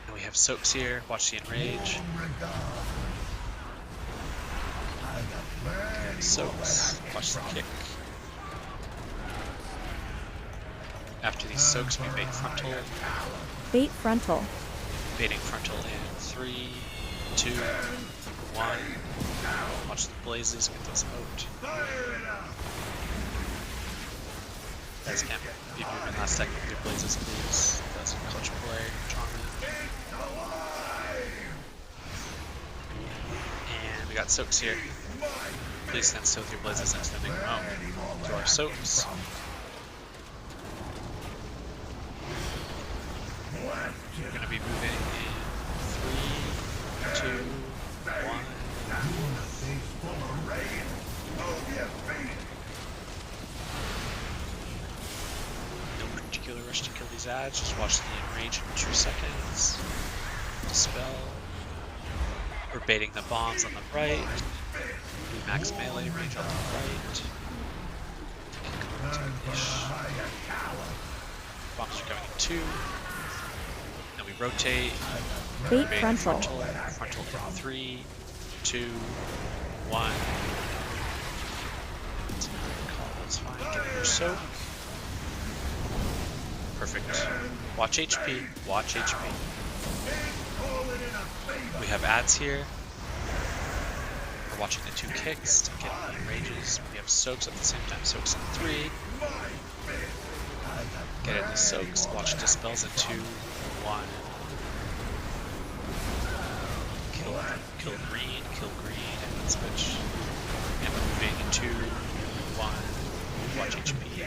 And we have soaks here. Watch the enrage. Soaks. Watch the kick. After these soaks, we bait frontal. Bait frontal. Baiting frontal in 3, 2, 1. Watch the blazes, get those out. Guys can't be moving last second with your blazes, please. That's a clutch play. Charmin. And we got soaks here. Please stand still with your blazes next to the big remote. To our soaks. We're going to be moving in 3, 2, 1. No particular rush rush to kill these ads. Just watch the enrage in 2 seconds. Dispel. We're baiting the bombs on the right. Max melee range on the right. Bombs are going in 2. Then we rotate. Bait Baiting frontal. Frontal in 3, 2, 1. That's fine. Get your soak. Perfect. Watch HP. Watch HP. We have ads here. We're watching the 2 kicks to get the ranges. We have soaks at the same time. Soaks in 3. Get into soaks. Watch dispels in 2, 1. Kill green, and then switch. And moving in 2, 1. Watch HP.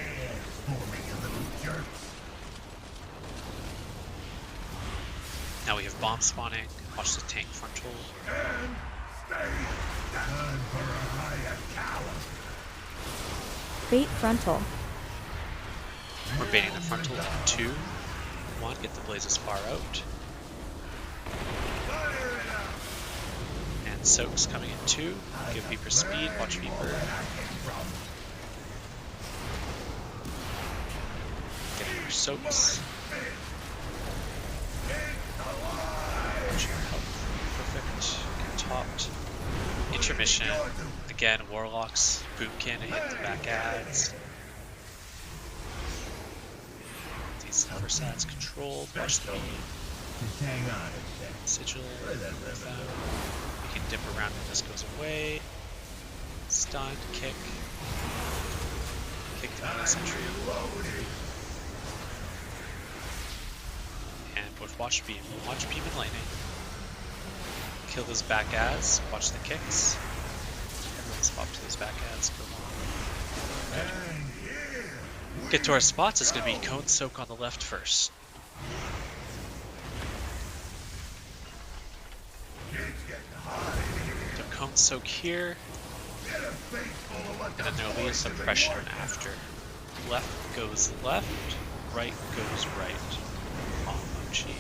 Now we have bomb spawning. Watch the tank frontal. Bait frontal. We're baiting the frontal in 2, 1. Get the blazes far out. And soaks coming in 2. Give Viper speed. Watch Viper. Getting your soaks. Watch your health. Perfect. Get topped. Intermission. Again, Warlocks. Boomkin to hit the back ads. These first ads controlled. Watch the beam. Sigil. We can dip around when this goes away. Stun, kick. Kick the melee sentry. And watch beam. Watch beam and lightning. Kill those back ads. Watch the kicks. Everyone swap to those back ads. Go on. Good. Get to our spots. It's going to be Cone Soak on the left first. So Cone Soak here. And then there will be a suppression after. Left goes left. Right goes right. Mochi.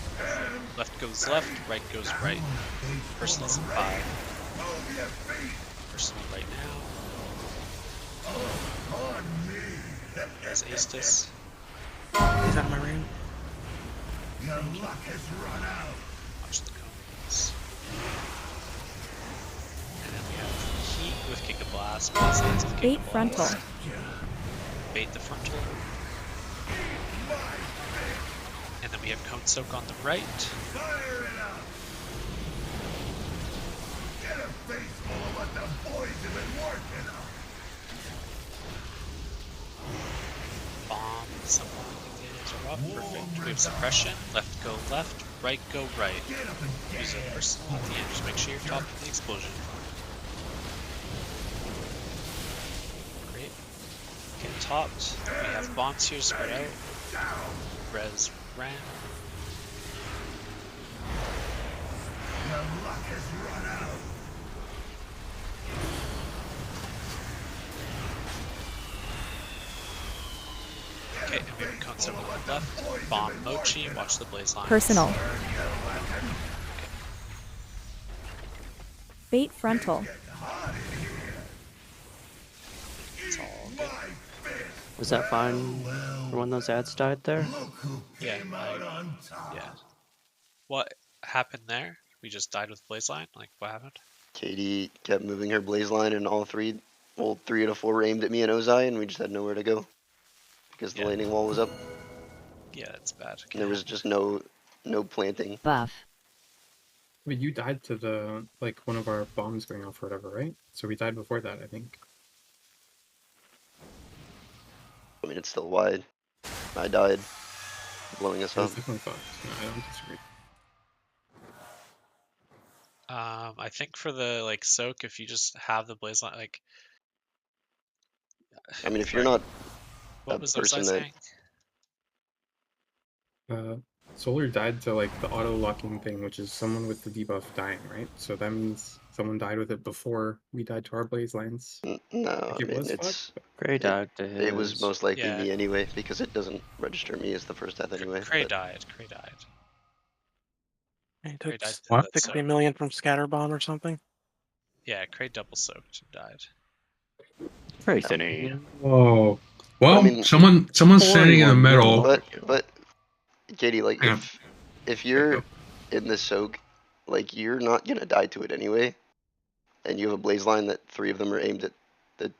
Left goes left. Right goes right. Personal's in 5. Personal right now. There's Aestus. He's out of my ring. Watch the cones. And then we have Heat with Giga Blast. Blast with Giga Bait Blast. frontal. Bait the frontal. And then we have Cone Soak on the right. Bomb, someone are up. Perfect. We have suppression. Left go left, right go right. Use a personal at the end. Just make sure you're top of the explosion. Great. Get topped. We have bombs here spread out. Res ran. Okay, and we have a concept on the left. Bomb Mochi, watch the blaze lines. Personal. Bait frontal. It's all good. Was that fine for when those ads died there? Yeah. Yeah. What happened there? We just died with blaze line? Like, what happened? Katie kept moving her blaze line, and all 3 out of 4 aimed at me and Ozai, and we just had nowhere to go because the laning wall was up. Yeah, that's bad. And there was just no planting. Buff. But you died to the, like, one of our bombs going off or whatever, right? So we died before that, I think. I mean, it's still wide. I died, blowing us I up. definitely thought. No, I don't disagree. I think for the like soak, if you just have the blaze line, like, I mean, if you're not what a was person Ozai that saying? Solar died to like the auto locking thing, which is someone with the debuff dying, right? So that means someone died with it before we died to our blaze lines. No, Like, I mean, was it's fucked. Gray died to it was his. most likely Yeah. me anyway because it doesn't register me as the first death anyway. Cray but- died. Cray died. He Cray took died to What? the 60 soak. million from Scatterbomb or something. Yeah, Cray double soaked and died. Crazy. Oh. Well, I mean, someone's standing in the 41 middle. mil. But Katie, like Hang on. if you're in the soak, like you're not gonna die to it anyway, and you have a blaze line that 3 of them are aimed at the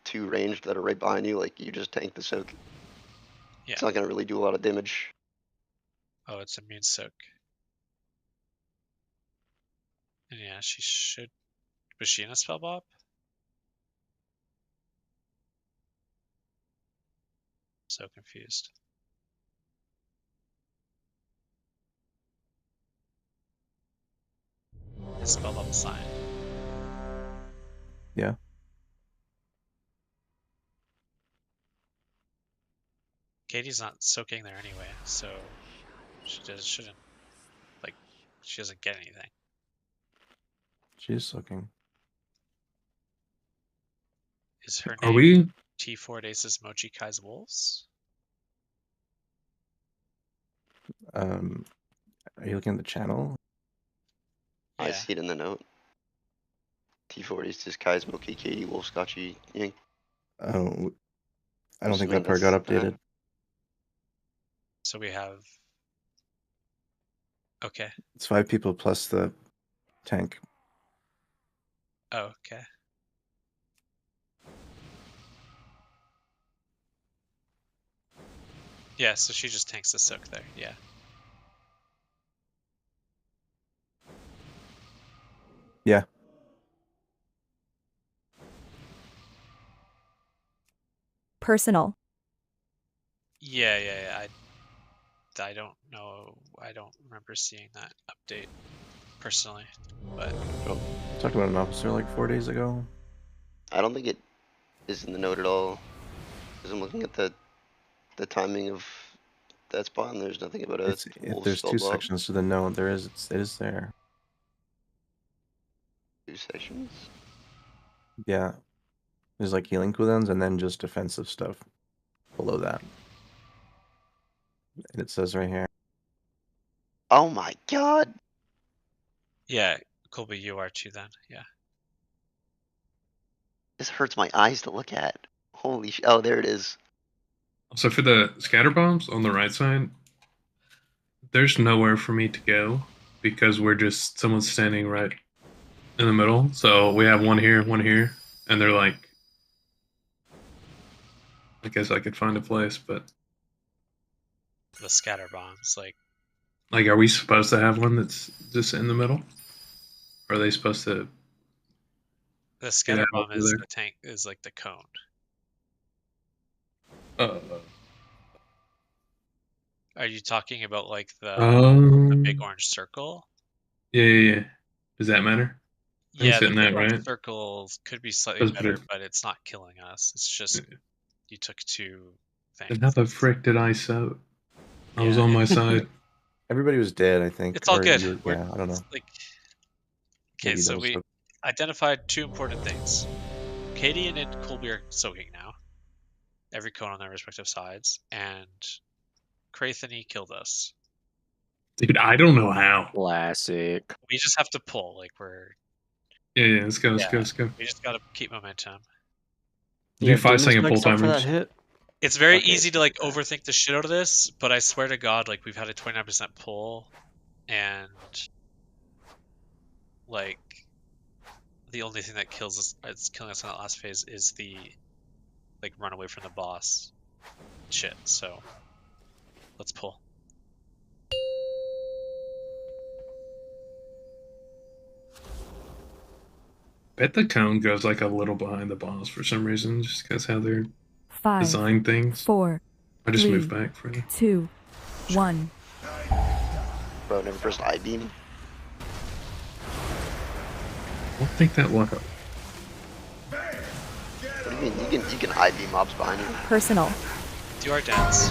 2 ranged that are right behind you, like you just tank the soak. Yeah. It's not gonna really do a lot of damage. Oh, it's immune soak. And yeah, she should. Was she in a spell bob? So confused. Is spell bob assigned? Yeah. Katie's not soaking there anyway, so she shouldn't, like, she doesn't get anything. She's soaking. Is her Are name we? T4 Aces Mochi Kai's Wolves? Are you looking at the channel? I Yeah. see it in the note. T40s is Kai's Moki, Katie, Wolf, Scotchy, Yink. Oh, I don't think Assuming that part got that's- updated. So we have. Okay. It's 5 people plus the tank. Oh, okay. Yeah, so she just tanks the soak there. Yeah. Yeah. Personal. Yeah. I don't know. I don't remember seeing that update personally, but Talked about an officer like 4 days ago. I don't think it is in the note at all. Because I'm looking at the timing of that spot, and there's nothing about a It's, if wolf there's spell 2 block. sections to the note, it is there. 2 sections? Yeah. There's like healing cooldowns and then just defensive stuff below that. And it says right here. Oh my god! yeah, Colby, you are too then. Yeah. This hurts my eyes to look at. Holy sh! Oh, there it is. So for the scatter bombs on the right side, there's nowhere for me to go because someone's standing right in the middle. So we have one here, and they're like, I guess I could find a place, but The scatter bombs, like, are we supposed to have one that's just in the middle? Or are they supposed to? the scatter out bomb over is there. the tank, is like the cone. Are you talking about like the big orange circle? Yeah. Does that matter? I'm Yeah, the sitting big that, orange right? circle could be slightly Doesn't better, matter. but it's not killing us. It's just you took 2 things. Then how the frick did I soak? I was Yeah, on my it's- side. Everybody was dead, I think. It's all or good. you- We're- yeah, I don't know. Like, okay, Maybe so those we are- identified 2 important things. Katie and Colby are soaking now. Every cone on their respective sides, and Krathany killed us. Dude, I don't know how. Classic. We just have to pull. Like we're. Yeah, let's go. We just gotta keep momentum. Do 5-second pull timers. It's very Okay, easy to like overthink the shit out of this, but I swear to God, like we've had a 29% pull, and like the only thing that kills us, it's killing us in that last phase, is the like run away from the boss shit. So let's pull. Bet the cone goes like a little behind the boss for some reason, just because how they're 5, design things. 4, I just 3, moved back for you. 2, 1. Bro, never pressed I beam. I don't think that will help. What do you mean? You can I beam mobs behind you. Personal. Do our dance.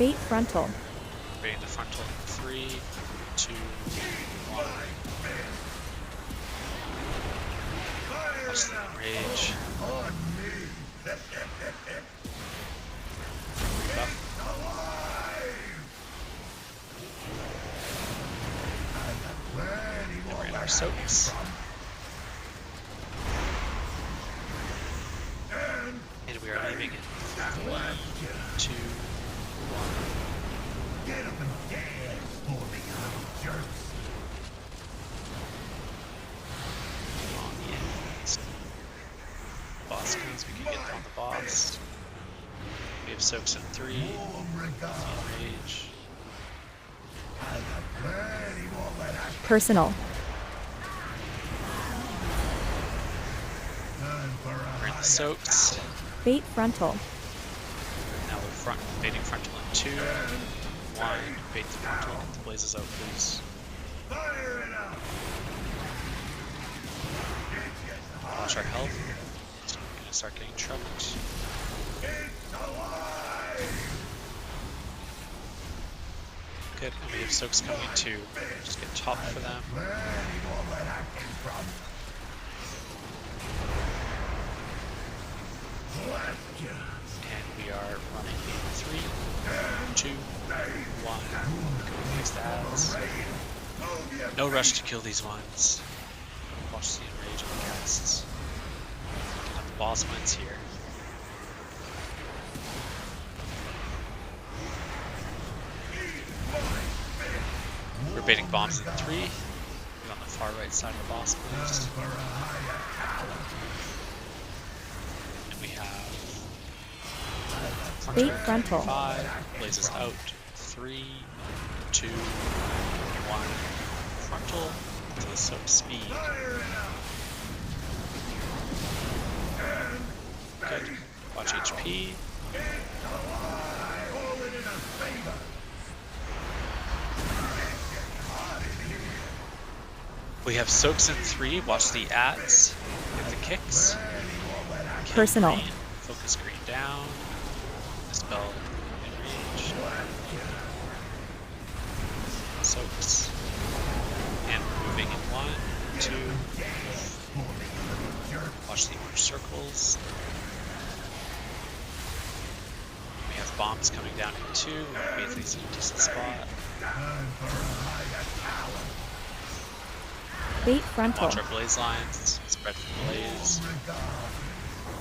Bait frontal. Baiting the frontal in 3, 2, 1. Watch the enrage. Buff. Then we're in our soaks. And we are leaving in 3, 2, 1. Get up and dance for me, you jerks. On the end. Boss goes, we can get on the boss. We have soaks in 3. Enrage. Personal. We're in the soaks. Bait frontal. Now we're baiting frontal in 2, 1. Bait the frontal. Get the blazes out, please. Watch our health. We're gonna start getting trucked. Good, and we have soaks coming too. Just get top for them. And we are running in 3, 2, 1. Go fix the ads. No rush to kill these ones. Watch the enrage on the casts. Get on the boss mines here. We're baiting bombs in 3. We're on the far right side of the boss mines. And we have Bait frontal. 5. Blazes out. 3, 2, 1. Frontal to the soap speed. Good. Watch HP. We have soaks in 3. Watch the ads. Get the kicks. Kill Personal. green. Focus green down. Dispel enrage. Soaks. And we're moving in 1, 2. Watch the orange circles. We have bombs coming down in 2. We have these in a decent spot. Bait frontal. Watch our blaze lines. Spread the blaze.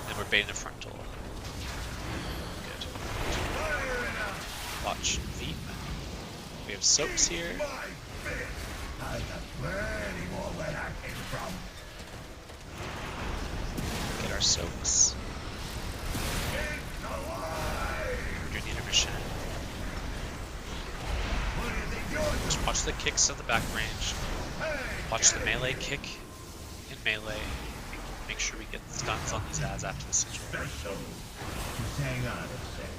And we're baiting the frontal. Good. Watch Veep. We have soaps here. Get our soaks. We're doing the intermission. Just watch the kicks of the back range. Watch the melee kick in melee. Make sure we get stuns on these ads after the sigil. Hang on a sec.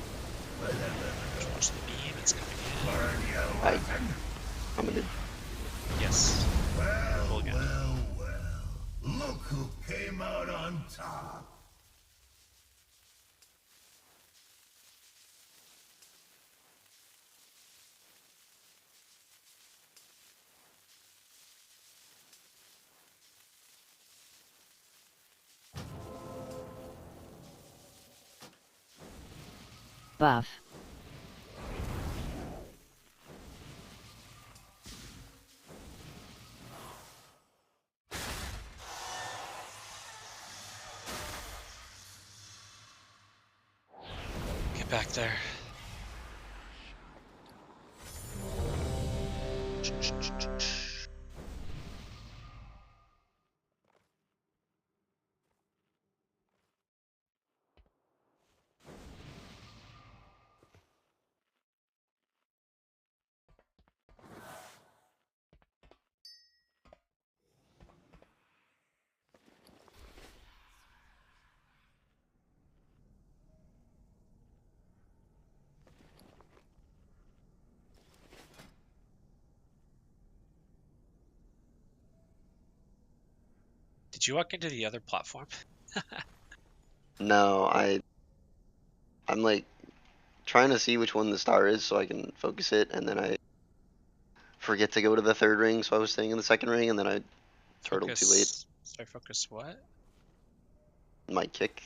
Just watch the beam, it's coming in. I'm gonna. Yes. Roll again. Look who came out on top. Buff. Get back there. Did you walk into the other platform? No, I'm like trying to see which one the star is so I can focus it, and then I forget to go to the third ring, so I was staying in the second ring, and then I turtled too late. Sorry, focus what? My kick.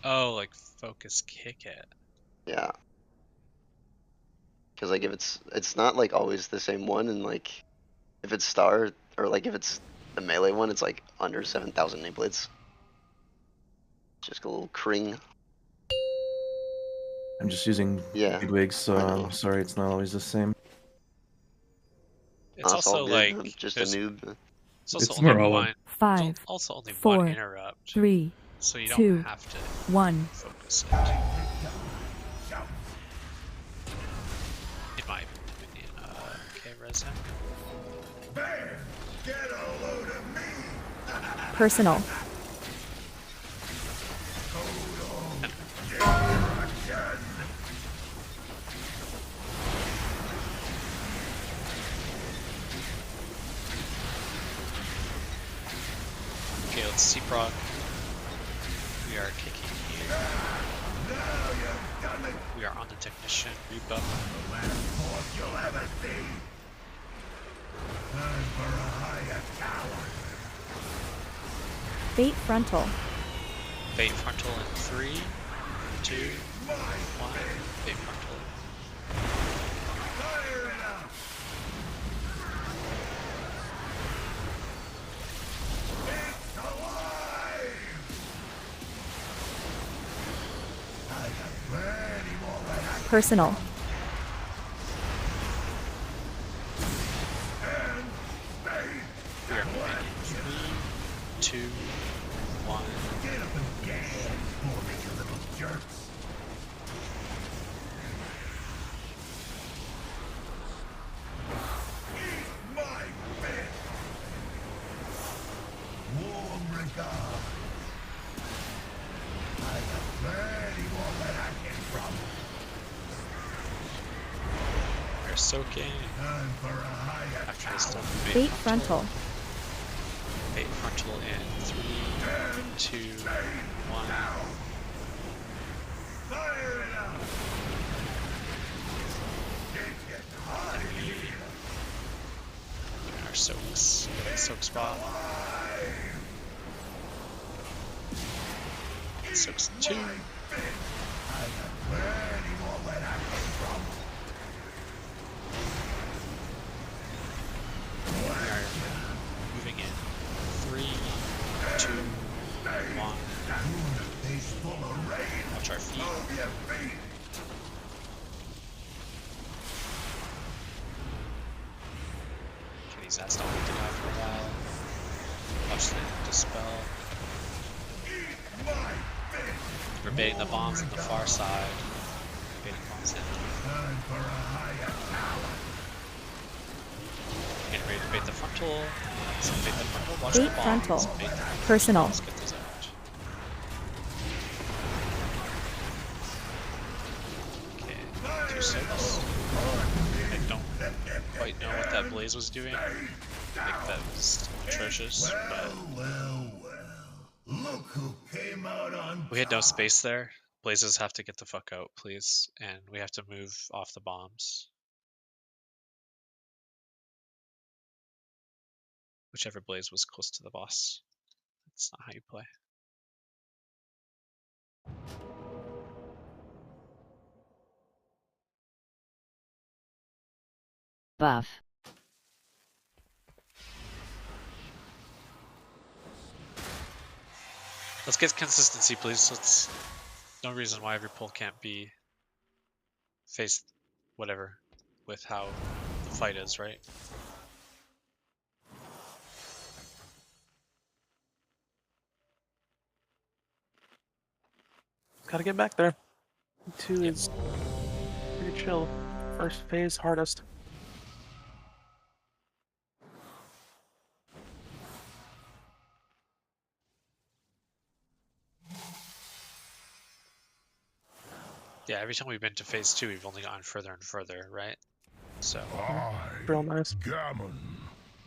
Oh, like focus kick it. Yeah. Because like if it's not like always the same one, and like if it's star or like if it's the melee one, it's like under 7,000 nameplates. Just a little cring. I'm just using Yeah, Bigwigs, so I know. I'm sorry it's not always the same. It's It's all also good, like I'm just a there's- noob. It's also It's only more one. Five, It's also only four, one interrupt. 3, So you 2, don't have to 1. focus it. In my opinion. Okay, Reza. Get a load of me! Personal. Okay, let's see proc. We are kicking here. We are on the technician rebuff. The last force you'll ever see! Time for a higher tower! Fate frontal. Fate frontal in 3, 2, 1. Fate frontal. Fire it up! It's alive! I got plenty more where I Personal. We are moving in 3, 2, 1. get up and dance for me, you little jerks! Eat my fist! Warm regard! I got plenty more where I came from! We are soaking. Time for a higher After this done, Fate frontal. Fate frontal in 3, 2, 1. Fire it up! It's getting hot in here! Doing our soaks. Soak spot. Soaks 2. I got plenty more where I came from! We are moving in 3, 2, 1. Face full of rain! Watch our feet. Move your feet! Kenny's ass not looking out for a while. Watch the dispel. Eat my fist! We're baiting the bombs on the far side. Baiting bombs in. Time for a higher tower! Getting ready to bait the frontal. So bait the frontal. Watch Fate the bombs. frontal. Bait the frontal. Personal. Let's get those out. Okay, 2 soaks. I don't quite know what that blaze was doing. I think that was atrocious, but Well. Look who came out on we had no space there. Blazes have to get the fuck out, please, and we have to move off the bombs. Whichever blaze was close to the boss. That's not how you play. Buff. Let's get consistency, please. Let's. No reason why every pull can't be faced, whatever, with how the fight is, right? Gotta get back there. 2 is pretty chill. First phase, hardest. Yeah, every time we've been to phase 2, we've only gotten further and further, right? So. Real nice. Gammon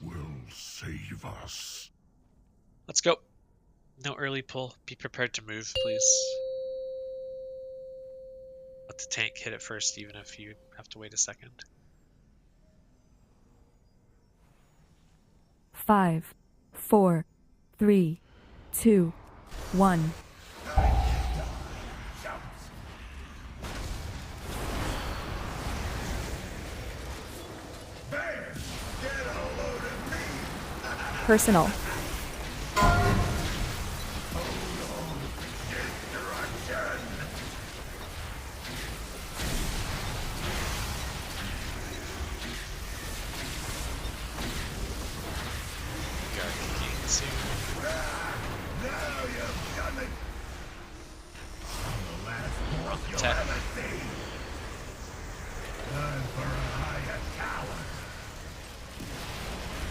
will save us. Let's go. No early pull. Be prepared to move, please. Let the tank hit it first, even if you have to wait a second. 5, 4, 3, 2, 1. Personal.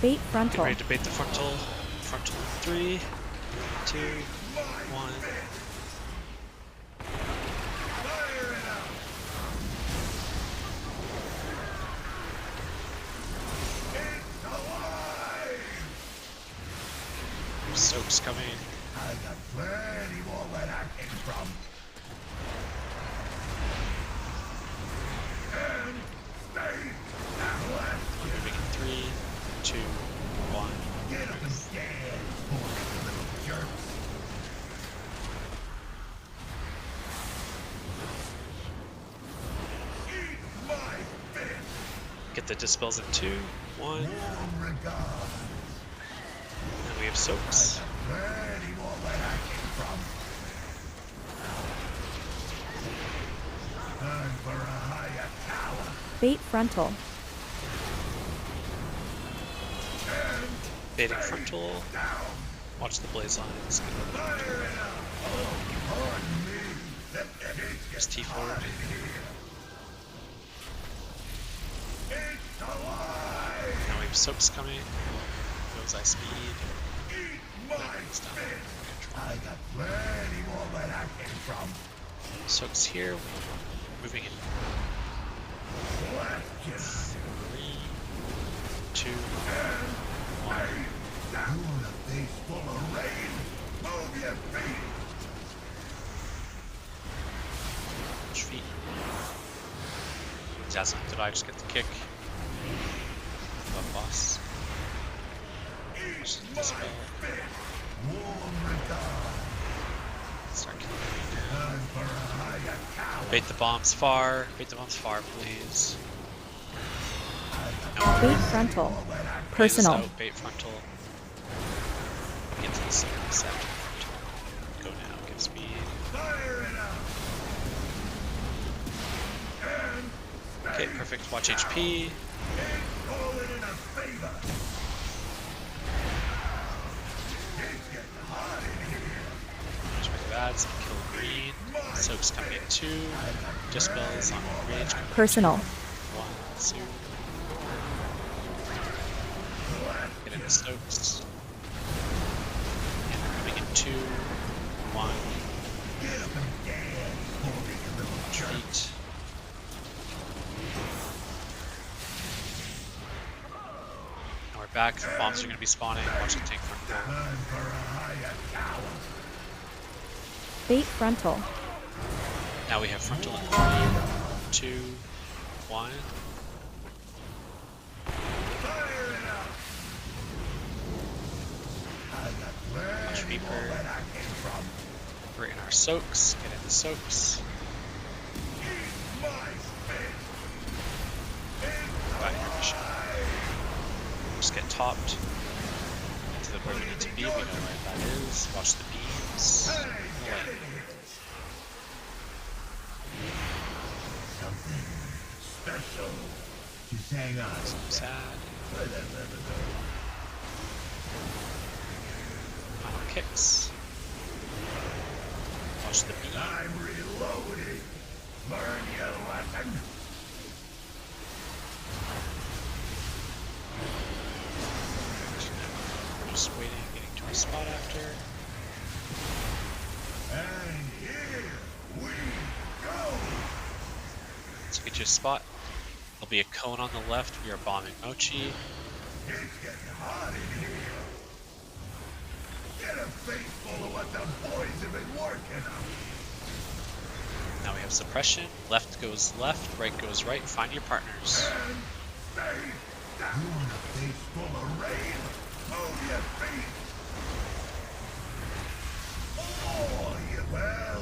Bait Get frontal. ready to bait the frontal. Frontal in 3, 2, 1. Soap's coming. I got plenty more where that came from. And stay now left. Moving in 3, 2, 1. Get up and stand, poor little jerks. Eat my fist. Get the dispels in 2, 1. Warm regard. And we have soaks. Plenty more where that came from. Time for a higher tower. Bait frontal. Baiting frontal. Watch the blaze lines. There's T4. Now we have soaks coming. Goes ice speed. I got plenty more where that came from. Soaks here. Moving in 3, 2, 1. You want a face full of rain? Move your feet. Which feet? Jasmine, did I just get the kick? Love boss. Watch the dispel. Start killing me now. Bait the bombs far. Bait the bombs far, please. Bait frontal. Personal. Out, bait frontal. Get to the second set. Go now, get speed. Okay, perfect. Watch HP. Watch my bads. Kill green. Soaks coming in 2. Dispels on rage. Personal. 1, 2. Get into soaks. And we're coming in 2, 1. Retreat. Now we're back. The bombs are going to be spawning. Watch the tank front go. Bait frontal. Now we have frontal in 3, 2, 1. Watch Reaper. We're in our soaks. Get into soaks. Got intermission. Just get topped to the where we need to be. We know where that is. Watch the beams. Something special. Just hang on. So sad. Final kicks. Watch the beam. I'm reloading. Learn your lesson. We're just waiting, getting to our spot after. And here we go. Let's get you a spot. There'll be a cone on the left. We are bombing Mochi. It's getting hot in here. Get a face full of what the boys have been working on. Now we have suppression. Left goes left, right goes right. Find your partners. You want a face full of rain? Move your feet! Oh, you well.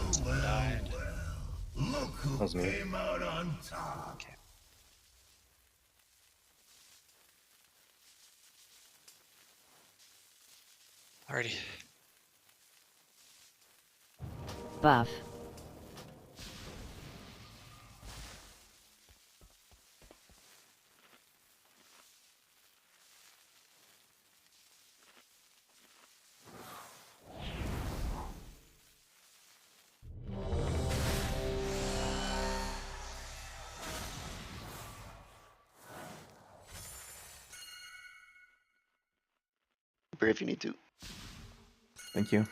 Look who That was me. came out on top. Okay. Alrighty. Buff. Here if you need to. Thank you.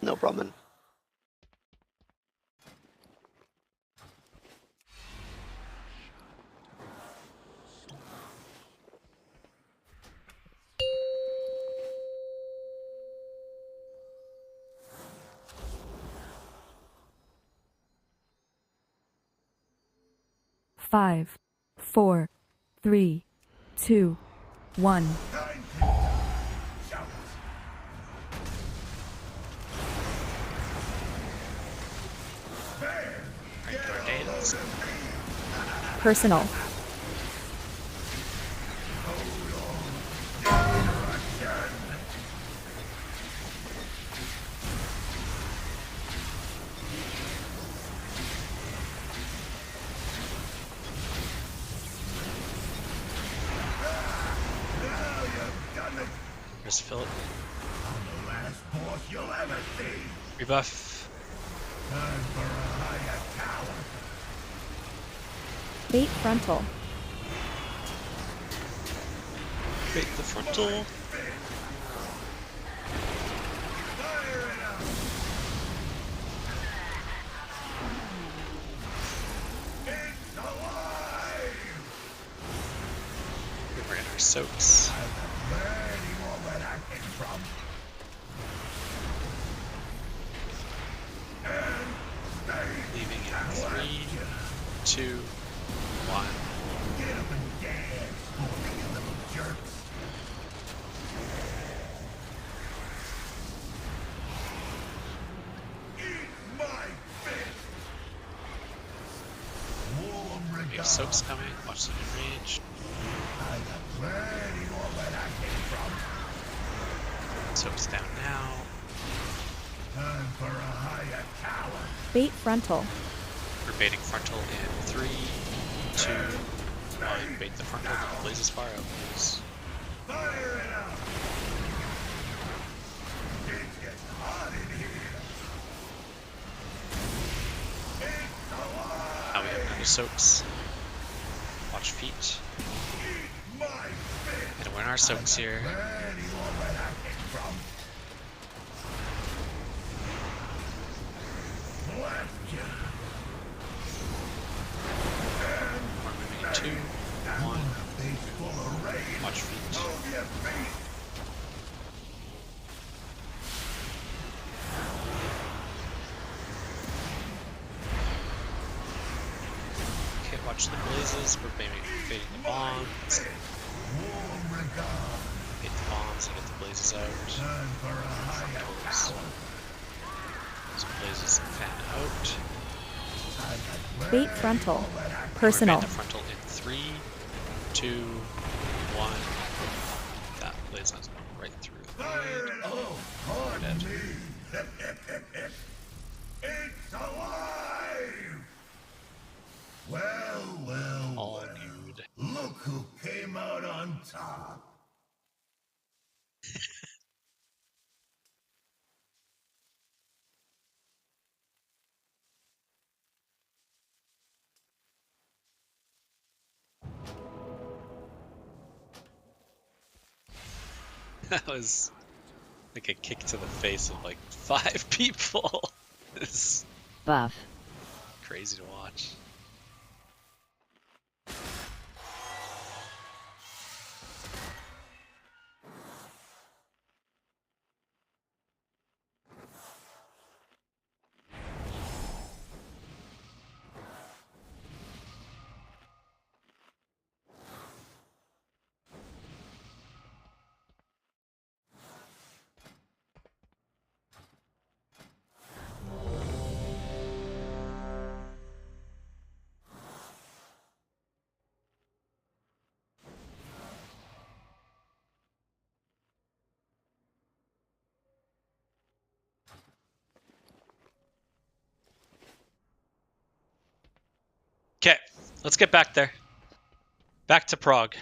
No problem. Five, 4, 3, 2, 1. Personal. Where's Philip? The last boss you'll ever see. Rebuff. Time for a higher tower. Bait frontal. Bait the frontal. We ran our soaks. Leaving in 3, 2, 1. Get up and dance for me, you little jerks. Eat my fist. Warm We have soaks coming. Watch them in range. I got plenty more where that came from. Soaks down now. Time for a higher tower. Bait frontal. We're baiting frontal in 3, 2, 1. Bait the frontal. The blazes fire out, please. Fire it up. It gets hot in here. It's alive. Now we have another soaks. Watch feet. Eat my fist. And we're in our soaks here. Plenty more where that came from. Left you. We're moving in 2, 1. Face full of rain. Watch feet. Move your feet. Okay, watch the blazes. We're baiting the bombs. Warm regard. Bait the bombs and get the blazes out. Time for a higher Frontals. tower. Some blazes fan out. Bait frontal. We're Personal. bait the frontal in 3, 2, 1. That blaze has gone right through the blade. Oh, We're pardon dead. me. It's alive. Well. All nude. Look who came out on top. That was like a kick to the face of like 5 people. It's Buff. crazy to watch. Okay, let's get back there. Back to Prague.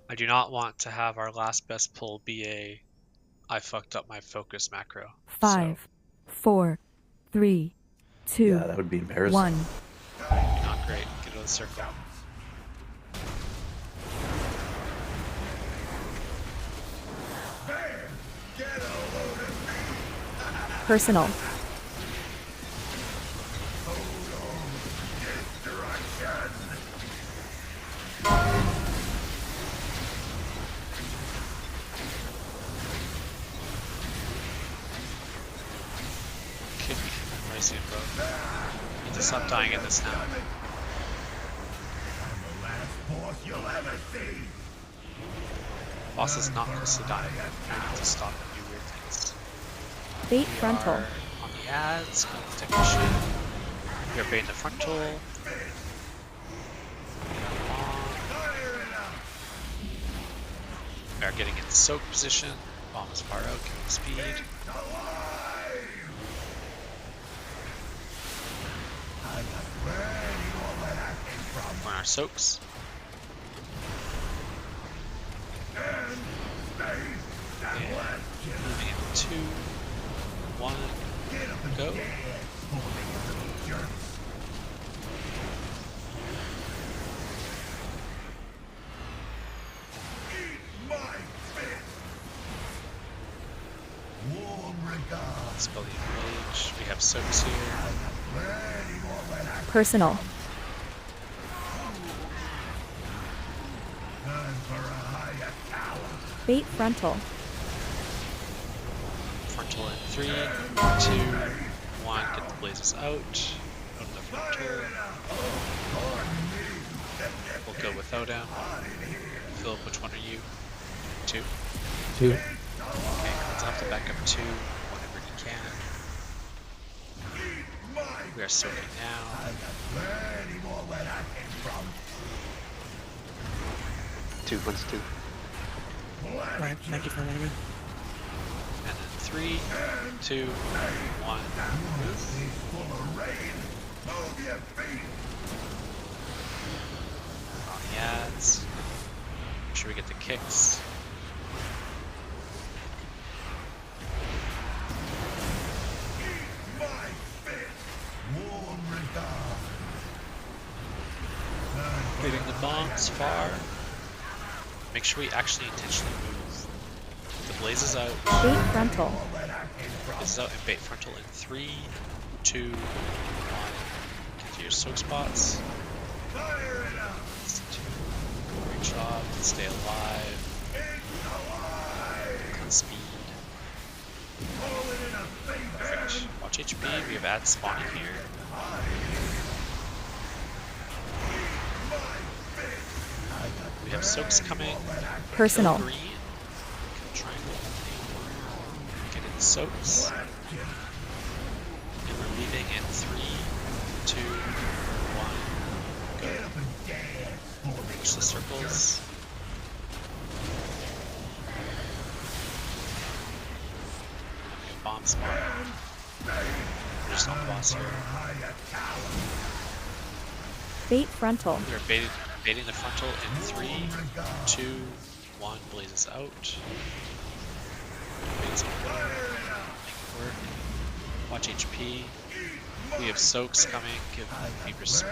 I do not want to have our last best pull be a I fucked up my focus macro. 5, 4, 3, 2, Yeah, that would be embarrassing. 1. Not great. Get out of the circle. Personal. Kick Lysian bow. Need to stop dying at this now. Boss is not close to dying. We need to stop and do weird things. Bait We frontal. are on the ads, going to technician. We are baiting the frontal. We are getting in soak position. Bomb is far out, killing speed. We're on our soaks. And moving in 2, 1, go. Spell the rage. We have soaks here. Personal. Bait frontal. Frontal in 3, 2, 1. Get the blazes out. Out of the frontal. We'll go without him. Philip, which one are you? 2? 2. Okay, let's have to back up 2 whenever you can. We are soaking now. 2 points 2. Right, thank you for reminding me. And then 3, 2, 1. On the ads. Make sure we get the kicks. Hitting the bombs far. Make sure we actually intentionally move. The blazes out. Bait frontal. Blazes out and bait frontal in 3, 2, 1. Get to your soak spots. Great job. Stay alive. Con speed. Perfect. Watch HP. We have ads spawning here. We have soaks coming. Personal. Kill green. Kill triangle. Get in soaks. And we're leaving in 3, 2, 1. Go. Reach the circles. We have bomb spawn. We're just on the boss here. Bait frontal. We are baiting the frontal in 3, 2, 1. Blazes out. Baiting some work. Make it work. Watch HP. We have soaks coming. Give Fever speed.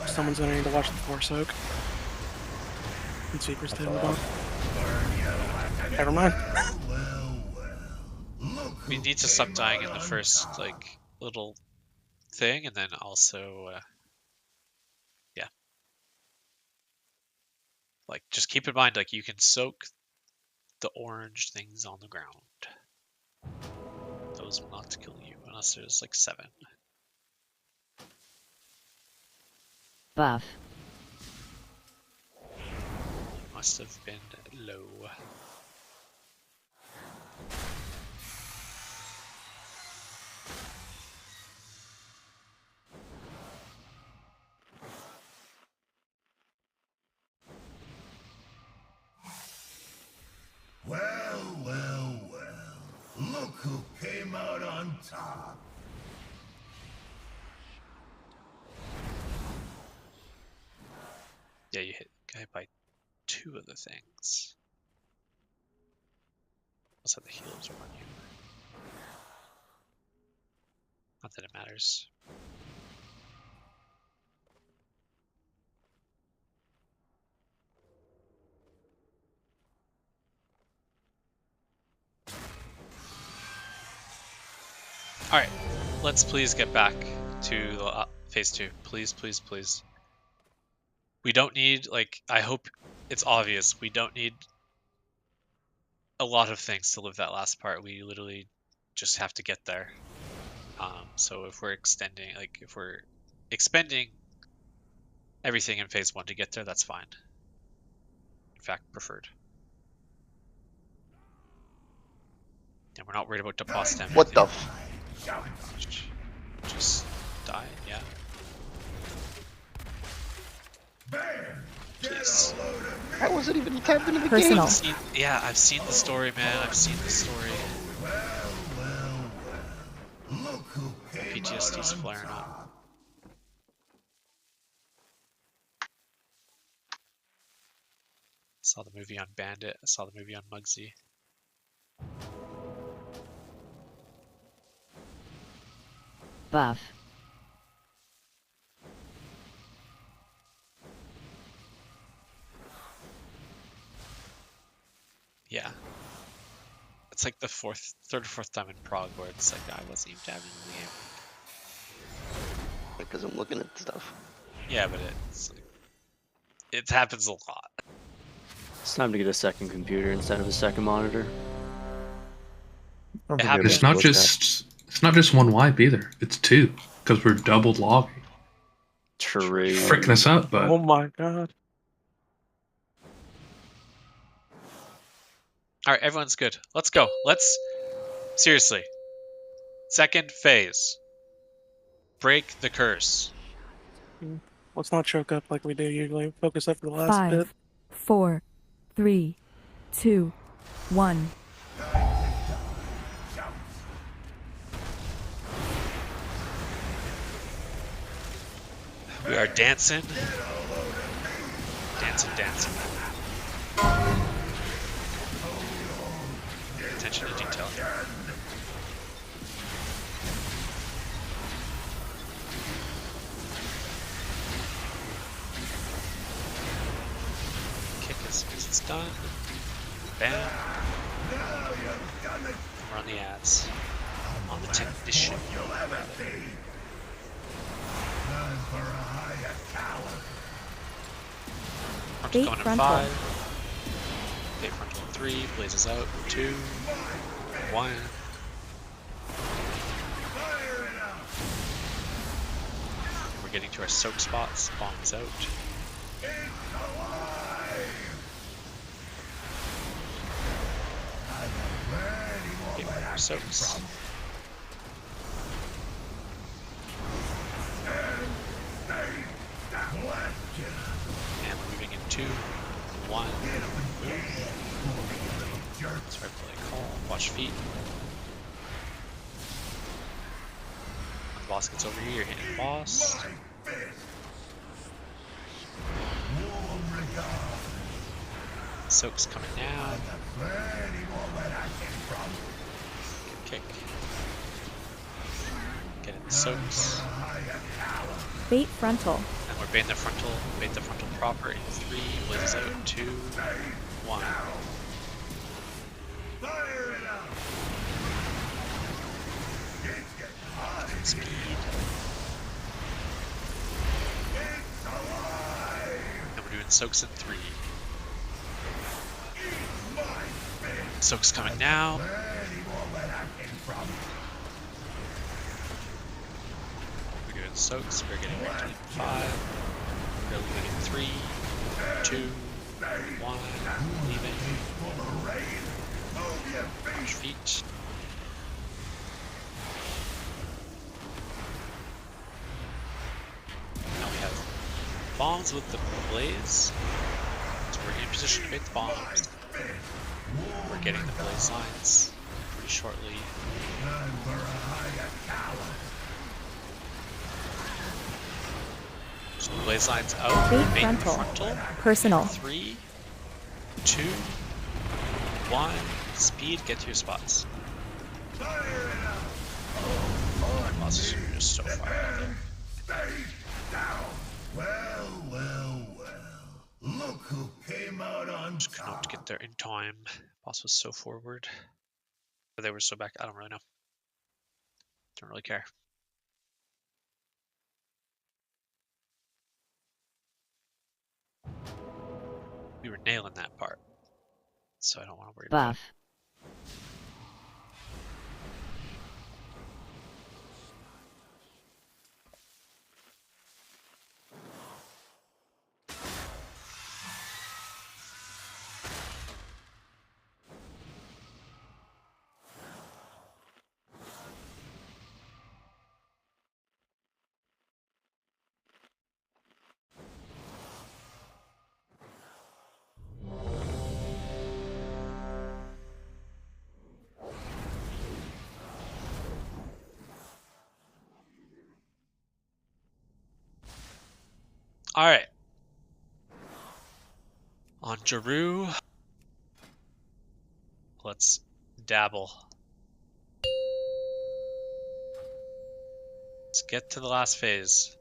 Someone's gonna need to watch the 4 soak. And Seeker's tail the bomb. Never mind. We need to stop dying in the first like little thing, and then also yeah, like just keep in mind like you can soak the orange things on the ground. Those will not kill you unless there's like 7. Buff. Must have been low. Well, well, well. Look who came out on top. Yeah, you hit the guy by 2 of the things. Also, the heals are on you. Not that it matters. Alright, let's please get back to the phase 2. Please, please, please. We don't need, like, I hope it's obvious, we don't need a lot of things to live that last part. We literally just have to get there. So if we're extending, like, if we're expending everything in phase 1 to get there, that's fine. In fact, preferred. And we're not worried about the boss damage. What the f- Just die, yeah. Jeez. How was it even tapped into the Personal. game? Yeah, I've seen the story, man. I've seen the story. PTSD's flaring up. Saw the movie on Bandit. I saw the movie on Muggsy. Buff. Yeah. It's like the third or fourth time in Prague where it's like I wasn't even dabbing in the game. Because I'm looking at stuff. Yeah, but it's like, it happens a lot. It's time to get a second computer instead of a second monitor. It happens. It's not just one wipe either. It's 2 because we're doubled lobby. True. Freaking us up, but Oh my god. Alright, everyone's good. Let's go. Seriously. Second phase. Break the curse. Let's not choke up like we do usually. Focus up for the last bit. 5, 4, 3, 2, 1. We are dancing. Dancing. Attention to detail. Kick as soon as it's done. Bam. We're on the ads. On the technician. Frontal Eight going in frontal. 5. Okay, frontal in 3. Blazes out. 2. 1. We're getting to our soak spots. Bombs out. Okay, we're in our soaks. And we're moving in 2, 1. Let's right play call. Watch feet. When the boss gets over here, you're hitting the boss. Soak's coming down. Good kick. Get in the soaks. Bait frontal. And we're baiting the frontal. Bait the frontal proper in 3. Blazes out. 2, 1. Speed. And we're doing soaks in 3. Soak's coming now. We're doing soaks. We're getting ready to 5. We're leaving in 3, 2, 1. Leaving. Watch feet. Now we have bombs with the blaze. So we're in position to bait the bombs. We're getting the blaze lines pretty shortly. So blaze lines out. Bait Bait frontal. frontal. Personal. 3, 2, 1. Speed. Get to your spots. Boss is just so far out there. Well. Look who came out on Just gonna have to get there in time. Boss was so forward. But they were so back. I don't really know. Don't really care. We were nailing that part. So I don't want to worry about it. Buff. Alright. On Jeru. Let's dabble. Let's get to the last phase.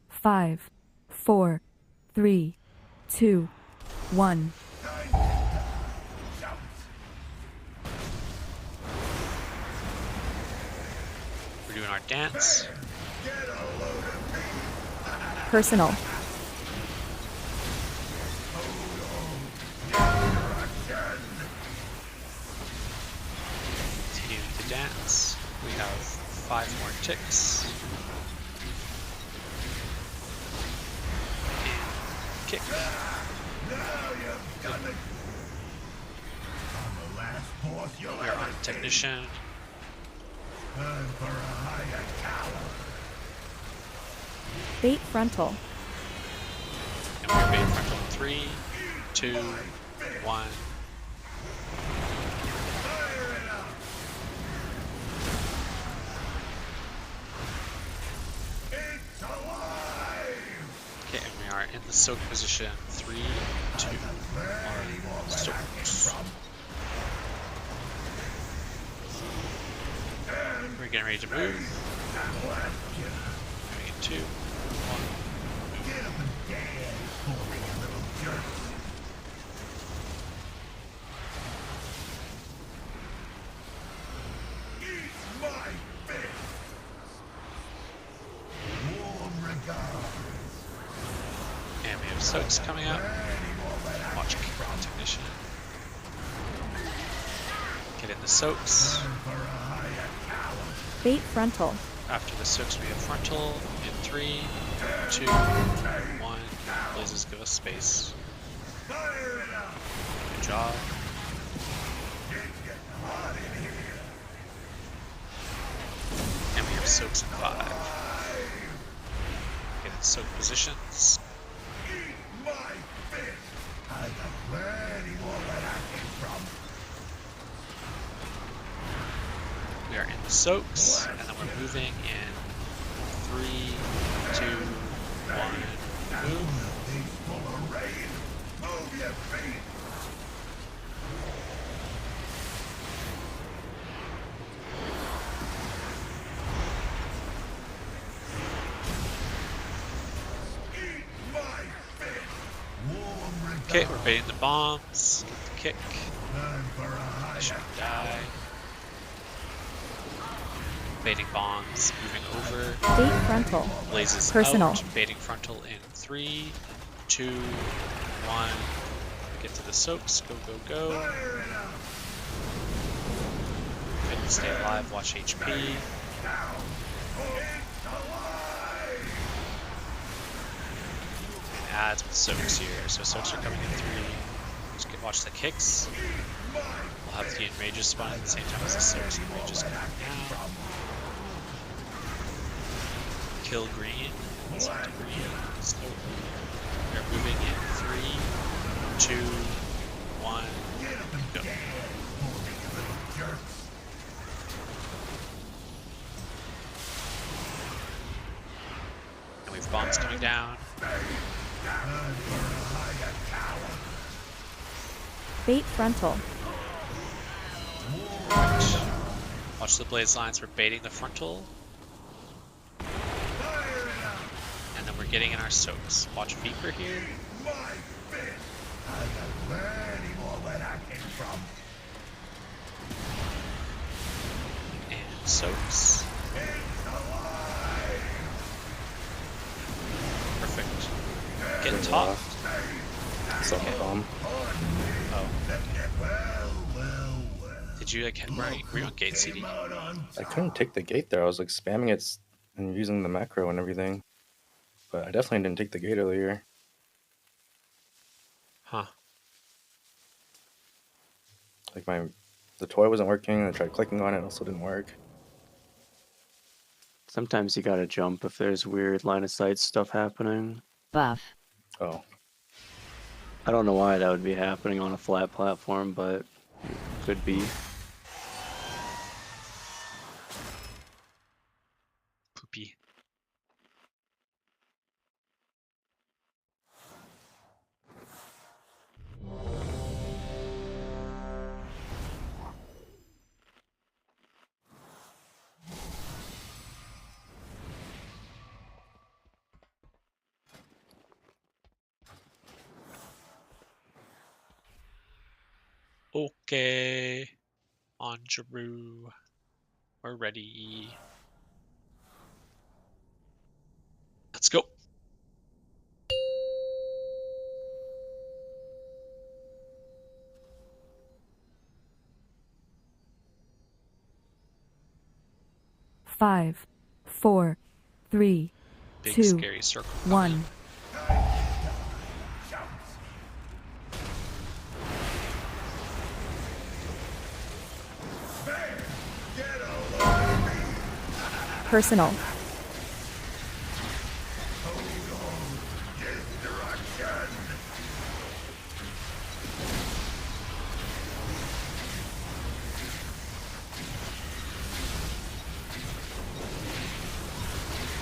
Five, 4, 3, 2, 1. We're doing our dance. Personal. Continuing to dance. We have 5 more ticks. And kick. We're on technician. Bait frontal. And we're bait frontal in 3, 2, 1. Okay, and we are in the soak position. 3, 2, 1. Soaks. We're getting ready to move. Moving in 2, 1. And we have soaks coming up. Watch technician. Get in the soaks. Bait frontal. After the soaks, we have frontal in 3, 2, 1. Blazes give us space. Good job. And we have soaks in 5. Get in soak positions. We are in the soaks, and then we're moving in 3, 2, 1, move. Okay, we're baiting the bombs. Get the kick. I should die. Baiting bombs, moving over. Bait frontal. Blazes Personal. out. Baiting frontal in 3, 2, 1. Get to the soaks. Go, go, go. Fit and stay alive. Watch HP. And adds with soaks here. So soaks are coming in 3. Just watch the kicks. We'll have the enrages spawn at the same time as the soaks and enrages coming down. Kill green. Let's get to green. So we're moving in 3, 2, 1, go. bombs coming down. Bait frontal. Watch the blaze lines. We're baiting the frontal. And then we're getting in our soaks. Watch Viper here. And soaks. Perfect. Get top. Second bomb. Oh. Did you like were you on gate CD? I couldn't take the gate there. I was like spamming it and using the macro and everything. But I definitely didn't take the gate earlier. Huh. Like the toy wasn't working and I tried clicking on it, it also didn't work. Sometimes you gotta jump if there's weird line of sight stuff happening. Buff. Oh. I don't know why that would be happening on a flat platform, but it could be. Poopy. Okay. On Jeru. We're ready. Let's go. Five, 4, 3, Big 2, scary circle coming. 1. Personal.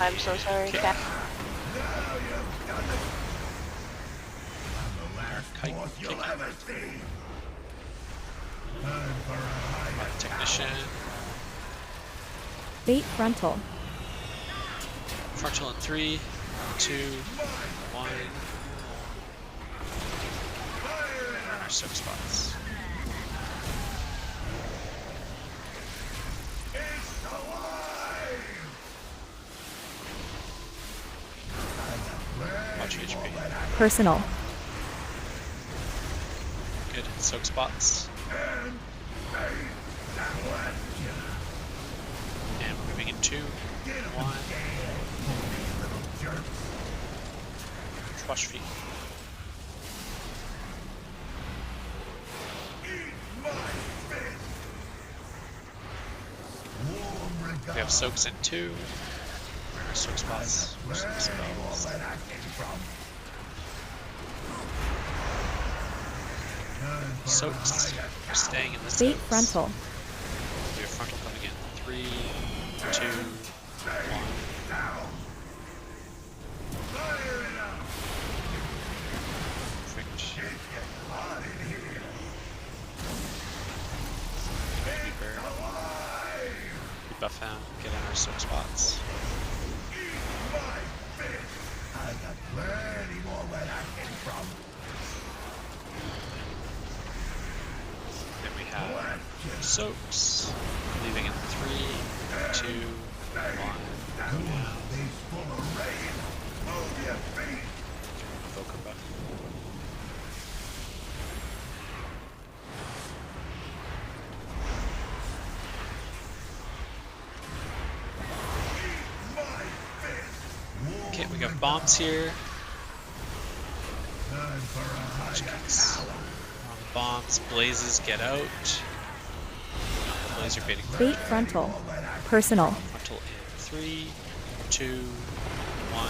I'm so sorry, Cat. Technician. Bait frontal. Frontal in 3, 2, 1. And our soak spots. Watch HP. Personal. Good. Soak spots. And we're moving in 2, 1. Watch feet. We have soaks in 2. Our soak spots. Soak spells. Soaks. We're staying in the soaks. Bait frontal. We have frontal coming in 3, 2, 1. Buff him, get in our soak spots. Then we have soaks, leaving in 3, 2, 1. Go down. Evoker buff. Okay, we got bombs here. Bombs, blazes, get out. Blazer baiting. Bait frontal. Personal. Frontal in 3, 2, 1.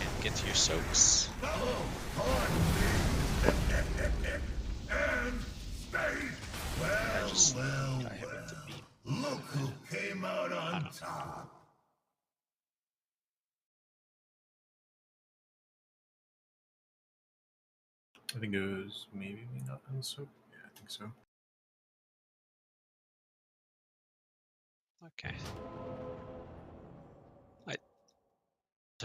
And get to your soaks. I just got hit with the beam. Look who came out on top. I think it was maybe me not in the soak. Yeah, I think so. Okay. I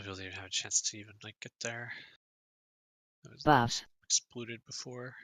didn't even have a chance to even like get there. It was Buff. exploded before.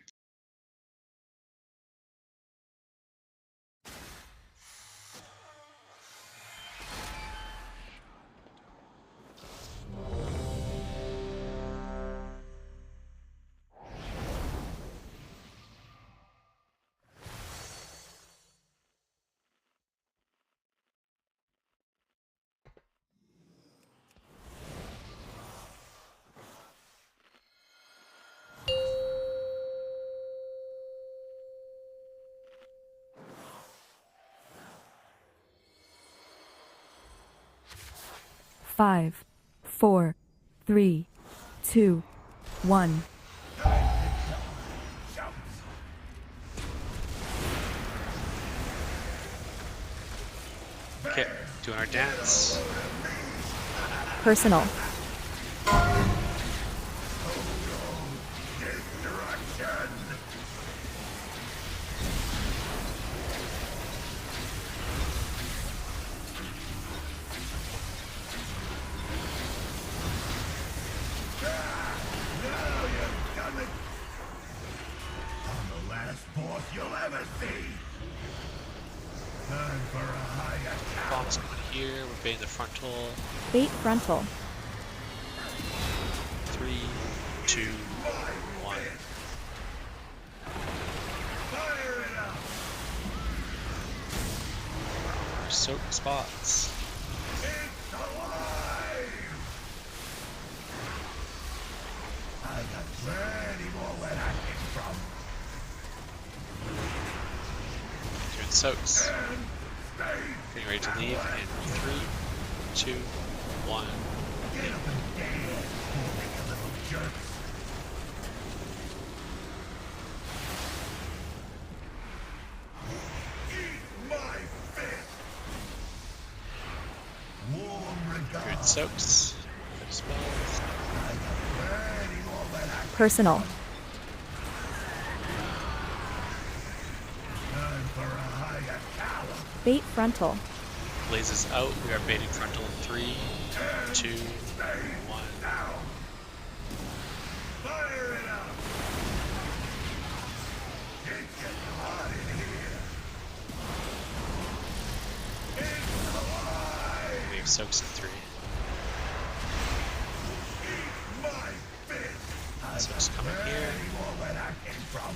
Five, 4, 3, 2, 1. Okay, doing our dance. Personal. I'm the last boss you'll ever see. Time for a high Bombs coming here. We're baiting the frontal. Bait frontal. 3, 2, 1. Our soak spots. I got plenty more where that came from. Doing soaks. Getting ready to leave in 3, 2, 1. Get up and dance, you little jerks. Eat my fist. Warm regard. Good soaks. Good spells. Personal. Time for a higher tower. Bait frontal. Blazes out. We are baiting frontal in 3, 2, 1. Fire it up. It's getting hot in here. It's alive. We have soaks in 3. Eat my fist. Soaks coming here. Plenty more where that came from.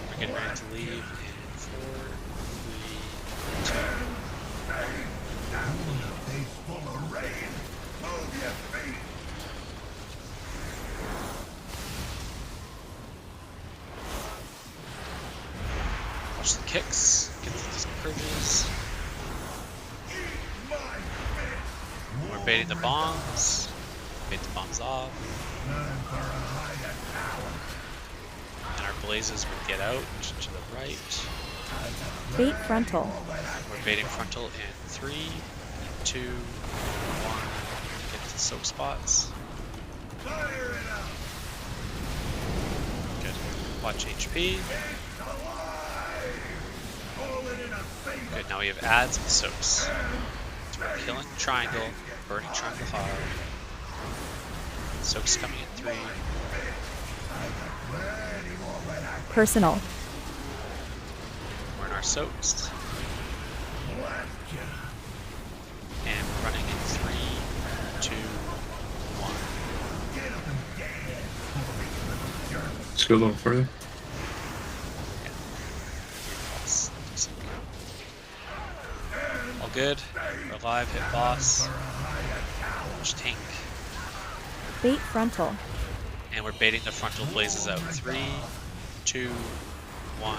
We're getting ready to leave in 4, 3, 2. A face full of rain. Move your feet. Watch the kicks. Get these purges. We're baiting the bombs. Bait the bombs off. And our blazes will get out to the right. Bait frontal. We're baiting frontal in 3, 2, 1. Get to the soak spots. Good. Watch HP. Good, now we have adds and soaks. So we're killing triangle, burning triangle hard. Soaks coming in 3. Personal. We're in our soaks. And we're running in 3, 2, 1. Let's go a little further. All good. We're alive. Hit boss. Watch tank. Bait frontal. And we're baiting the frontal blazes out. 3, 2, 1.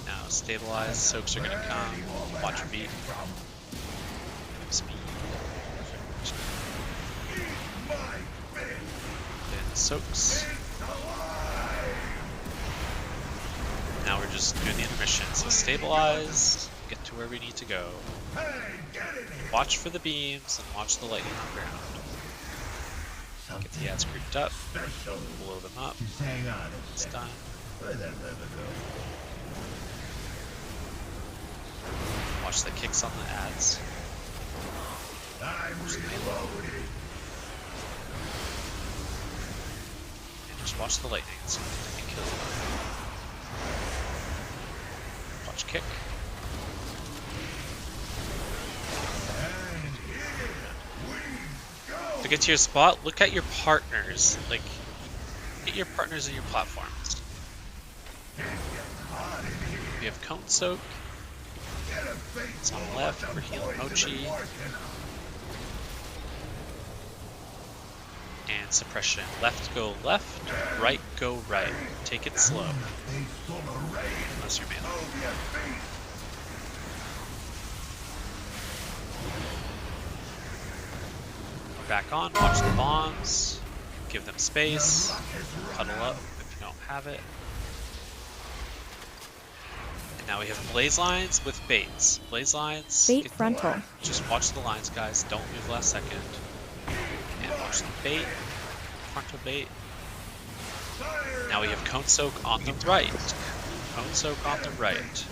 Now stabilize. Soaks are gonna come. Watch your beat. Speed. Then soaks. Now we're just doing the intermission. So stabilize. get to where we need to go. Watch for the beams and watch the lightning on the ground. Get the ads grouped up, blow them up. It's done. Watch the kicks on the ads. And just watch the lightning so they can kill you. Watch kick. To get to your spot, look at your partners. Like, get your partners in your platforms. We have Cone Soak. It's on the left, we're healing Mochi. And suppression. Left go left, right go right. Take it slow. Unless you're melee. Back on, watch the bombs. Give them space. Cuddle up if you don't have it. Now we have blaze lines with baits. Blaze lines. Bait frontal. Just watch the lines, guys. Don't move last second. And watch the bait. Frontal bait. Now we have Cone Soak on the right. Cone Soak on the right.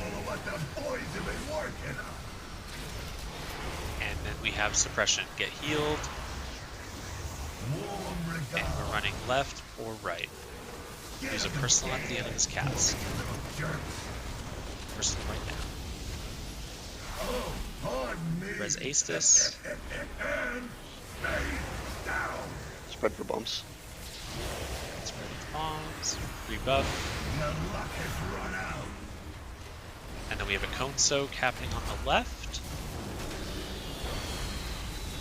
And then we have suppression. Get healed. And we're running left or right. Use a personal at the end of this cast. Personal right now. Res Aestus. Spread for bombs. Spread for bombs. Rebuff. And then we have a Cone Soak happening on the left.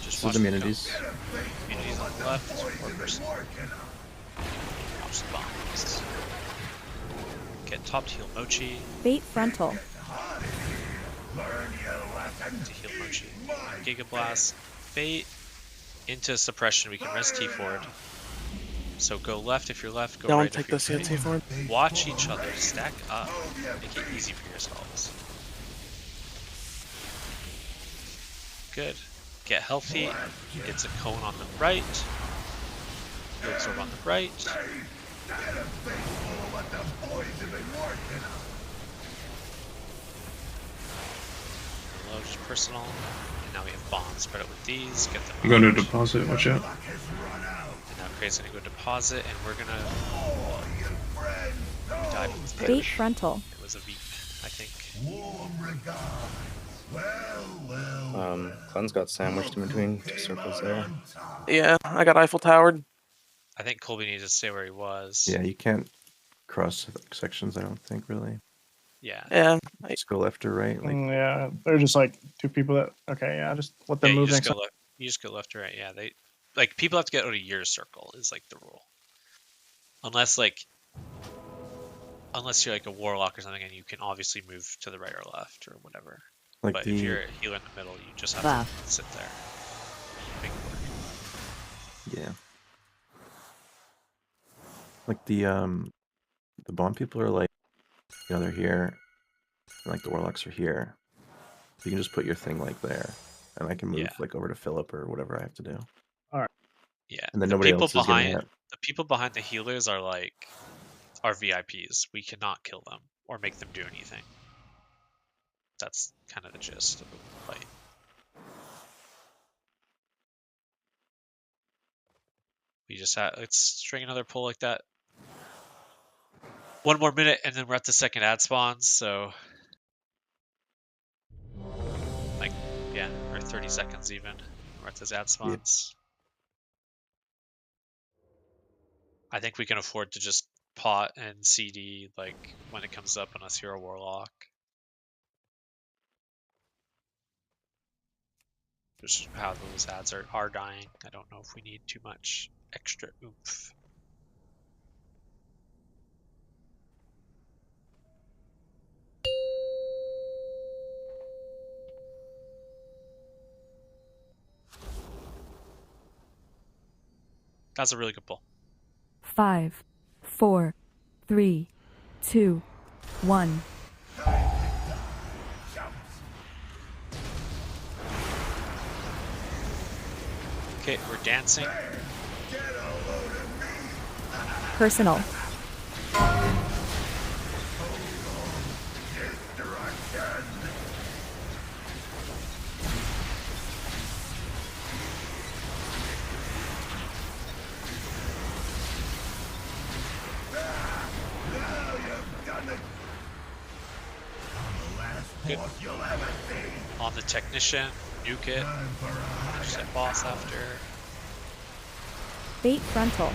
Just So watch immunities. Immunities on the left. Or personal. Watch the bombs. Get top to heal Mochi. Bait frontal. To heal Mochi. Giga Blast. Bait. Into suppression. We can res T forward. So go left if you're left. Go Don't right take if you're this right. T forward. Watch each other. Stack up. Make it easy for yourselves. Good. Get healthy. It's a cone on the right. Heal absorb on the right. Low, just personal. And now we have bombs. Spread it with these. Get them. I'm going to out. deposit, watch out. And now Craig's gonna go deposit, and we're gonna. We died with Bait frontal. It was a Veep, I think. Cleanse got sandwiched in between two circles there. Yeah, I got Eiffel Towered. I think Colby needs to stay where he was. Yeah, you can't cross sections, I don't think, really. Yeah. Yeah. Just go left or right. Like, Yeah, they're just like two people that. Okay, yeah, just let them Yeah, move you just next go time. left. You just go left or right. Yeah, they like people have to get out of your circle is like the rule. Unless you're like a warlock or something, and you can obviously move to the right or left or whatever. Like but if you're a healer in the middle, you just have to sit there. Make it work. yeah. Like the bomb people are like, they're here, and like the warlocks are here. You can just put your thing like there, and I can move like over to Philip or whatever I have to do. Yeah. And then the nobody people else is getting behind hit. the people behind the healers are VIPs. We cannot kill them or make them do anything. That's kind of the gist of the fight. We just let's string another pull like that. One more minute and then we're at the second ad spawns, so like yeah, or 30 seconds even. We're at those ad spawns. I think we can afford to just pot and CD like when it comes up unless you're a warlock. Just how those ads are dying. I don't know if we need too much extra oomph. That's a really good pull. 5, 4, 3, 2, 1. Okay, we're dancing. Personal. Good. On the technician, nuke it. Finish that boss after. Bait frontal.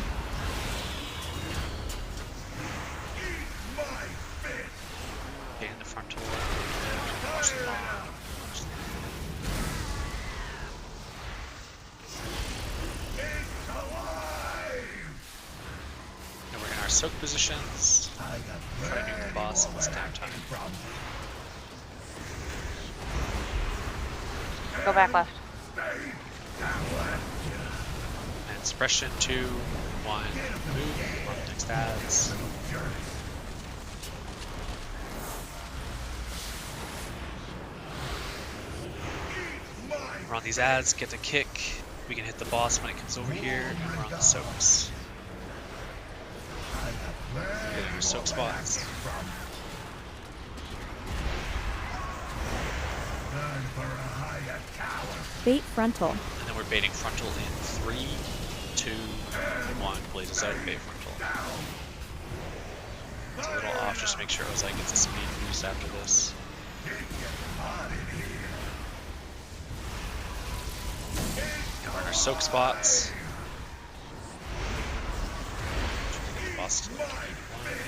Getting the frontal. Watch the bomb. And we're in our soak positions. Try to nuke the boss in this downtime. Go back left. And suppression 2, 1, move on the next ads. We're on these ads, get the kick. We can hit the boss when it comes over here, and we're on the soaks. Getting our soak spots. Bait frontal. And then we're baiting frontal in 3, 2, 1. Blazes out, bait frontal. It's a little off, just to make sure it was like it's a speed boost after this. And we're in our soak spots. Get the boss to like 81 maybe.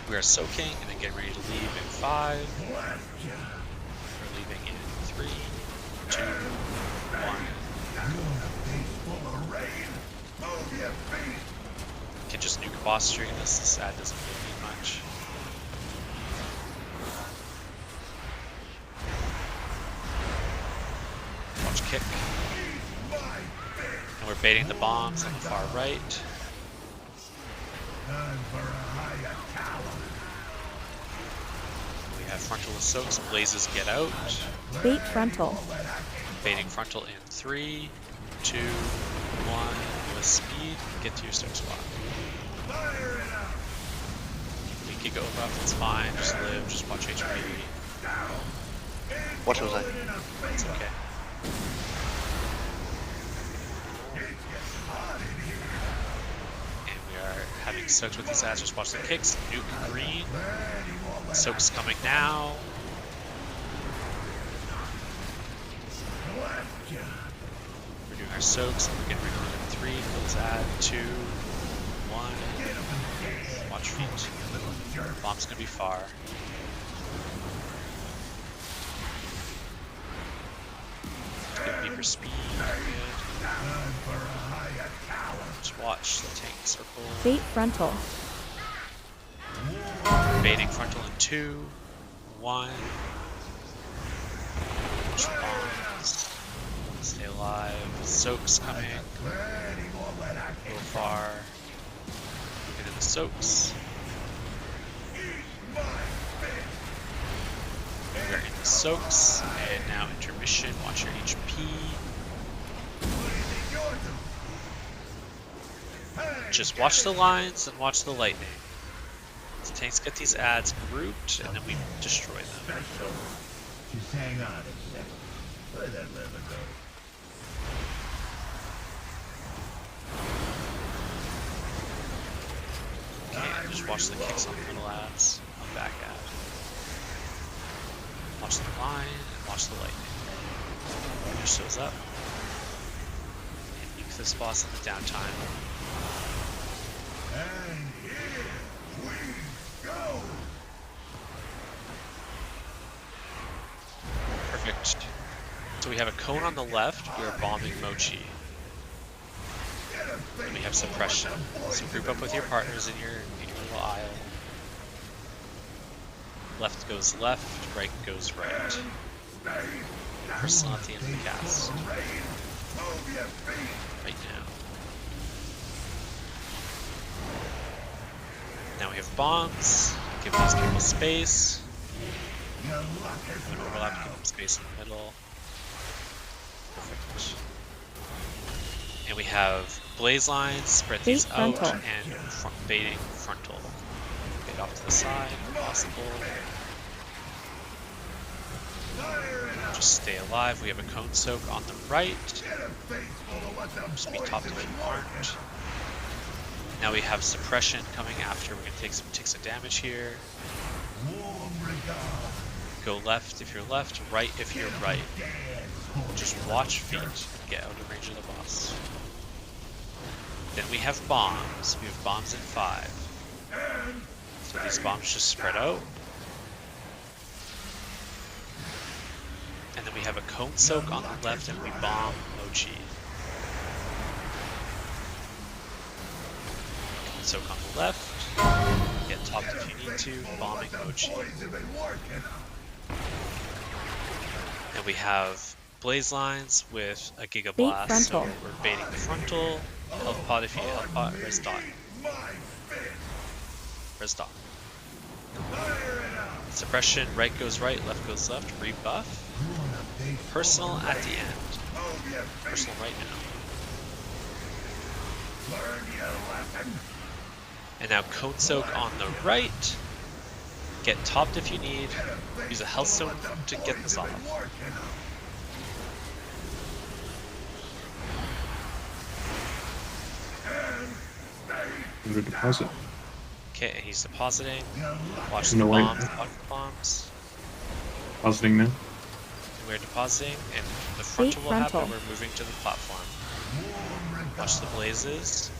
We are soaking and then getting ready to leave in 5. We're leaving in 3, 2, 1. Can just nuke boss during this. This ad doesn't really need much. Watch kick. And we're baiting the bombs on the far right. We have frontal with soaks. Blazes get out. Bait frontal. Baiting frontal in 3, 2, 1. With speed, get to your soak spot. We could go buff, it's fine. Just live, just watch HP. Watch those. It's okay. And we are having soaks with these ads. Just watch the kicks. Nuke green. Soaks coming now. We're doing our soaks. We're getting rid of 3. Close ad. 2, 1. Watch feet. Bomb's gonna be far. Give me for speed. Good. Just watch the tank circle. Bait frontal. Baiting frontal in 2, 1. Watch bombs. Stay alive. Soaks coming. Go far. Get in the soaks. We are in the soaks, and now intermission. Watch your HP. Just watch the lines and watch the lightning. The tanks get these ads grouped, and then we destroy them. Just hang on a second. Let that lever go. Okay, and just watch the kicks on the little ads, on back ad. Watch the line and watch the lightning. It shows up. And nuke this boss in the downtime. And here we go. Perfect. So we have a cone on the left. We are bombing Mochi. And we have suppression. So group up with your partners in your little aisle. Left goes left, right goes right. Personal at the end of the cast. Right now. Now we have bombs. Give these people space. I'm gonna overlap, give them space in the middle. Perfect. And we have blaze lines, spread these Bait out, frontal. and baiting frontal. Bait off to the side, if possible. Just stay alive. We have a cone soak on the right. Just be topped if you aren't. Now we have suppression coming after. We're gonna take some ticks of damage here. Go left if you're left, right if you're right. Just watch feet and get out of range of the boss. Then we have bombs. We have bombs in 5. So these bombs just spread out. And then we have a cone soak on the left and we bomb Mochi. Cone soak on the left. Get topped if you need to. Bombing Mochi. And we have blaze lines with a Giga Blast. So frontal. we're baiting the frontal. Health pot if you need health pot. Res dot. Res dot. Suppression, right goes right, left goes left, rebuff. Personal at the end. Personal right now. And now cone soak on the right. Get topped if you need. Use a health stone to get this off. Deposit. Okay, and he's depositing. Watch the No way. bombs. Watch the bombs. Depositing now. We're depositing, and the frontal will happen. frontal. We're moving to the platform. Watch the blazes.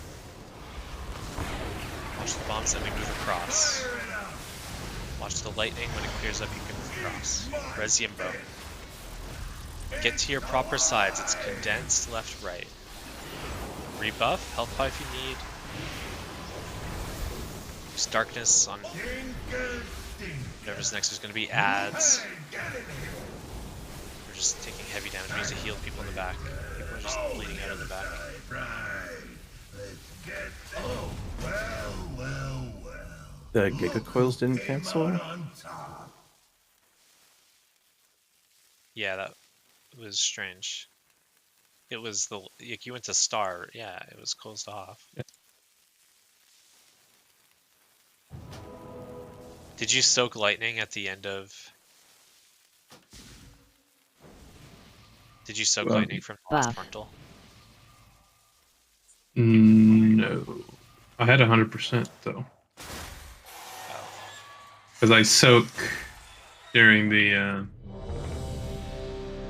Watch the bombs, and we move across. Watch the lightning. When it clears up, you can move across. Res Yimbo. Get to your proper sides. It's condensed left, right. Rebuff. Health pot if you need. Use darkness on whatever's next. There's going to be ads. We're just taking heavy damage. We need to heal people in the back. People are just bleeding out of the back. The Giga Coils didn't cancel? Yeah, that was strange. It was the like you went to star. Yeah, it was closed off. Yeah. Did you soak lightning at the end of? Did you soak lightning from the last frontal? No, I had 100% though, because I soak during the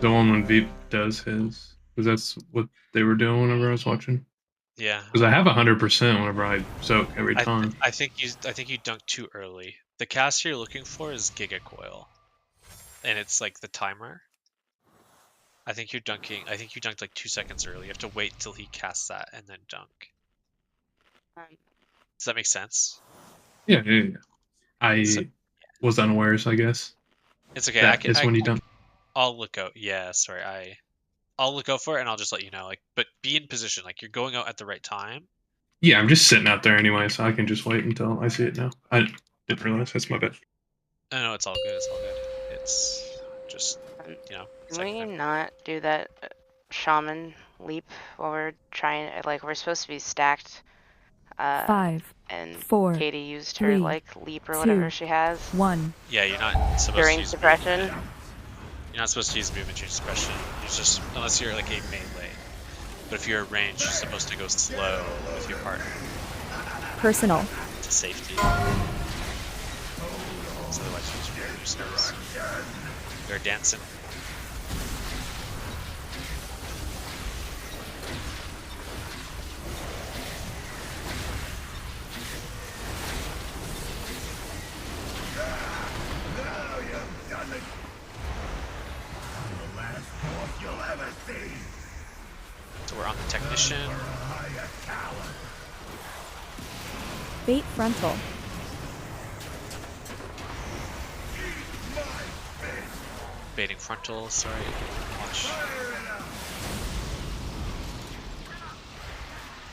one when Veep does his, because that's what they were doing whenever I was watching. Yeah. Because I have 100% whenever I soak every time. I think you dunked too early. The caster you're looking for is Giga Coil, and it's like the timer. I think you dunked like 2 seconds early. You have to wait till he casts that and then dunk. Does that make sense? Yeah. I was unaware, so I guess. It's okay. That's when you dunk. I'll look out. Yeah, sorry. I'll look out for it and I'll just let you know. Like, but be in position. Like you're going out at the right time. Yeah, I'm just sitting out there anyway, so I can just wait until I see it now. I didn't realize. That's my bad. No, it's all good. It's all good. It's just, you know. Can we not do that shaman leap while we're trying? Like we're supposed to be stacked. 5, and 4, Katie used her 3, like leap or whatever 2, she has. 1. Yeah, you're not supposed During to use suppression. movement. You're not supposed to use movement during suppression. You just unless you're like a melee. But if you're at range, you're supposed to go slow with your partner. Personal. To safety. So otherwise you just nervous. You're dancing. So we're on the technician. Bait frontal. Baiting frontal, sorry. Watch.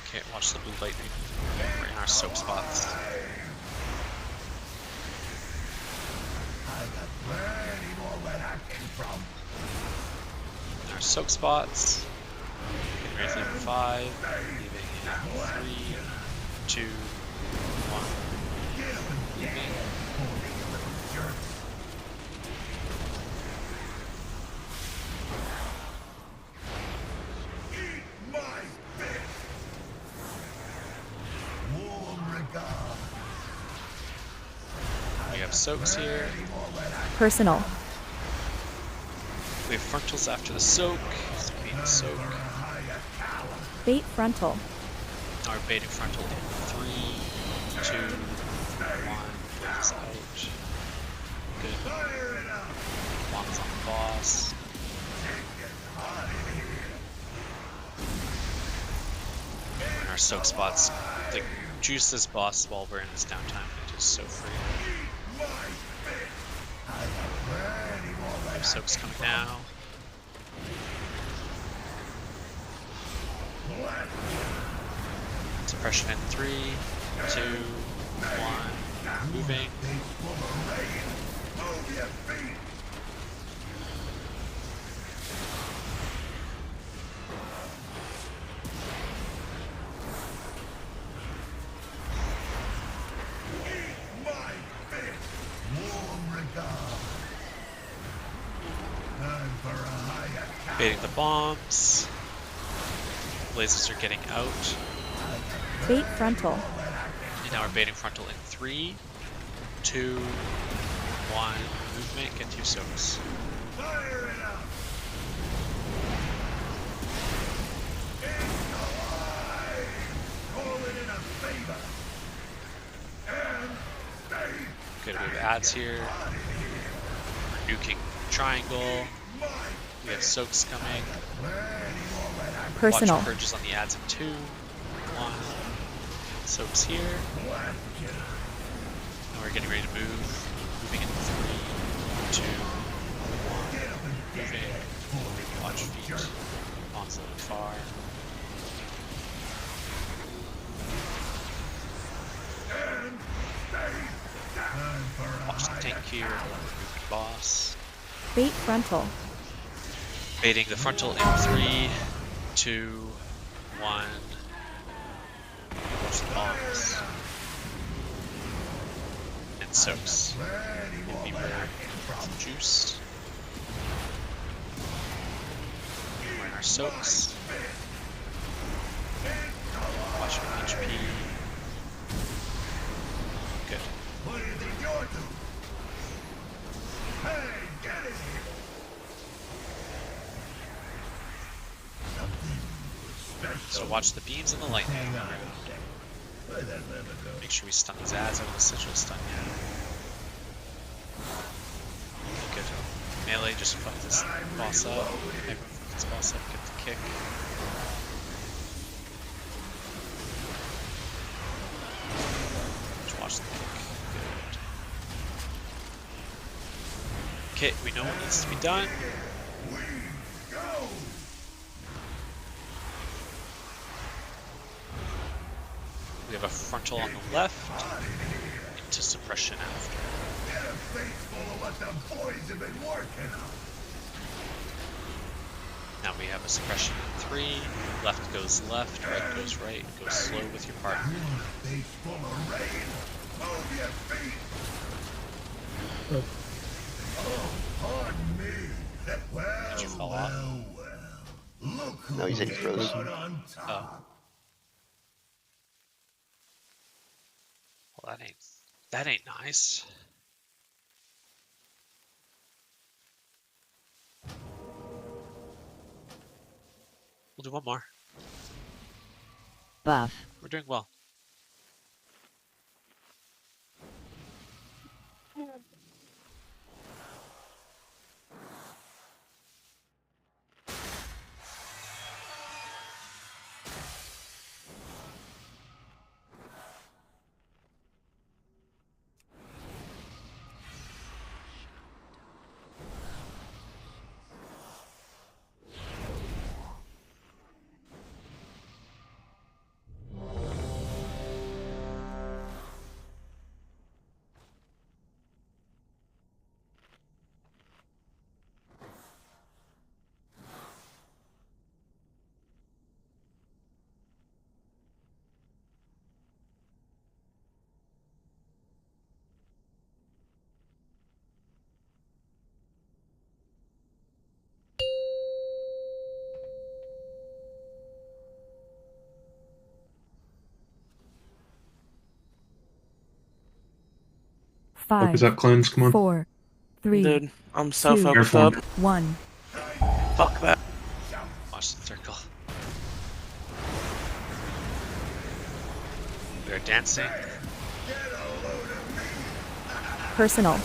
Okay, watch the blue lightning. We're in our soap spots. Our soak spots. Getting ready to leave in 5, leaving in 3, 2, 1. Leaving. We have soaks here. Personal. We have frontals after the soak. So we need soak. Bait frontal. Our baiting frontal in 3, 2, 1. Blaze out. Good. Bombs on the boss. We're in our soak spots. Like, juice this boss while we're in this downtime. It is so free. Soak's coming now. Suppression in 3, 2, 1. Moving. Baiting the bombs. Blazes are getting out. Bait frontal. And now we're baiting frontal in 3, 2, 1. Movement, get 2 soaks. Good, we have ads here. We're nuking triangle. We have soaks coming. Personal. Watch purges on the ads in 2, 1. Soaks here. Now we're getting ready to move. Moving in 3, 2, 1. Moving. Watch feet. Bombs a little far. Watch the tank here. Moving boss. Bait frontal. Baiting the frontal in 3, 2, 1. Watch the bombs. And soaks. Will be rare. Juice. We're in our soaks. Watch your HP. Good. What do you think you're doing? Hey, get in here! So watch the beams and the lightning. Make sure we stun these ads out of the sigil stun yet. Good. Melee, just fuck this boss up. Everyone fuck this boss up, get the kick. Just watch the kick. Good. Okay, we know what needs to be done. We have a frontal on the left, into suppression after. Get a face full of what the boys have been working on. Now we have a suppression in 3, left goes left, right goes right, go slow with your partner. Face full of rain. Move your feet. Oh, pardon me. Well, Did you fall off? Look No, he said he froze. Oh. Well, that ain't nice. We'll do one more. Buff. We're doing well. Focus 5, up, cleanse. Come on. 4, 3, Dude, I'm so 2, focused Careful. up. 1. Fuck that. Watch the circle. We are dancing. Personal.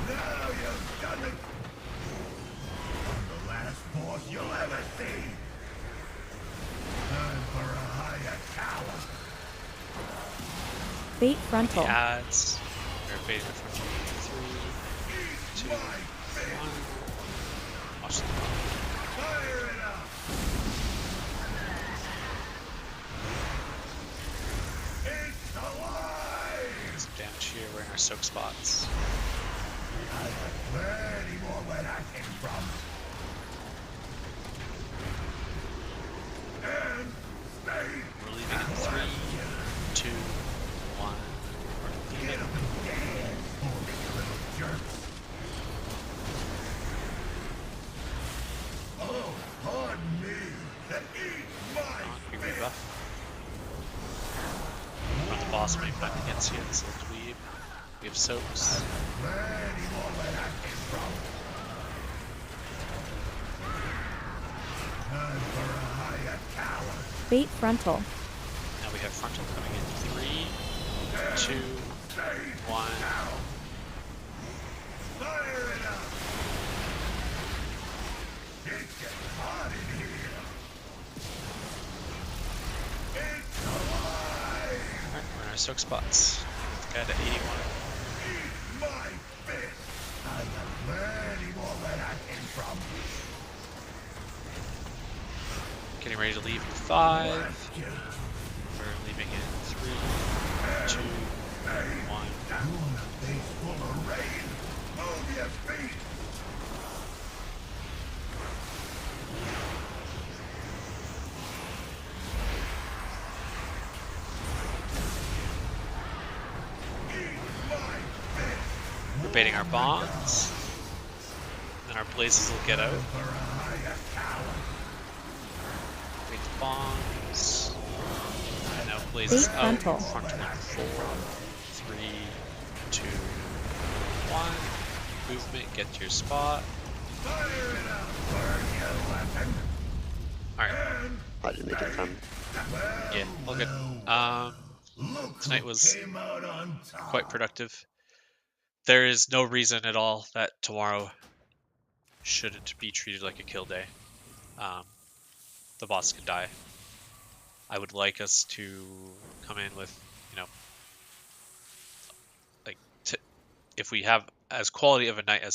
Now you've done it! I'm the last boss you'll ever see! Time for a higher tower! Bait frontal. Ads. We're baiting the front. 3, 2, 1. Watch the Fire it up! It's alive! some damage here. We're in our soak spots. I got plenty more where I came from. And stay. We're leaving in 3, 2, 1. We're leaving. Dead for me, you little jerks. Oh, pardon me. Eat my Big rebuff. Front the boss may fight against you. This little dweeb. We have soaks. plenty more where I came from. Time for a higher tower. Bait frontal. Now we have frontal coming in 3, 2, 1. Fire it up! It's getting hot in here. It's alive! Alright, we're in our soak spots. Guy to 81. Eat my fist! I got plenty more where I came from. Getting ready to leave in 5. We're leaving in 3, 2, 1. You want a face full of rain? Move your feet! We're baiting our bombs. And our blazes will get out. Bait the bombs. And now blazes Bait out. frontal. Frontal in 4, 3, 2, 1. Movement, get to your spot. Alright. I didn't make it time. Yeah, all good. Tonight was quite productive. There is no reason at all that tomorrow shouldn't be treated like a kill day. The boss can die. I would like us to come in with, you know, like, if we have as quality of a night as